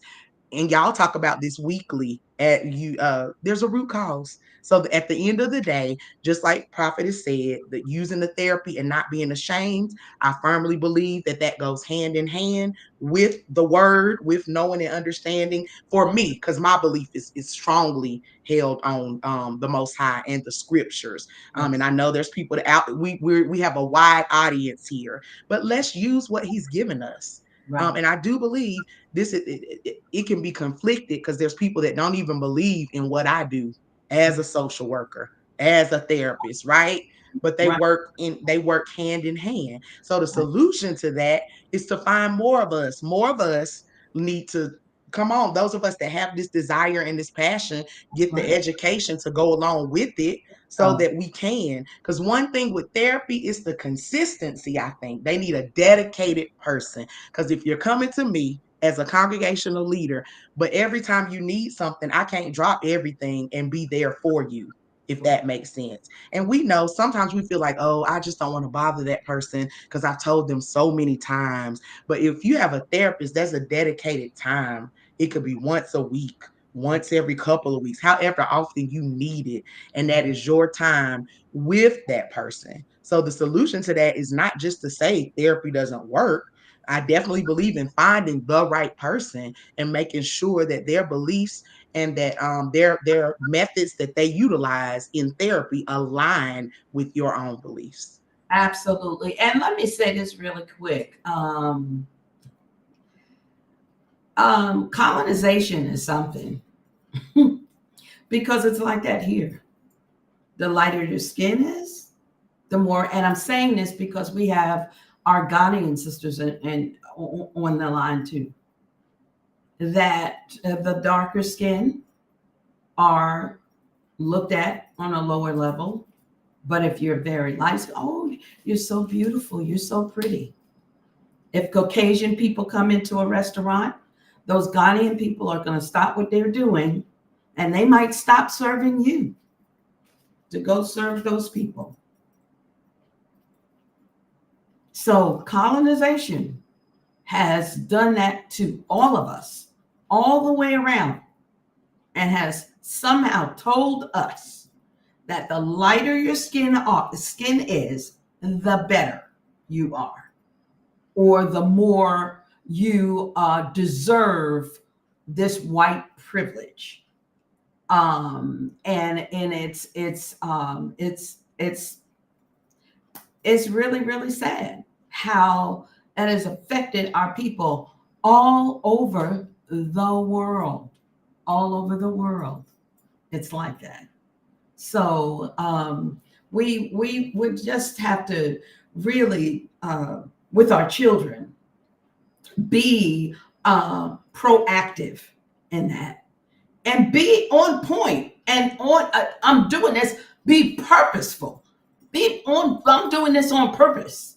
C: and y'all talk about this weekly at you there's a root cause. So at the end of the day, just like prophet has said, that using the therapy and not being ashamed, I firmly believe that that goes hand in hand with the word, with knowing and understanding for me, because my belief is strongly held on the Most High and the scriptures. And I know there's people that out we have a wide audience here, but let's use what he's given us.
B: Right.
C: And I do believe this it can be conflicted because there's people that don't even believe in what I do as a social worker, as a therapist, right? But they
B: Right.
C: work hand in hand. So the solution to that is to find more of us. More of us need to come on. Those of us that have this desire and this passion get the
B: Right.
C: education to go along with it so
B: Oh,
C: that we can. Because one thing with therapy is the consistency. I think they need a dedicated person. Because if you're coming to me as a congregational leader. But every time you need something, I can't drop everything and be there for you, if that makes sense. And we know sometimes we feel like, oh, I just don't want to bother that person because I've told them so many times. But if you have a therapist, that's a dedicated time. It could be once a week, once every couple of weeks, however often you need it. And that is your time with that person. So the solution to that is not just to say therapy doesn't work. I definitely believe in finding the right person and making sure that their beliefs and that their methods that they utilize in therapy align with your own beliefs.
B: Absolutely. And let me say this really quick. Colonization is something because it's like that here. The lighter your skin is, the more, and I'm saying this because we have our Ghanaian sisters and on the line too, that the darker skin are looked at on a lower level. But if you're very light, oh, you're so beautiful, you're so pretty. If Caucasian people come into a restaurant, those Ghanaian people are going to stop what they're doing and they might stop serving you to go serve those people. So colonization has done that to all of us, all the way around, and has somehow told us that the lighter your skin is, the better you are, or the more you deserve this white privilege. And it's really, really sad how that has affected our people all over the world. All over the world, it's like that. So we would just have to really, with our children, be proactive in that, and be on point. And on, I'm doing this. Be purposeful. I'm doing this on purpose.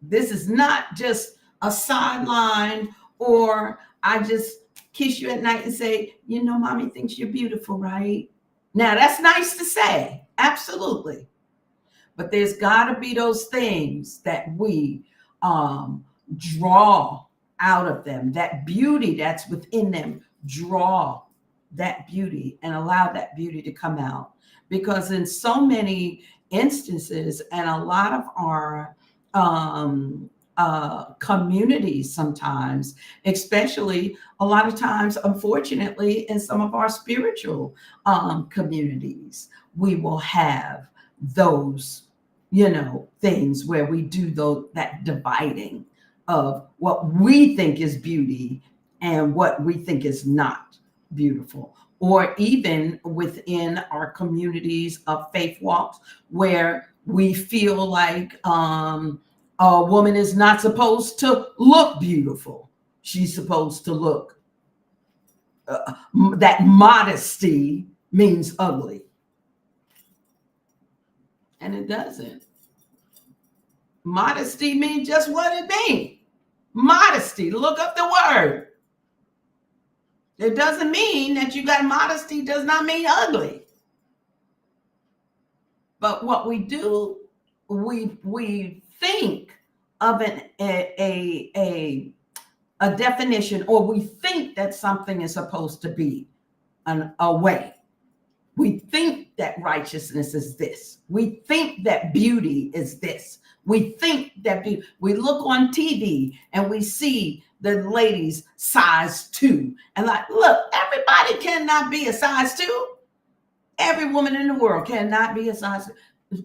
B: This is not just a sideline, or I just kiss you at night and say, you know, mommy thinks you're beautiful, right? Now, that's nice to say. Absolutely. But there's got to be those things that we draw out of them, that beauty that's within them, draw that beauty and allow that beauty to come out. Because in so many instances, and a lot of our communities sometimes, especially a lot of times, unfortunately, in some of our spiritual communities, we will have those, things where we do that dividing of what we think is beauty and what we think is not beautiful. Or even within our communities of faith walks, where we feel like a woman is not supposed to look beautiful. She's supposed to look, that modesty means ugly. And it doesn't. Modesty means just what it means. Modesty, look up the word. It doesn't mean that you got modesty, does not mean ugly. But what we do, we think of a definition, or we think that something is supposed to be a way. We think that righteousness is this. We think that beauty is this. We think that we look on TV and we see the ladies size 2, and like, look, everybody cannot be a size 2. Every woman in the world cannot be a size 2.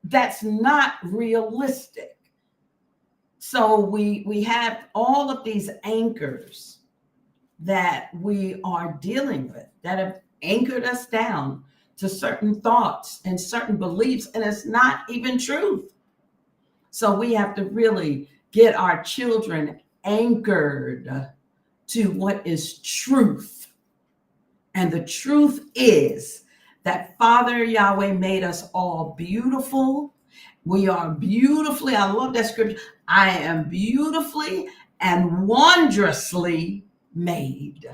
B: That's not realistic. So we have all of these anchors that we are dealing with that have anchored us down to certain thoughts and certain beliefs, and it's not even truth. So we have to really get our children anchored to what is truth. And the truth is that Father Yahweh made us all beautiful. We are beautifully, I love that scripture. I am beautifully and wondrously made.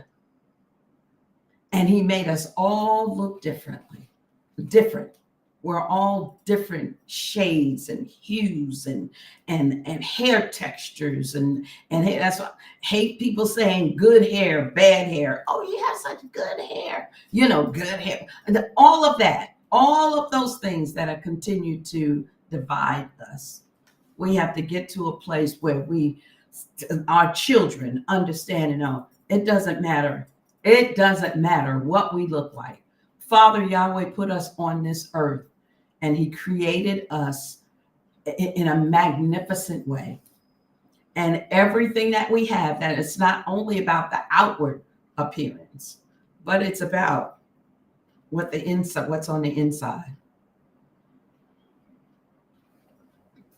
B: And he made us all look different. We're all different shades and hues and hair textures and hair. That's what hate people saying good hair, bad hair. Oh, you have such good hair. Good hair. And all of that, all of those things that have continued to divide us. We have to get to a place where our children understand and know it doesn't matter. It doesn't matter what we look like. Father Yahweh put us on this earth and he created us in a magnificent way. And everything that we have, that it's not only about the outward appearance, but it's about what's on the inside.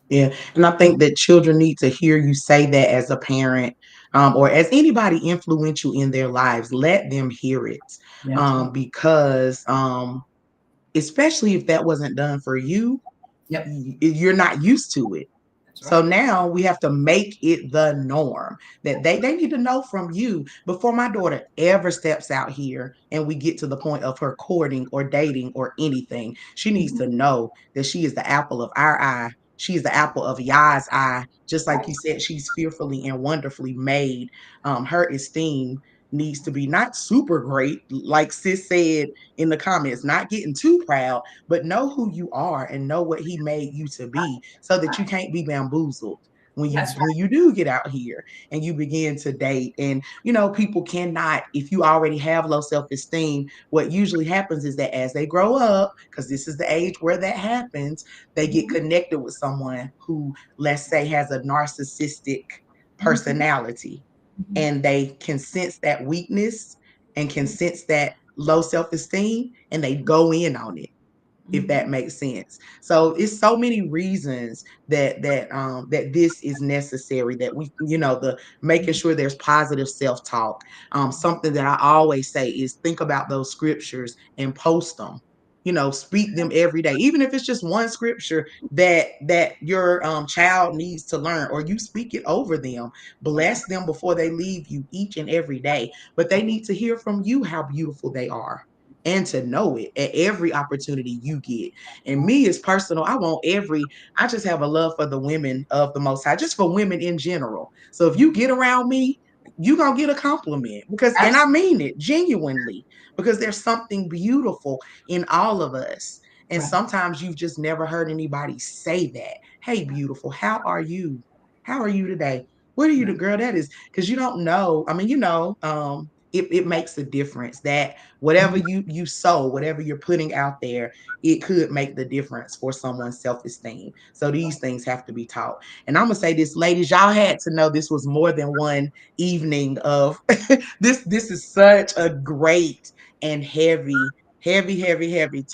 C: Yeah. And I think that children need to hear you say that as a parent, or as anybody influential in their lives. Let them hear it.
B: That's right.
C: Because especially if that wasn't done for you,
B: Yep.
C: you're not used to it.
B: That's
C: So
B: right.
C: now we have to make it the norm that they need to know from you before my daughter ever steps out here and we get to the point of her courting or dating or anything. She needs to know that she is the apple of our eye. She is the apple of Yah's eye. Just like you said, she's fearfully and wonderfully made. Her esteem needs to be not super great, like sis said in the comments, not getting too proud, but know who you are and know what he made you to be so that you can't be bamboozled when you
B: That's right.
C: when you do get out here and you begin to date. And people cannot, if you already have low self-esteem, what usually happens is that as they grow up, because this is the age where that happens, they get connected with someone who, let's say, has a narcissistic personality, and they can sense that weakness and can sense that low self-esteem, and they go in on it, if that makes sense. So it's so many reasons that this is necessary, that we, the making sure there's positive self-talk. Something that I always say is think about those scriptures and post them. Speak them every day, even if it's just one scripture that your child needs to learn, or you speak it over them. Bless them before they leave you each and every day, but they need to hear from you how beautiful they are, and to know it at every opportunity you get. And me is personal. I just have a love for the women of the Most High, just for women in general. So if you get around me, you're going to get a compliment, and I mean it genuinely, because there's something beautiful in all of us. And
B: Right.
C: sometimes you've just never heard anybody say that. Hey, beautiful, how are you? How are you today? What are you, the girl? That is, because you don't know. I mean, it makes a difference that whatever you sow, whatever you're putting out there, it could make the difference for someone's self-esteem. So these things have to be taught. And I'm gonna say this, ladies, y'all had to know this was more than one evening of this is such a great and heavy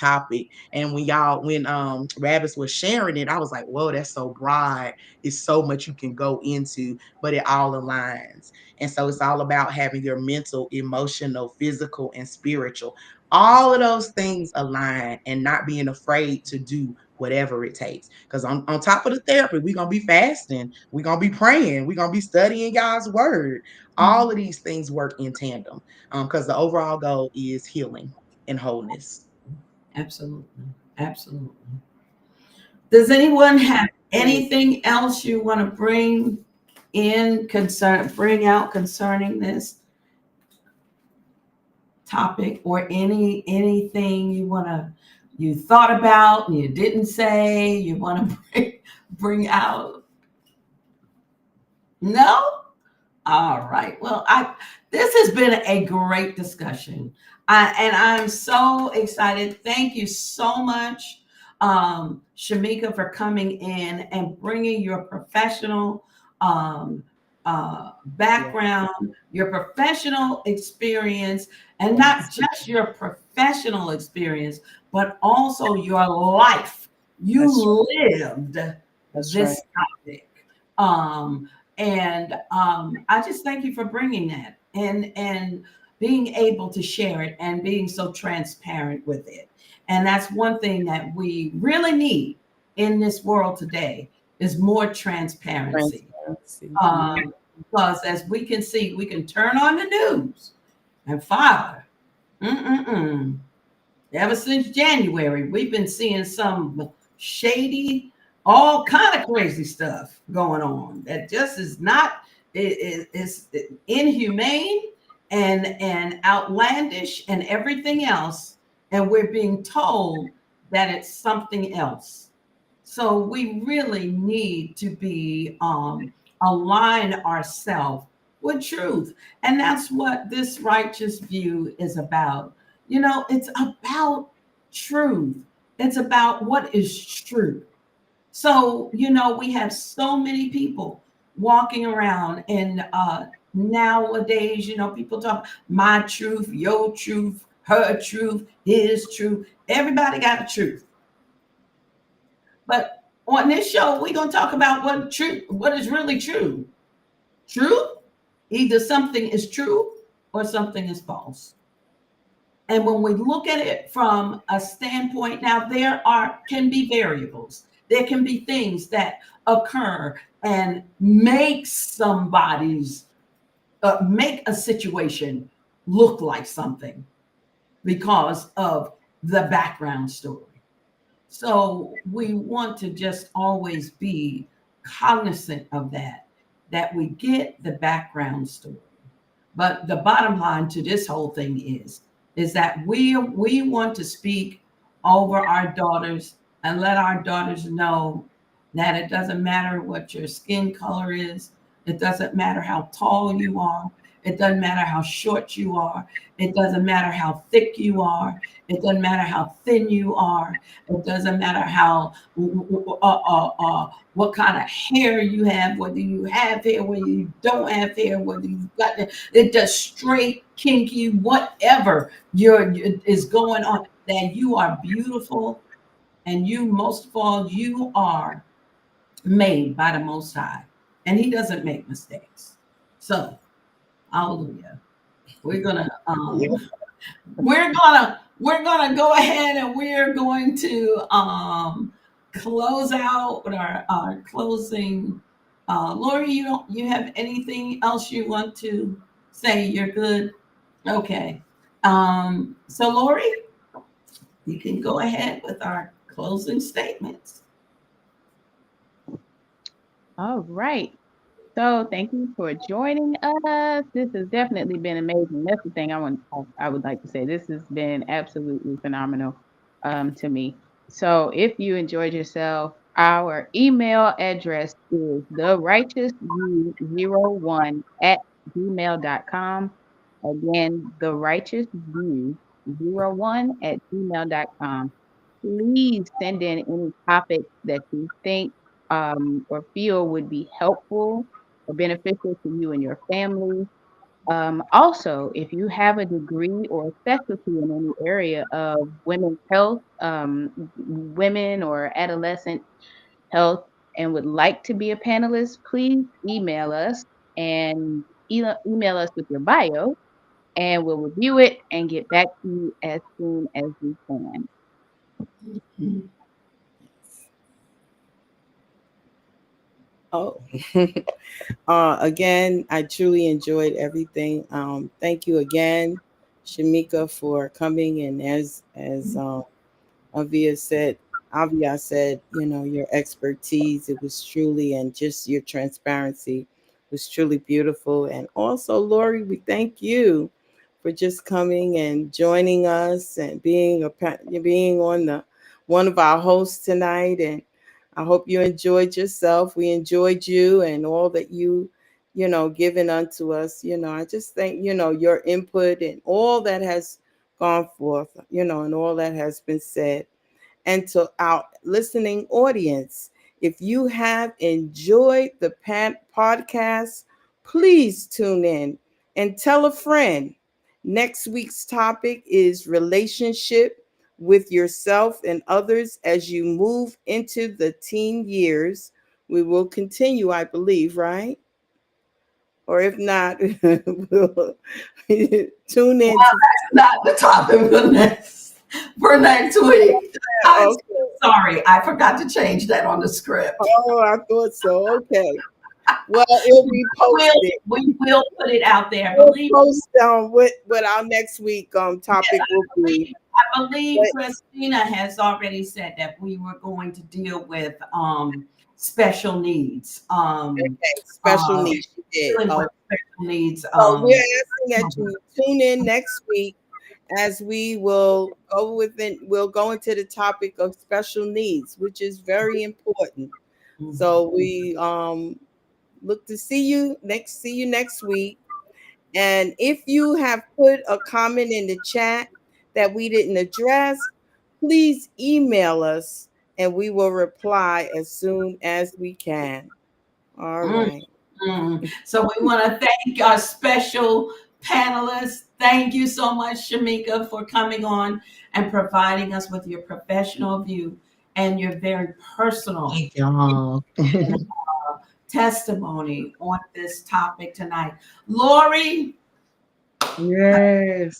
C: topic. And when Rabbits was sharing it, I was like, whoa, that's so broad. It's so much you can go into, but it all aligns. And so it's all about having your mental, emotional, physical, and spiritual, all of those things align, and not being afraid to do whatever it takes. Because on top of the therapy, we're going to be fasting, we're going to be praying, we're going to be studying God's word. All of these things work in tandem, because the overall goal is healing and wholness.
B: Absolutely. Absolutely. Does anyone have
C: Great.
B: anything else you want to bring out concerning this topic, or anything you thought about and you didn't say, you want to bring out? No? All right. Well, this has been a great discussion, and I'm so excited. Thank you so much, Shamika, for coming in and bringing your professional
C: Yeah.
B: background, your professional experience, and not
C: Yes.
B: just your professional experience, but also your life. You
C: That's
B: lived
C: that's right.
B: this topic. And I just thank you for bringing that and being able to share it and being so transparent with it. And that's one thing that we really need in this world today, is more transparency.
D: Transparency.
B: Um, Because as we can see, we can turn on the news and Father, ever since January, we've been seeing some shady, all kind of crazy stuff going on that just is not, it's inhumane and outlandish and everything else. And we're being told that it's something else. So we really need to be align ourselves with truth. And that's what this righteous view is about. It's about truth. It's about what is true. So, we have so many people walking around, and nowadays, people talk my truth, your truth, her truth, his truth. Everybody got a truth. But on this show, we're going to talk about what is really true. True, either something is true or something is false. And when we look at it from a standpoint, now can be variables. There can be things that occur and make make a situation look like something because of the background story. So we want to just always be cognizant of that we get the background story. But the bottom line to this whole thing is that we want to speak over our daughters and let our daughters know that it doesn't matter what your skin color is. It doesn't matter how tall you are. It doesn't matter how short you are. It doesn't matter how thick you are. It doesn't matter how thin you are. It doesn't matter how what kind of hair you have, whether you have hair, whether you don't have hair, whether you've got it just straight, kinky, whatever is going on. That you are beautiful, and you, most of all, you are made by the Most High, and He doesn't make mistakes. So, hallelujah. We're gonna go ahead and we're going to close out with our closing. Lori, you have anything else you want to say? You're good. Okay. So Lori, you can go ahead with our closing statements.
E: All right. So thank you for joining us. This has definitely been amazing. That's the thing I would like to say. This has been absolutely phenomenal to me. So if you enjoyed yourself, our email address is therighteousview01@gmail.com. Again, therighteousview01@gmail.com. Please send in any topics that you think or feel would be helpful or beneficial to you and your family. Also, if you have a degree or a specialty in any area of women's health, women or adolescent health, and would like to be a panelist, please email us and email us with your bio, and we'll review it and get back to you as soon as we can.
D: Oh, again, I truly enjoyed everything. Thank you again, Shamika, for coming. And as Avia said, your expertise, it was truly, and just your transparency was truly beautiful. And also, Lori, we thank you for just coming and joining us and being on one of our hosts tonight. And I hope you enjoyed yourself. We enjoyed you and all that given unto us. I just think, your input and all that has gone forth, and all that has been said. And to our listening audience, if you have enjoyed the podcast, please tune in and tell a friend. Next week's topic is relationship with yourself and others as you move into the teen years. We will continue, I believe, right? Or if not, we'll tune in.
B: That's not the topic for next week. I'm sorry, I forgot to change that on the script.
D: Oh, I thought so. Okay. Well, it'll be posted.
B: We will put it out there.
D: We'll
B: Believe
D: post what our next week topic will be.
B: I believe Christina has already said that we were going to deal with special needs.
D: Special needs. She did.
B: Dealing with special needs.
D: So we're asking that you tune in next week as we will we'll go into the topic of special needs, which is very important. So we look to see you next week. And if you have put a comment in the chat that we didn't address, please email us and we will reply as soon as we can. All right.
B: So we want to thank our special panelists. Thank you so much, Shamika, for coming on and providing us with your professional view and your very personal
C: Thank y'all.
B: testimony on this topic tonight. Lori.
C: Yes.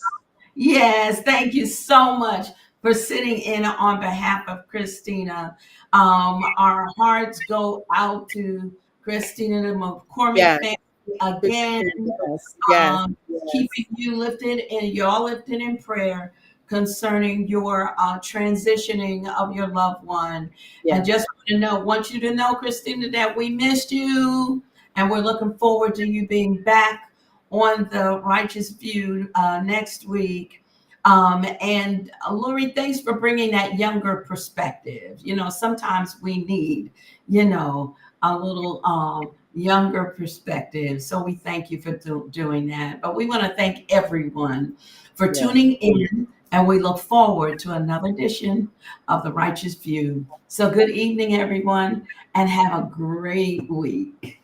B: Yes, thank you so much for sitting in on behalf of Christina. Our hearts go out to Christina the McCormick family again.
D: Yes.
B: Keeping you lifted and y'all lifted in prayer concerning your transitioning of your loved one.
D: Yes.
B: And just want you to know, Christina, that we missed you and we're looking forward to you being back on the Righteous View next week. And Lori, thanks for bringing that younger perspective. Sometimes we need, a little younger perspective. So we thank you for doing that. But we want to thank everyone for tuning in, and we look forward to another edition of The Righteous View. So good evening, everyone, and have a great week.